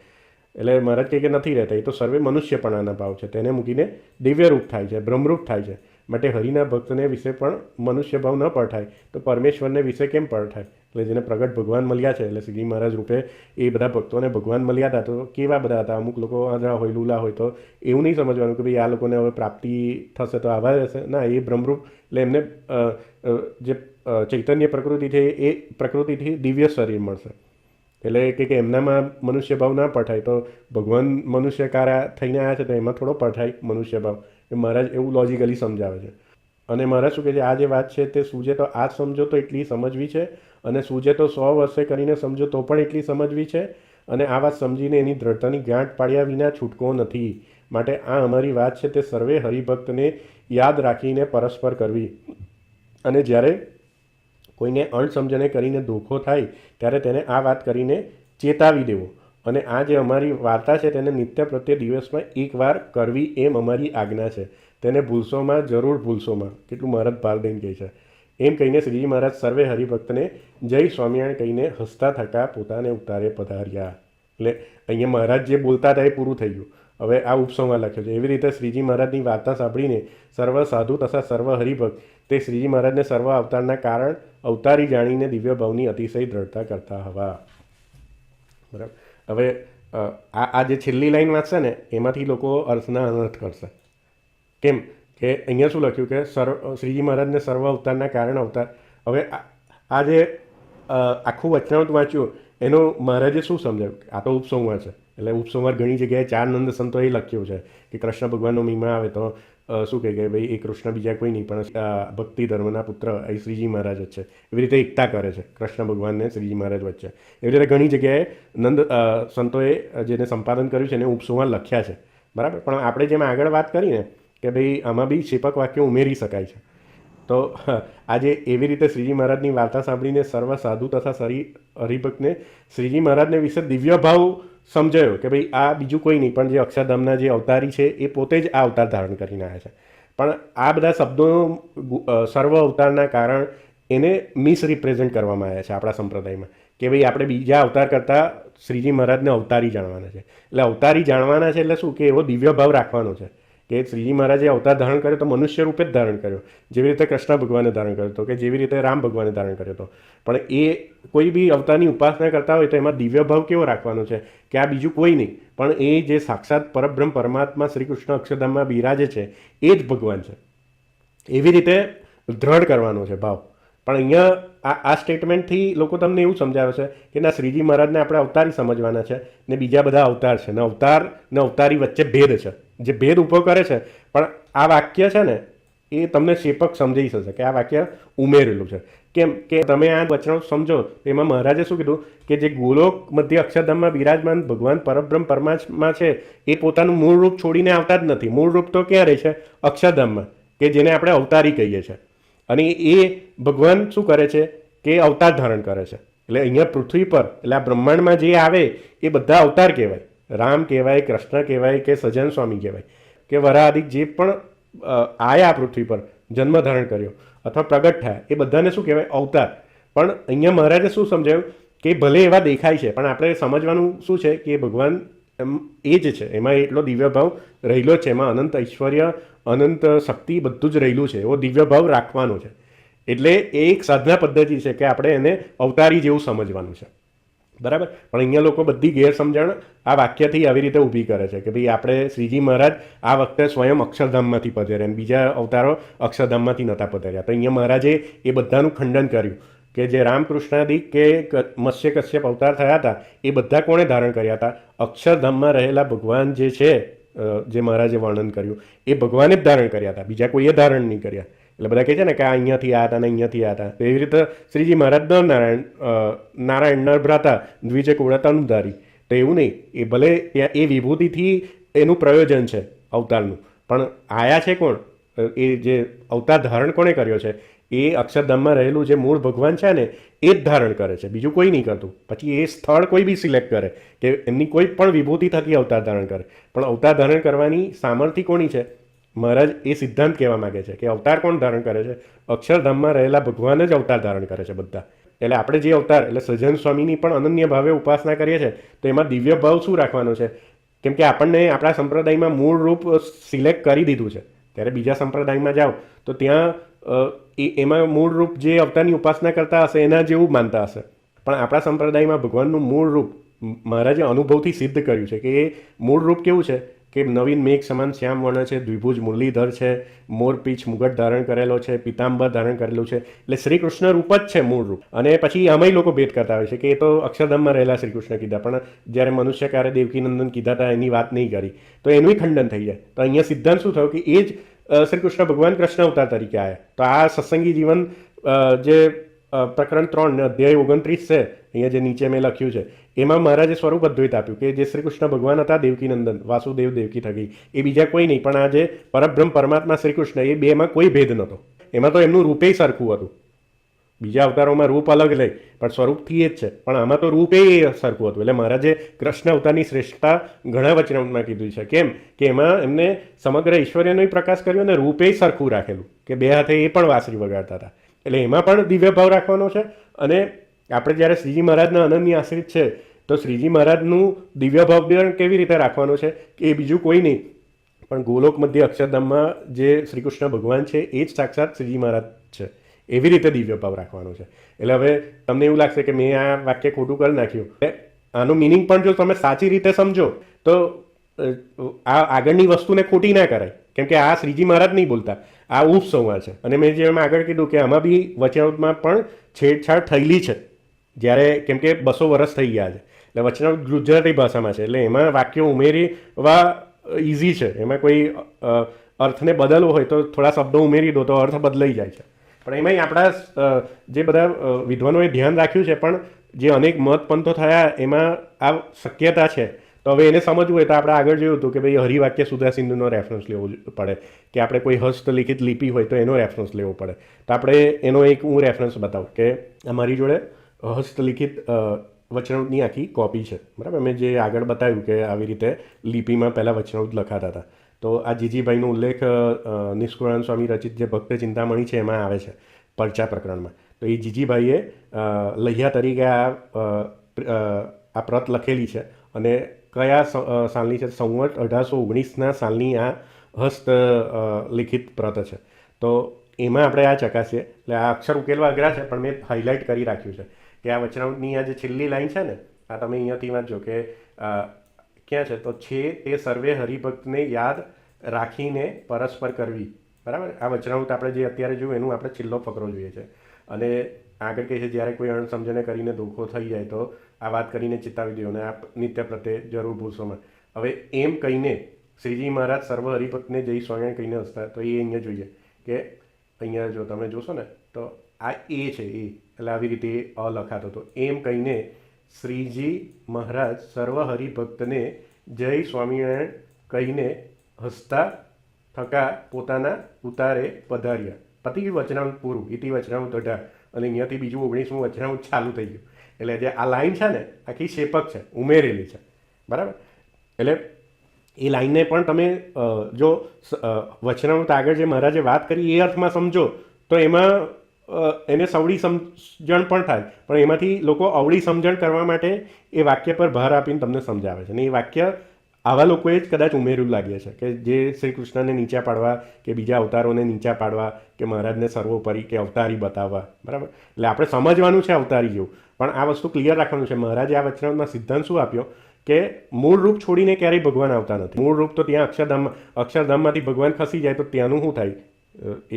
એટલે મહારાજ કહે કે નથી રહેતા, એ તો સર્વે મનુષ્યપણાના ભાવ છે, તેને મૂકીને દિવ્ય રૂપ થાય છે, બ્રહ્મરૂપ થાય છે. માટે હરિના ભક્તને વિશે પણ મનુષ્ય ભાવ ન પડઠાય તો પરમેશ્વરને વિશે કેમ પડઠાય? એટલે જેને પ્રગટ ભગવાન મળ્યા છે, એટલે શ્રીજી મહારાજ રૂપે એ બધા ભક્તોને ભગવાન મળ્યા હતા તો કેવા બધા હતા? અમુક લોકો આંધળા હોય, લૂલા હોય, તો એવું નહીં સમજવાનું કે ભાઈ આ લોકોને હવે પ્રાપ્તિ થશે તો આવા રહેશે. ના, એ બ્રહ્મરૂપ એટલે એમને જે ચૈતન્ય પ્રકૃતિ છે એ પ્રકૃતિથી દિવ્ય શરીર મળશે. એટલે કે એમનામાં મનુષ્ય ભાવ ના પઠાય તો ભગવાન મનુષ્યકારા થઈને આવ્યા છે તો એમાં થોડો પઠાય મનુષ્ય ભાવ. એ મહારાજ એવું લોજિકલી સમજાવે છે. અને મહારાજ શું કહે છે, આ જે વાત છે તે સૂજે તો આજ સમજો તો એટલી સમજવી છે, અને સૂજે તો 100 વર્ષે કરીને સમજો તો પણ એટલી સમજવી છે, અને આ વાત સમજીને એની દ્રઢતાની ગાંઠ પાડ્યા વિના છૂટકો નથી. માટે આ અમારી વાત છે તે સર્વે હરિભક્તને યાદ રાખીને પરસ્પર કરવી. અને જ્યારે કોઈને અણસમજણે કરીને ધોખો થાય ત્યારે તેને આ વાત કરીને ચેતાવી દેવો. અને આ જે અમારી વાર્તા છે તેને નિત્ય પ્રત્યે દિવસમાં એકવાર કરવી એમ અમારી આજ્ઞા છે. તેને ભૂલશોમાં, જરૂર ભૂલશોમાં. કેટલું મહારાજ ભાર દઈને કહે છે. એમ કહીને શ્રીજી મહારાજ સર્વે હરિભક્તને જય સ્વામિનારાયણ કહીને હસતા થતા પોતાને ઉતારે પધાર્યા. એટલે અહીંયા મહારાજ જે બોલતા હતા એ પૂરું થઈ ગયું. હવે આ ઉપસંહાર લખ્યો છે. એવી રીતે શ્રીજી મહારાજની વાર્તા સાંભળીને સર્વ સાધુ તથા સર્વ હરિભક્ત તે શ્રીજી મહારાજને સર્વ અવતારના કારણ અવતારી જાણીને દિવ્ય ભાવની અતિશય દ્રઢતા કરતા હવા. બરાબર. હવે આ જે છેલ્લી લાઈન વાંચશે ને એમાંથી લોકો અર્થના અનર્થ કરશે. કેમ કે અહીંયા શું લખ્યું કે શ્રીજી મહારાજને સર્વ અવતારના કારણ અવતાર. હવે આ જે આખું વચનામૃત વાંચ્યું એનો મહારાજે શું સમજાવ્યું? આ તો ઉપસંહાર છે. એટલે ઉપસંહાર ઘણી જગ્યાએ 4 નંદ સંતોએ લખ્યું છે કે કૃષ્ણ ભગવાનનો મહિમા આવે તો શું કહે કે ભાઈ એ કૃષ્ણ બીજા કોઈ નહીં પણ ભક્તિ ધર્મના પુત્ર એ શ્રીજી મહારાજ જ છે. એવી રીતે એકતા કરે છે કૃષ્ણ ભગવાનને શ્રીજી મહારાજ વચ્ચે. એવી રીતે ઘણી જગ્યાએ નંદ સંતોએ જેને સંપાદન કર્યું છે એને ઉપસંહાર લખ્યા છે. બરાબર. પણ આપણે જેમ આગળ વાત કરીને કે ભાઈ આમાં બી ક્ષેપક વાક્યો ઉમેરી શકાય છે. તો આજે એવી રીતે શ્રીજી મહારાજની વાર્તા સાંભળીને સર્વ સાધુ તથા હરિભક્તને શ્રીજી મહારાજને વિશે દિવ્ય ભાવ સમજાયો કે ભાઈ આ બીજું કોઈ નહીં પણ જે અક્ષરધામના જે અવતારી છે એ પોતે જ આ અવતાર ધારણ કરીને આવ્યા છે. પણ આ બધા શબ્દોનું સર્વ અવતારના કારણ એને મિસરિપ્રેઝન્ટ કરવામાં આવ્યા છે આપણા સંપ્રદાયમાં કે ભાઈ આપણે બીજા અવતાર કરતાં શ્રીજી મહારાજને અવતારી જાણવાના છે. એટલે અવતારી જાણવાના છે એટલે શું કે એવો દિવ્ય ભાવ રાખવાનો છે કે શ્રીજી મહારાજે અવતાર ધારણ કર્યો તો મનુષ્ય રૂપે જ ધારણ કર્યો, જેવી રીતે કૃષ્ણ ભગવાને ધારણ કર્યો હતો, કે જેવી રીતે રામ ભગવાને ધારણ કર્યો હતો. પણ એ કોઈ બી અવતારની ઉપાસના કરતા હોય તો એમાં દિવ્ય ભાવ કેવો રાખવાનો છે કે આ બીજું કોઈ નહીં પણ એ જે સાક્ષાત પરબ્રહ્મ પરમાત્મા શ્રી કૃષ્ણ અક્ષરધામમાં બિરાજે છે એ જ ભગવાન છે. એવી રીતે દ્રઢ કરવાનો છે ભાવ. પણ અહીંયા આ સ્ટેટમેન્ટથી લોકો તમને એવું સમજાવે છે કે ના શ્રીજી મહારાજને આપણે અવતારી સમજવાના છે ને બીજા બધા અવતાર છે ને અવતાર ને અવતારી વચ્ચે ભેદ છે. જે ભેદ ઊભો કરે છે પણ આ વાક્ય છે ને એ તમને શેપક સમજાઈ શકશે કે આ વાક્ય ઉમેરેલું છે. કેમ કે તમે આ વચનો સમજો એમાં મહારાજે શું કીધું કે જે ગોલોક મધ્ય અક્ષરધામમાં બિરાજમાન ભગવાન પરબ્રહ્મ પરમાત્મા છે એ પોતાનું મૂળ રૂપ છોડીને આવતા જ નથી. મૂળ રૂપ તો ક્યાં રહે છે? અક્ષરધામમાં, કે જેને આપણે અવતારી કહીએ છીએ. અને એ ભગવાન શું કરે છે કે અવતાર ધારણ કરે છે. એટલે અહીંયા પૃથ્વી પર એટલે આ બ્રહ્માંડમાં જે આવે એ બધા અવતાર કહેવાય. રામ કહેવાય, કૃષ્ણ કહેવાય, કે સજ્જન સ્વામી કહેવાય, કે વરાહાદિક જે પણ આયા પૃથ્વી પર જન્મ ધારણ કર્યો અથવા પ્રગટ થયા એ બધાને શું કહેવાય? અવતાર. પણ અહીંયા મહારાજે શું સમજાવ્યું કે ભલે એવા દેખાય છે પણ આપણે સમજવાનું શું છે કે ભગવાન એ જ છે, એમાં એટલો દિવ્ય ભાવ રહેલો છે, એમાં અનંત ઐશ્વર્ય, અનંત શક્તિ બધું જ રહેલું છે. એવો દિવ્ય ભાવ રાખવાનો છે. એટલે એ એક સાધના પદ્ધતિ છે કે આપણે એને અવતારી જેવું સમજવાનું છે. બરાબર. પણ અહીંયા લોકો બધી ગેરસમજણ આ વાક્યથી આવી રીતે ઊભી કરે છે કે ભાઈ આપણે શ્રીજી મહારાજ આ વખતે સ્વયં અક્ષરધામમાંથી પધાર્યા અને બીજા અવતારો અક્ષરધામમાંથી નહોતા પધાર્યા. તો અહીંયા મહારાજે એ બધાનું ખંડન કર્યું કે જે રામકૃષ્ણાદિક કે મત્સ્ય કશ્યપ અવતાર થયા હતા એ બધા કોણે ધારણ કર્યા હતા? અક્ષરધામમાં રહેલા ભગવાન જે છે, જે મહારાજે વર્ણન કર્યું એ ભગવાને જ ધારણ કર્યા હતા, બીજા કોઈએ ધારણ નહીં કર્યા. એટલે બધા કહે છે ને કે આ અહીંયાથી આ હતા ને અહીંયાથી આ હતા. તો એવી રીતે શ્રીજી મહારાજ નારાયણ નર ભ્રાતા દ્વિજે કુળતાનું ધારી. તો એવું નહીં, એ ભલે એ વિભૂતિથી એનું પ્રયોજન છે અવતારનું, પણ આયા છે કોણ? એ જે અવતાર ધારણ કોણે કર્યો છે? એ અક્ષરધામમાં રહેલું જે મૂળ ભગવાન છે ને એ જ ધારણ કરે છે, બીજું કોઈ નહીં કરતું. પછી એ સ્થળ કોઈ બી સિલેક્ટ કરે કે એમની કોઈ પણ વિભૂતિ થકી અવતાર ધારણ કરે, પણ અવતાર ધારણ કરવાની સામર્થ્ય કોની છે? મહારાજ એ સિદ્ધાંત કહેવા માગે છે કે અવતાર કોણ ધારણ કરે છે? અક્ષરધામમાં રહેલા ભગવાન જ અવતાર ધારણ કરે છે બધા. એટલે આપણે જે અવતાર એટલે સહજાનંદ સ્વામીની પણ અનન્ય ભાવે ઉપાસના કરીએ છીએ તો એમાં દિવ્ય ભાવ શું રાખવાનો છે? કેમ કે આપણને આપણા સંપ્રદાયમાં મૂળ રૂપ સિલેક્ટ કરી દીધું છે. ત્યારે બીજા સંપ્રદાયમાં જાઓ તો ત્યાં એમાં મૂળ રૂપ જે અવતારની ઉપાસના કરતા હશે એના જેવું માનતા હશે. પણ આપણા સંપ્રદાયમાં ભગવાનનું મૂળ રૂપ મહારાજે અનુભવથી સિદ્ધ કર્યું છે કે એ મૂળ રૂપ કેવું છે કે નવીન મેઘ સમાન શ્યામ વર્ણ છે, દ્વિભુજ મુરલીધર છે, મોરપીંછ મુગટ ધારણ કરેલો છે, પિતાંબર ધારણ કરેલું છે. એટલે શ્રી કૃષ્ણ રૂપ જ છે મૂળ રૂપ. અને પછી આમાંય લોકો ભેદ કરતા હોય છે કે એ તો અક્ષરધામમાં રહેલા શ્રી કૃષ્ણ કીધા, પણ જ્યારે મનુષ્યકારે દેવકીનંદન કીધા હતા એની વાત નહીં કરી તો એનું ખંડન થઈ જાય. તો અહીંયા સિદ્ધાંત શું થયો કે એ જ શ્રી કૃષ્ણ ભગવાન કૃષ્ણ અવતાર તરીકે આવ્યા. તો આ સત્સંગી જીવન જે પ્રકરણ 3 ને અધ્યાય 29 છે અહીંયા જે નીચે મેં લખ્યું છે એમાં મહારાજે સ્વરૂપ અદ્વૈત આપ્યું કે જે શ્રી કૃષ્ણ ભગવાન હતા દેવકીનંદન વાસુદેવ દેવકી થકી એ બીજા કોઈ નહીં, પણ આ જે પરબ્રહ્મ પરમાત્મા શ્રી કૃષ્ણ એ બેમાં કોઈ ભેદ નહોતો. એમાં તો એમનું રૂપે સરખું હતું. બીજા અવતારોમાં રૂપ અલગ લે પણ સ્વરૂપથી એ જ છે, પણ આમાં તો રૂપે સરખું હતું. એટલે મહારાજે કૃષ્ણ અવતારની શ્રેષ્ઠતા ઘણા વચનામાં કીધું છે. કેમ કે એમાં એમને સમગ્ર ઐશ્વર્યનો પ્રકાશ કર્યો અને રૂપે સરખું રાખેલું કે બે હાથે એ પણ વાંસળી વગાડતા હતા. એટલે એમાં પણ દિવ્ય ભાવ રાખવાનો છે. અને આપણે જ્યારે શ્રીજી મહારાજના અનન્ય આશ્રિત છે તો શ્રીજી મહારાજનું દિવ્ય ભાવ કેવી રીતે રાખવાનો છે કે એ બીજું કોઈ નહીં પણ ગોલોક મધ્ય અક્ષરધામમાં જે શ્રી કૃષ્ણ ભગવાન છે એ જ સાક્ષાત શ્રીજી મહારાજ છે. એવી રીતે દિવ્ય ભાવ રાખવાનો છે. એટલે હવે તમને એવું લાગશે કે મેં આ વાક્ય ખોટું કરી નાખ્યું. આનું મિનિંગ પણ જો તમે સાચી રીતે સમજો તો આ આગળની વસ્તુને ખોટી ના કરાય. કેમ કે આ શ્રીજી મહારાજ નહીં બોલતા, આ ઉપસંવાદ છે. અને મેં જેમ આગળ કીધું કે આમાં બી વચનામૃતમાં પણ છેડછાડ થયેલી છે. જ્યારે કેમ કે 200 વર્ષ થઈ ગયા છે એટલે વચનામૃત ગુજરાતી ભાષામાં છે એટલે એમાં વાક્યો ઉમેરવા ઇઝી છે. એમાં કોઈ અર્થને બદલવો હોય તો થોડા શબ્દો ઉમેરી દો તો અર્થ બદલાઈ જાય છે. પણ એમાંય આપણા જે બધા વિદ્વાનોએ ધ્યાન રાખ્યું છે, પણ જે અનેક મત પંથો થયા એમાં આ શક્યતા છે. તો હવે એને સમજવું હોય તો આપણે આગળ જોયું હતું કે ભાઈ હરિવાક્ય સુધા સિંધુનો રેફરન્સ લેવો પડે, કે આપણે કોઈ હસ્તલિખિત લિપિ હોય તો એનો રેફરન્સ લેવો પડે. તો આપણે એનો એક હું રેફરન્સ બતાવું કે અમારી જોડે હસ્તલિખિત વચનામૃતની આખી કોપી છે. બરાબર, મેં જે આગળ બતાવ્યું કે આવી રીતે લિપિમાં પહેલાં વચનામૃત લખાતા હતા. તો આ જીજીભાઈનો ઉલ્લેખ નિષ્કુળાનંદ સ્વામી રચિત જે ભક્ત ચિંતામણી છે એમાં આવે છે પરચા પ્રકરણમાં. તો એ જીજીભાઈએ લહ્યા તરીકે આ પ્રત લખેલી છે અને કયા સાલની છે? સંવત 1819ના સાલની આ હસ્ત લિખિત પ્રત છે. તો એમાં આપણે આ ચકાસીએ. એટલે આ અક્ષર ઉકેલવા અઘરા છે પણ મેં હાઇલાઇટ કરી રાખ્યું છે કે આ વચનામૃતની આ જે છેલ્લી લાઈન છે ને આ તમે અહીંયાથી વાંચો કે ક્યાં છે તો છે તે સર્વે હરિભક્તને યાદ રાખીને પરસ્પર કરવી. બરાબર, આ વચનામૃત આપણે જે અત્યારે જોયું એનું આપણે છેલ્લો ફકરો જોઈએ છે. અને આગળ કહે છે જ્યારે કોઈ અણસમજણે કરીને ધોખો થઈ જાય તો આ વાત કરીને ચેતાવી દો અને આ નિત્ય પ્રત્યે જરૂર ભૂલશોમાં. હવે એમ કહીને શ્રીજી મહારાજ સર્વ હરિભક્તને જય સ્વામિનારાયણ કહીને હસતા. તો એ અહીંયા જોઈએ કે અહીંયા જો તમે જોશો ને તો આ એ છે એ, એટલે આવી રીતે અ લખાતો હતો. એમ કહીને શ્રીજી મહારાજ સર્વ હરિભક્તને જય સ્વામિનારાયણ કહીને હસતા થકા પોતાના ઉતારે પધાર્યા. પતિ વચનામૃત પૂરું, ઇતિ વચનામૃત 18 અને અહીંયાથી બીજું 19મું વચનામૃત ચાલુ થઈ ગયું. એટલે જે આ લાઈન છે ને આખી શેપક છે, ઉમેરેલી છે. બરાબર, એટલે એ લાઈનને પણ તમે જો વચનામૃત આગળ જે મહારાજે વાત કરી એ અર્થમાં સમજો તો એમાં એને સવડી સમજણ પણ થાય. પણ એમાંથી લોકો અવળી સમજણ કરવા માટે એ વાક્ય પર ભાર આપીને તમને સમજાવે છે. અને એ વાક્ય આવા લોકોએ જ કદાચ ઉમેર્યું લાગે છે કે જે શ્રી કૃષ્ણને નીચા પાડવા કે બીજા અવતારોને નીચા પાડવા કે મહારાજને સર્વોપરી કે અવતારી બતાવવા. બરાબર, એટલે આપણે સમજવાનું છે અવતારી જેવું, પણ આ વસ્તુ ક્લિયર રાખવાનું છે. મહારાજે આ વચનામૃતમાં સિદ્ધાંત શું આપ્યો કે મૂળ રૂપ છોડીને ક્યારેય ભગવાન આવતા નથી. મૂળ રૂપ તો ત્યાં અક્ષરધામમાંથી ભગવાન ખસી જાય તો ત્યાંનું શું થાય?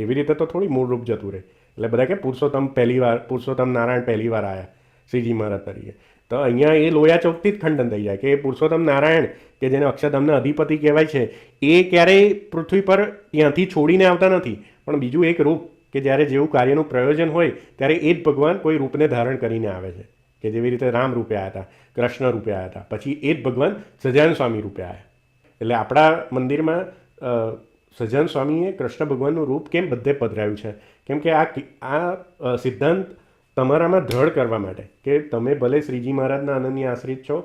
એવી રીતે તો થોડી મૂળ રૂપ જતું રહે. એટલે બધા કે પુરુષોત્તમ નારાયણ પહેલી વાર આવ્યા શ્રીજી મહારાજ તરીકે. તો અહીંયા એ લોયા ચોકથી જ ખંડન થઈ જાય કે પુરુષોત્તમ નારાયણ કે જેને અક્ષરધામના અધિપતિ કહેવાય છે એ ક્યારેય પૃથ્વી પર ત્યાંથી છોડીને આવતા નથી. પણ બીજું એક રૂપ કે જ્યારે જેવું કાર્યનું પ્રયોજન હોય ત્યારે એ જ ભગવાન કોઈ રૂપને ધારણ કરીને આવે છે. કે જેવી રીતે રામ રૂપે આવ્યા હતા, કૃષ્ણ રૂપે આવ્યા હતા, પછી એ જ ભગવાન સહજાનંદ સ્વામી રૂપે આવ્યા. એટલે આપણા મંદિરમાં સહજાનંદ સ્વામીએ કૃષ્ણ ભગવાનનું રૂપ કેમ બધે પધરાવ્યું છે? કેમ કે આ સિદ્ધાંત તમારામાં દ્રઢ કરવા માટે કે તમે ભલે શ્રીજી મહારાજના અનન્ય આશ્રિત છો,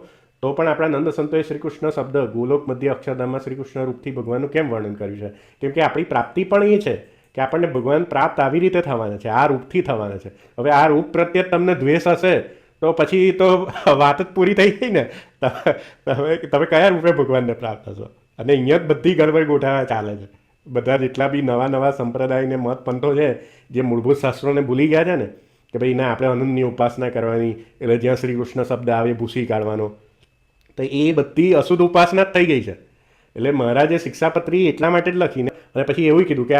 તો પણ આપણા નંદ સંતોએ શ્રી કૃષ્ણ શબ્દ ગોલોક મધ્ય અક્ષરધામમાં શ્રી કૃષ્ણ રૂપથી ભગવાનનું કેમ વર્ણન કર્યું છે? કેમ કે આપણી પ્રાપ્તિ પણ એ છે કે આપણને ભગવાન પ્રાપ્ત આવી રીતે થવાના છે, આ રૂપથી થવાના છે. હવે આ રૂપ પ્રત્યે તમને દ્વેષ હશે તો પછી તો વાત જ પૂરી થઈ ગઈ ને. તમે કયા રૂપે ભગવાનને પ્રાપ્ત થશો? અને અહીંયા જ બધી ગડબડ ગોઠાવા ચાલે છે. બધા જેટલા બી નવા નવા સંપ્રદાયને મત પંથો છે જે મૂળભૂત શાસ્ત્રોને ભૂલી ગયા છે ને કે ભાઈ ના આપણે અનંતની ઉપાસના કરવાની, એટલે જ્યાં શ્રી કૃષ્ણ શબ્દ આવે ભૂસી કાઢવાનો, તો એ બધી અશુદ્ધ ઉપાસના જ થઈ ગઈ છે. એટલે મહારાજે શિક્ષાપત્રી એટલા માટે જ લખીને અને પછી એવું કીધું કે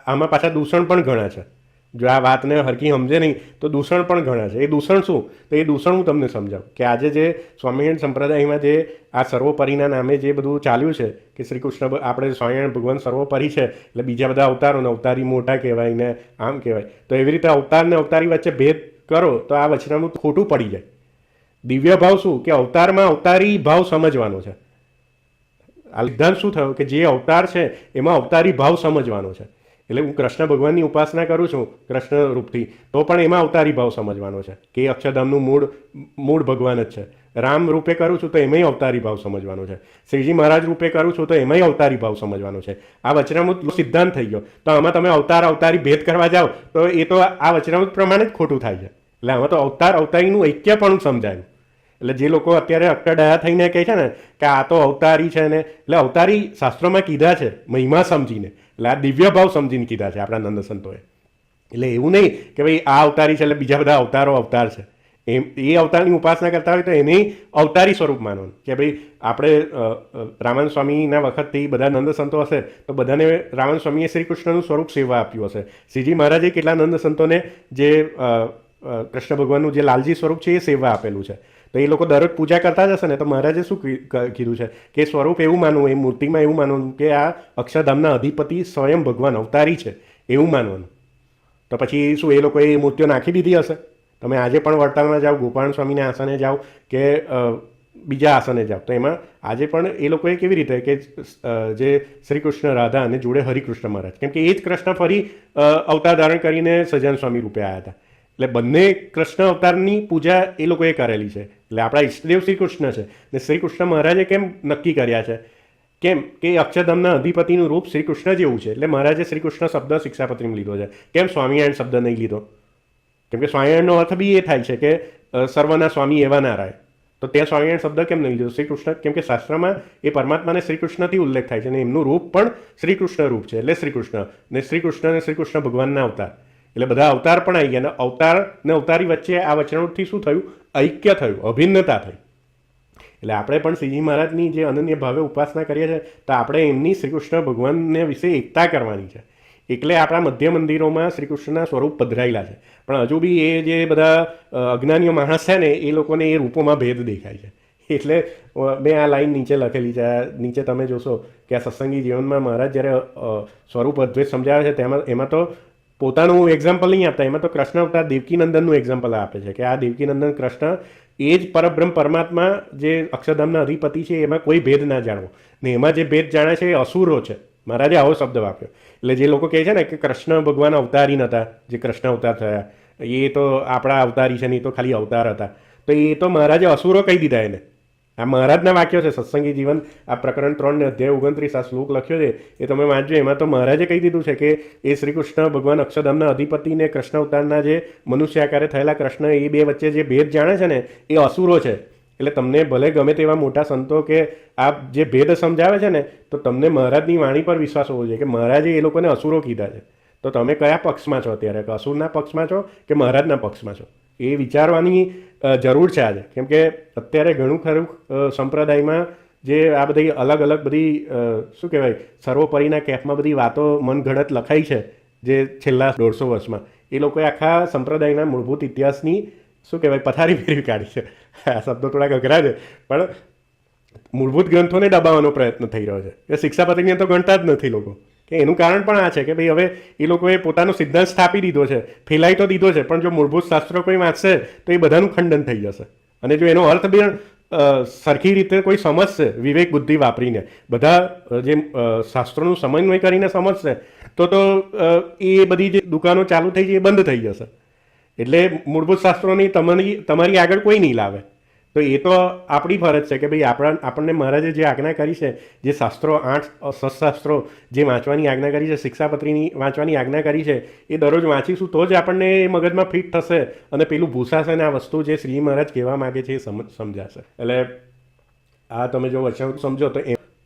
આમાં પાછા દૂષણ પણ ઘણા છે. જો આ વાતને હરકી સમજે નહીં તો દૂષણ પણ ઘણા છે. એ દૂષણ શું? તો એ દૂષણ હું તમને સમજાવું કે આજે જે સ્વામિનારાયણ સંપ્રદાયમાં જે આ સર્વોપરીના નામે જે બધું ચાલ્યું છે કે શ્રી કૃષ્ણ આપણે સ્વામિનારાયણ ભગવાન સર્વોપરી છે એટલે બીજા બધા અવતારોને અવતારી મોટા કહેવાય ને આમ કહેવાય, તો એવી રીતે અવતારને અવતારી વચ્ચે ભેદ કરો તો આ વચનાનું ખોટું પડી જાય. દિવ્ય ભાવ શું? કે અવતારમાં અવતારી ભાવ સમજવાનો છે. આ સિદ્ધાંત શું થયો કે જે અવતાર છે એમાં અવતારી ભાવ સમજવાનો છે. એટલે હું કૃષ્ણ ભગવાનની ઉપાસના કરું છું કૃષ્ણ રૂપથી, તો પણ એમાં અવતારી ભાવ સમજવાનો છે કે અક્ષરધામનું મૂળ ભગવાન જ છે. રામ રૂપે કરું છું તો એમાંય અવતારી ભાવ સમજવાનો છે. શ્રીજી મહારાજ રૂપે કરું છું તો એમાંય અવતારી ભાવ સમજવાનો છે. આ વચનામૃત સિદ્ધાંત થઈ ગયો. તો આમાં તમે અવતારી ભેદ કરવા જાઓ તો એ તો આ વચનામૃત પ્રમાણે જ ખોટું થાય છે. એટલે આમાં તો અવતારીનું ઐક્ય પણ સમજાયું. એટલે જે લોકો અત્યારે અક્કડયા થઈને કહે છે ને કે આ તો અવતારી છે ને, એટલે અવતારી શાસ્ત્રોમાં કીધા છે મહિમા સમજીને, એટલે આ દિવ્ય ભાવ સમજીને કીધા છે આપણા નંદ સંતોએ. એટલે એવું નહીં કે ભાઈ આ અવતારી છે એટલે બીજા બધા અવતારો અવતાર છે. એ અવતારની ઉપાસના કરતા હોય તો એને અવતારી સ્વરૂપ માનવાનું કે ભાઈ આપણે રામાનંદ સ્વામીના વખતથી બધા નંદ સંતો હશે તો બધાને રામાનંદ સ્વામીએ શ્રી કૃષ્ણનું સ્વરૂપ સેવા આપ્યું હશે. શ્રીજી મહારાજે કેટલા નંદ સંતોને જે કૃષ્ણ ભગવાનનું જે લાલજી સ્વરૂપ છે એ સેવા આપેલું છે. તો એ લોકો દરરોજ પૂજા કરતા જ હશે ને, તો મહારાજે શું કીધું છે કે સ્વરૂપ એવું માનવું, એ મૂર્તિમાં એવું માનવું કે આ અક્ષરધામના અધિપતિ સ્વયં ભગવાન અવતારી છે એવું માનવાનું. તો પછી શું એ લોકોએ એ મૂર્તિઓ નાખી દીધી હશે? તમે આજે પણ વડતાલમાં જાઓ, ગોપાલ સ્વામીના આસને જાઓ કે બીજા આસને જાઓ, તો એમાં આજે પણ એ લોકોએ કેવી રીતે કે જે શ્રી કૃષ્ણ રાધા અને જોડે હરિકૃષ્ણ મહારાજ, કેમ કે એ જ કૃષ્ણ ફરી અવતાર ધારણ કરીને સહજાનંદ સ્વામી રૂપે આવ્યા હતા. એટલે બંને કૃષ્ણ અવતારની પૂજા એ લોકોએ કરેલી છે. એટલે આપણા ઈષ્ટદેવ શ્રી કૃષ્ણ છે ને શ્રી કૃષ્ણ મહારાજે કેમ નક્કી કર્યા છે? કેમ કે અક્ષરધામના અધિપતિનું રૂપ શ્રી કૃષ્ણ જેવું છે. એટલે મહારાજે શ્રી કૃષ્ણ શબ્દ શિક્ષાપત્રીમાં લીધો છે. કેમ સ્વામિનારાયણ શબ્દ નહીં લીધો? કેમ કે સ્વામિનારાયણનો અર્થ બી એ થાય છે કે સર્વના સ્વામી એવા નારાયણ. તો ત્યાં સ્વામિનારાયણ શબ્દ કેમ નહીં લીધો? શ્રી કૃષ્ણ, કેમ કે શાસ્ત્રમાં એ પરમાત્માને શ્રી કૃષ્ણથી ઉલ્લેખ થાય છે અને એમનું રૂપ પણ શ્રી કૃષ્ણ રૂપ છે. એટલે શ્રી કૃષ્ણ ને શ્રી કૃષ્ણ ભગવાનના અવતાર, એટલે બધા અવતાર પણ આવી ગયા. અને અવતાર ને અવતારી વચ્ચે આ વચનામૃતથી શું થયું? ઐક્ય થયું, અભિન્નતા થઈ. એટલે આપણે પણ શ્રીજી મહારાજની જે અનન્ય ભાવે ઉપાસના કરીએ છીએ તો આપણે એમની શ્રી કૃષ્ણ ભગવાનને વિશે એકતા કરવાની છે. એટલે આપણા મધ્ય મંદિરોમાં શ્રી કૃષ્ણના સ્વરૂપ પધરાયેલા છે. પણ હજુ બી એ જે બધા અજ્ઞાનીઓ માણસ છે ને એ લોકોને એ રૂપોમાં ભેદ દેખાય છે. એટલે મેં આ લાઈન નીચે લખેલી છે. નીચે તમે જોશો કે આ સત્સંગી જીવનમાં મહારાજ જ્યારે સ્વરૂપ અદ્વૈત સમજાવે છે તેમાં એમાં તો પોતાનું એક્ઝામ્પલ નહીં આપતા, એમાં તો કૃષ્ણ અવતાર દેવકીનંદનનું એક્ઝામ્પલ આપે છે કે આ દેવકીનંદન કૃષ્ણ એ જ પરબ્રહ્મ પરમાત્મા જે અક્ષરધામના અધિપતિ છે એમાં કોઈ ભેદ ના જાણવો ને એમાં જે ભેદ જાણે છે એ અસુરો છે. મહારાજે આવો શબ્દ વાપર્યો. એટલે જે લોકો કહે છે ને કે કૃષ્ણ ભગવાન અવતારી નહોતા, જે કૃષ્ણ અવતાર થયા એ તો આપણા અવતારી છે ને એ તો ખાલી અવતાર હતા, તો એ તો મહારાજે અસુરો કહી દીધા એને. આ મહારાજના વાક્યો છે. સત્સંગી જીવન આ પ્રકરણ 3 ને અધ્યાય 29 આ શ્લોક લખ્યો છે એ તમે વાંચજો. એમાં તો મહારાજે કહી દીધું છે કે એ શ્રી કૃષ્ણ ભગવાન અક્ષરધામના અધિપતિ ને કૃષ્ણ અવતારના જે મનુષ્ય આકારે થયેલા કૃષ્ણ એ બે વચ્ચે જે ભેદ જાણે છે ને એ અસુરો છે. એટલે તમને ભલે ગમે તેવા મોટા સંતો કે આ જે ભેદ સમજાવે છે ને તો તમને મહારાજની વાણી પર વિશ્વાસ હોવો જોઈએ કે મહારાજે એ લોકોને અસુરો કીધા છે. તો તમે કયા પક્ષમાં છો અત્યારે? કે અસુરના પક્ષમાં છો કે મહારાજના પક્ષમાં છો? એ વિચારવાની જરૂર છે આજે. કેમ કે અત્યારે ઘણું ખરું સંપ્રદાયમાં જે આ બધી અલગ અલગ બધી શું કહેવાય સર્વોપરીના કેફમાં બધી વાતો મનગઢત લખાઈ છે જે છેલ્લા 150 વર્ષમાં, એ લોકોએ આખા સંપ્રદાયના મૂળભૂત ઇતિહાસની શું કહેવાય પથારી ફેરવી કાઢી છે. આ શબ્દો થોડાક અઘરા છે પણ મૂળભૂત ગ્રંથોને દબાવવાનો પ્રયત્ન થઈ રહ્યો છે. એ શિક્ષાપત્રીને તો ગણતા જ નથી લોકો. કે એનું કારણ પણ આ છે કે ભાઈ હવે એ લોકોએ પોતાનો સિદ્ધાંત સ્થાપી દીધો છે, ફેલાઈ તો દીધો છે, પણ જો મૂળભૂત શાસ્ત્રો કોઈ વાંચશે તો એ બધાનું ખંડન થઈ જશે. અને જો એનો અર્થ બી સરખી રીતે કોઈ સમજશે વિવેક બુદ્ધિ વાપરીને, બધા જે શાસ્ત્રોનું સમન્વય કરીને સમજશે તો એ બધી જે દુકાનો ચાલુ થઈ છે એ બંધ થઈ જશે. એટલે મૂળભૂત શાસ્ત્રોની તમારી આગળ કોઈ નહીં લાવે. તો એ તો આપણી ફરજ છે કે ભાઈ આપણને મહારાજે જે આજ્ઞા કરી છે, જે શાસ્ત્રો 8 સત્શાસ્ત્રો જે વાંચવાની આજ્ઞા કરી છે, શિક્ષાપત્રીની વાંચવાની આજ્ઞા કરી છે, એ દરરોજ વાંચીશું તો જ આપણને એ મગજમાં ફિટ થશે અને પેલું ભૂસાશે ને આ વસ્તુ જે શ્રી મહારાજ કહેવા માગે છે એ સમજાશે. એટલે આ તમે જો વચન સમજો તો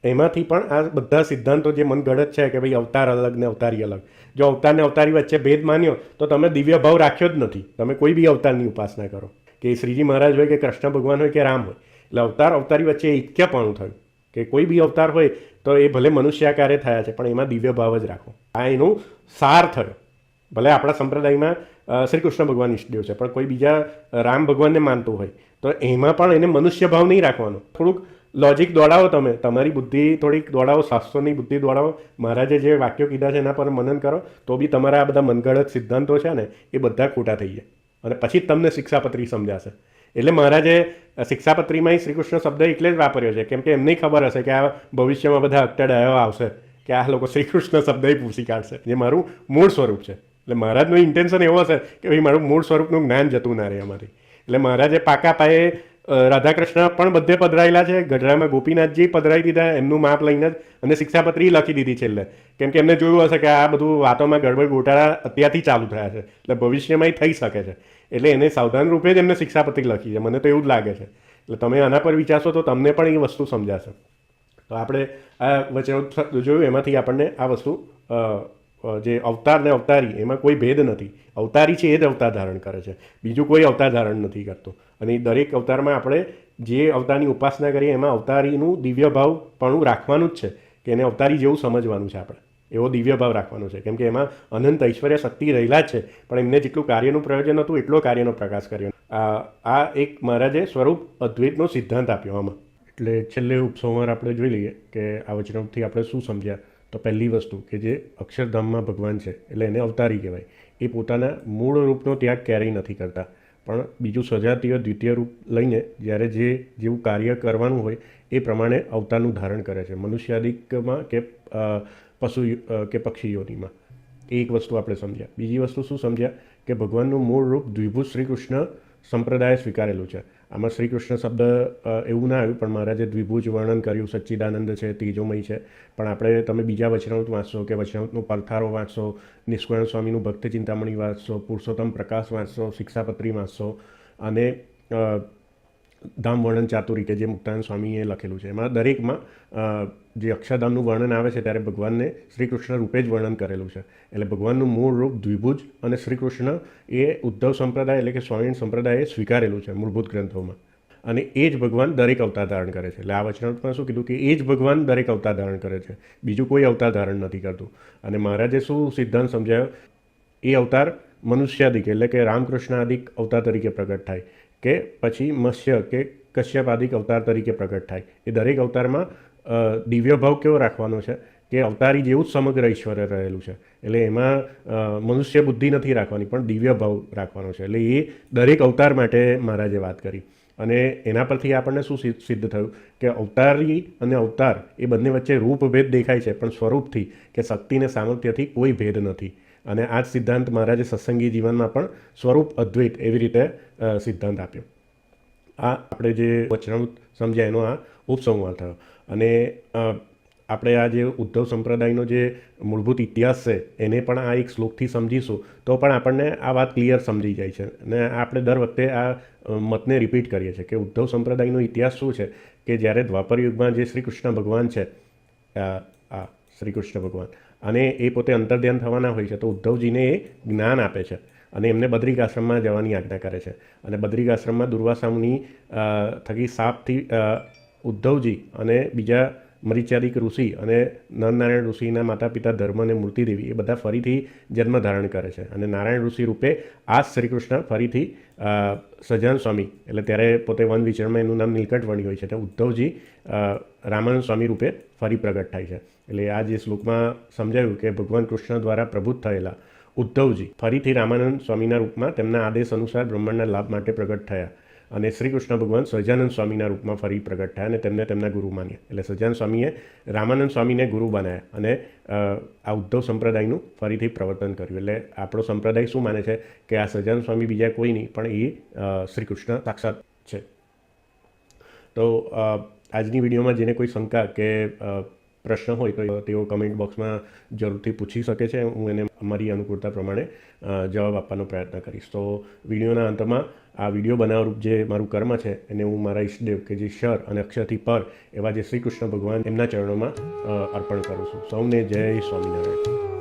એમાંથી પણ આ બધા સિદ્ધાંતો જે મનગઢત છે કે ભાઈ અવતાર અલગ ને અવતારી અલગ, જો અવતાર ને અવતારી વચ્ચે ભેદ માન્યો તો તમે દિવ્ય ભાવ રાખ્યો જ નથી. તમે કોઈ બી અવતારની ઉપાસના કરો, કે શ્રીજી મહારાજ હોય કે કૃષ્ણ ભગવાન હોય કે રામ હોય, એટલે અવતારી વચ્ચે એકતાપણું થયું કે કોઈ બી અવતાર હોય તો એ ભલે મનુષ્યાકારે થયા છે પણ એમાં દિવ્ય ભાવ જ રાખો. આ એનું સાર થયો. ભલે આપણા સંપ્રદાયમાં શ્રી કૃષ્ણ ભગવાન ઈષ્ટદેવ છે, પણ કોઈ બીજા રામ ભગવાનને માનતું હોય તો એમાં પણ એને મનુષ્ય ભાવ નહીં રાખવાનો. થોડુંક લોજિક દોડાવો, તમે તમારી બુદ્ધિ થોડીક દોડાવો, શાસ્ત્રોની બુદ્ધિ દોડાવો, મહારાજે જે વાક્યો કીધા છે એના પર મનન કરો, તો બી તમારા આ બધા મનગઢત સિદ્ધાંતો છે ને એ બધા ખોટા થઈ જાય અને પછી જ તમને શિક્ષાપત્રી સમજાશે. એટલે મહારાજે શિક્ષાપત્રીમાં શ્રી કૃષ્ણ શબ્દ એટલે જ વાપર્યો છે કેમ કે એમને ખબર હશે કે આ ભવિષ્યમાં બધા અટ્ટાડાયો આવશે કે આ લોકો શ્રી કૃષ્ણ શબ્દ પૂછી કાઢશે, જે મારું મૂળ સ્વરૂપ છે. એટલે મહારાજનું ઇન્ટેન્શન એવો હશે કે ભાઈ મારું મૂળ સ્વરૂપનું જ્ઞાન જતું ના રહે એમાંથી. એટલે મહારાજે પાકા પાયે રાધાકૃષ્ણ પણ બધે પધરાયેલા છે, ગઢડામાં ગોપીનાથજી પધરાવી દીધા એમનું માપ લઈને જ, અને શિક્ષાપત્રી લખી દીધી છેલ્લે, કેમ કે એમને જોયું હશે કે આ બધું વાતોમાં ગડબડ ગોટાળા અત્યારથી ચાલુ થયા છે, એટલે ભવિષ્યમાં થઈ શકે છે. એટલે એને સાવધાન રૂપે જ એમને શિક્ષાપત્રી લખી છે, મને તો એવું જ લાગે છે. એટલે તમે આના પર વિચારશો તો તમને પણ એ વસ્તુ સમજાશે. તો આપણે આ વચનો જોયું, એમાંથી આપણને આ વસ્તુ જે અવતાર ને અવતારી એમાં કોઈ ભેદ નથી. અવતારી છે એ જ અવતાર ધારણ કરે છે, બીજું કોઈ અવતાર ધારણ નથી કરતું. અને એ દરેક અવતારમાં આપણે જે અવતારની ઉપાસના કરીએ એમાં અવતારીનું દિવ્ય ભાવ પણ રાખવાનું જ છે, કે એને અવતારી જેવું સમજવાનું છે. આપણે એવો દિવ્ય ભાવ રાખવાનો છે, કેમ કે એમાં અનંત ઐશ્વર્ય શક્તિ રહેલા જ છે, પણ એમને જેટલું કાર્યનું પ્રયોજન હતું એટલો કાર્યનો પ્રકાશ કર્યો. આ એક મહારાજે સ્વરૂપ અદ્વૈતનો સિદ્ધાંત આપ્યો આમાં. એટલે છેલ્લે ઉપસંહાર આપણે જોઈ લઈએ કે આ વચનોથી આપણે શું સમજ્યા. તો પહેલી વસ્તુ કે જે અક્ષરધામમાં ભગવાન છે એટલે એને અવતારી કહેવાય. એ પોતાના મૂળ રૂપનો ત્યાગ ક્યારેય નથી કરતા, પણ બીજું સજાતીય દ્વિતીય રૂપ લઈને જ્યારે જેવું કાર્ય કરવાનું હોય એ પ્રમાણે અવતારનું ધારણ કરે છે, મનુષ્યાદિકમાં કે પશુ કે પક્ષી યોનિમાં. એ એક વસ્તુ આપણે સમજ્યા. બીજી વસ્તુ શું સમજ્યા કે ભગવાનનું મૂળ રૂપ દ્વિભૂત શ્રી કૃષ્ણ સંપ્રદાયે સ્વીકારેલું છે. આમાં શ્રી કૃષ્ણ શબ્દ એવું ના આવ્યું, પણ મહારાજે દ્વિભુજ વર્ણન કર્યું. સચ્ચિદાનંદ છે, તેજોમય છે, પણ આપણે તમે બીજા વચનામૃત વાંચશો કે વચનામૃતનું પરથારો વાંચશો, નિષ્કુળાનંદ સ્વામીનું ભક્તિ ચિંતામણી વાંચશો, પુરુષોત્તમ પ્રકાશ વાંચશો, શિક્ષાપત્રી વાંચશો, અને ધામ વર્ણન ચાતુરી કે જે મુક્તાનંદ સ્વામીએ લખેલું છે, એમાં દરેકમાં જે અક્ષરધામનું વર્ણન આવે છે ત્યારે ભગવાનને શ્રી કૃષ્ણ રૂપે જ વર્ણન કરેલું છે. એટલે ભગવાનનું મૂળ રૂપ દ્વિભુજ અને શ્રી કૃષ્ણ એ ઉદ્ધવ સંપ્રદાય એટલે કે સ્વામિનારાયણ સંપ્રદાયે સ્વીકારેલું છે મૂળભૂત ગ્રંથોમાં. અને એ જ ભગવાન દરેક અવતાર ધારણ કરે છે. એટલે આ વચનામૃતમાં શું કીધું કે એ જ ભગવાન દરેક અવતાર ધારણ કરે છે, બીજું કોઈ અવતાર ધારણ નથી કરતું. અને મહારાજે શું સિદ્ધાંત સમજાયો, એ અવતાર મનુષ્યાદિક એટલે કે રામકૃષ્ણાદિક અવતાર તરીકે પ્રગટ થાય કે પછી મત્સ્ય કે કશ્યપાદિક અવતાર તરીકે પ્રગટ થાય. એ દરેક અવતારમાં દિવ્ય ભાવ કેવો રાખવાનો છે કે અવતારી જેવું જ સમગ્ર ઈશ્વર રહેલું છે. એટલે એમાં મનુષ્ય બુદ્ધિ નથી રાખવાની, પણ દિવ્ય ભાવ રાખવાનો છે. એટલે એ દરેક અવતાર માટે મહારાજે વાત કરી. અને એના પરથી આપણને શું સિદ્ધ થયું કે અવતારી અને અવતાર એ બંને વચ્ચે રૂપભેદ દેખાય છે, પણ સ્વરૂપથી કે શક્તિને સામર્થ્યથી કોઈ ભેદ નથી. અને આ જ સિદ્ધાંત મહારાજે સત્સંગી જીવનમાં પણ સ્વરૂપ અદ્વૈત એવી રીતે સિદ્ધાંત આપ્યો. આ આપણે જે વચનામૃત સમજ્યા એનો આ ઉપસંહાર થયો. અને આપણે આ જે ઉદ્ધવ સંપ્રદાયનો જે મૂળભૂત ઇતિહાસ છે એને પણ આ એક શ્લોકથી સમજીશું તો પણ આપણને આ વાત ક્લિયર સમજી જાય છે. અને આપણે દર વખતે આ મતને રિપીટ કરીએ છીએ કે ઉદ્ધવ સંપ્રદાયનો ઇતિહાસ શું છે કે જ્યારે દ્વાપર યુગમાં જે શ્રી કૃષ્ણ ભગવાન છે, આ શ્રી કૃષ્ણ ભગવાન, અને એ પોતે અંતર્ધ્યાન થવાના હોય છે, તો ઉદ્ધવજીને એ જ્ઞાન આપે છે અને એમને બદ્રિક આશ્રમમાં જવાની આજ્ઞા કરે છે. અને બદ્રિક આશ્રમમાં દુર્વાસા મુનિ થકી શાપથી ઉદ્ધવજી અને બીજા મરીચાદિક ઋષિ અને નરનારાયણ ઋષિના માતા પિતા ધર્મ અને મૂર્તિદેવી એ બધા ફરીથી જન્મ ધારણ કરે છે. અને નારાયણ ઋષિ રૂપે આ શ્રી કૃષ્ણ ફરીથી સહજાનંદ સ્વામી, એટલે ત્યારે પોતે વન વિચરણમાં એનું નામ નીલકંઠવણી હોય છે, તો ઉદ્ધવજી રામાનંદ સ્વામી રૂપે ફરી પ્રગટ થાય છે. એટલે આ જે શ્લોકમાં સમજાયું કે ભગવાન કૃષ્ણ દ્વારા પ્રભુત થયેલા ઉદ્ધવજી ફરીથી રામાનંદ સ્વામીના રૂપમાં તેમના આદેશ અનુસાર બ્રહ્માંડના લાભ માટે પ્રગટ થયા. અને શ્રી કૃષ્ણ ભગવાન સહજાનંદ સ્વામીના રૂપમાં ફરી પ્રગટ થયા અને તેમને તેમના ગુરુ માન્યા. એટલે સહજાનંદ સ્વામીએ રામાનંદ સ્વામીને ગુરુ બનાવ્યા અને આ ઉદ્ધવ સંપ્રદાયનું ફરીથી પ્રવર્તન કર્યું. એટલે આપણો સંપ્રદાય શું માને છે કે આ સહજાનંદ સ્વામી બીજા કોઈ નહીં પણ એ શ્રી કૃષ્ણ સાક્ષાત છે. તો આજની વિડીયોમાં જેને કોઈ શંકા કે પ્રશ્ન હોય તો તેઓ કમેન્ટ બોક્સમાં જરૂરથી પૂછી શકે છે. હું એને અમારી અનુકૂળતા પ્રમાણે જવાબ આપવાનો પ્રયત્ન કરીશ. તો વિડીયોના અંતમાં આ વિડીયો બનાવવાનું જે મારું કર્મ છે એને હું મારા ઈષ્ટદેવ કે જે ક્ષર અને અક્ષરથી પર એવા જે શ્રી કૃષ્ણ ભગવાન એમના ચરણોમાં અર્પણ કરું છું. સૌને જય સ્વામિનારાયણ.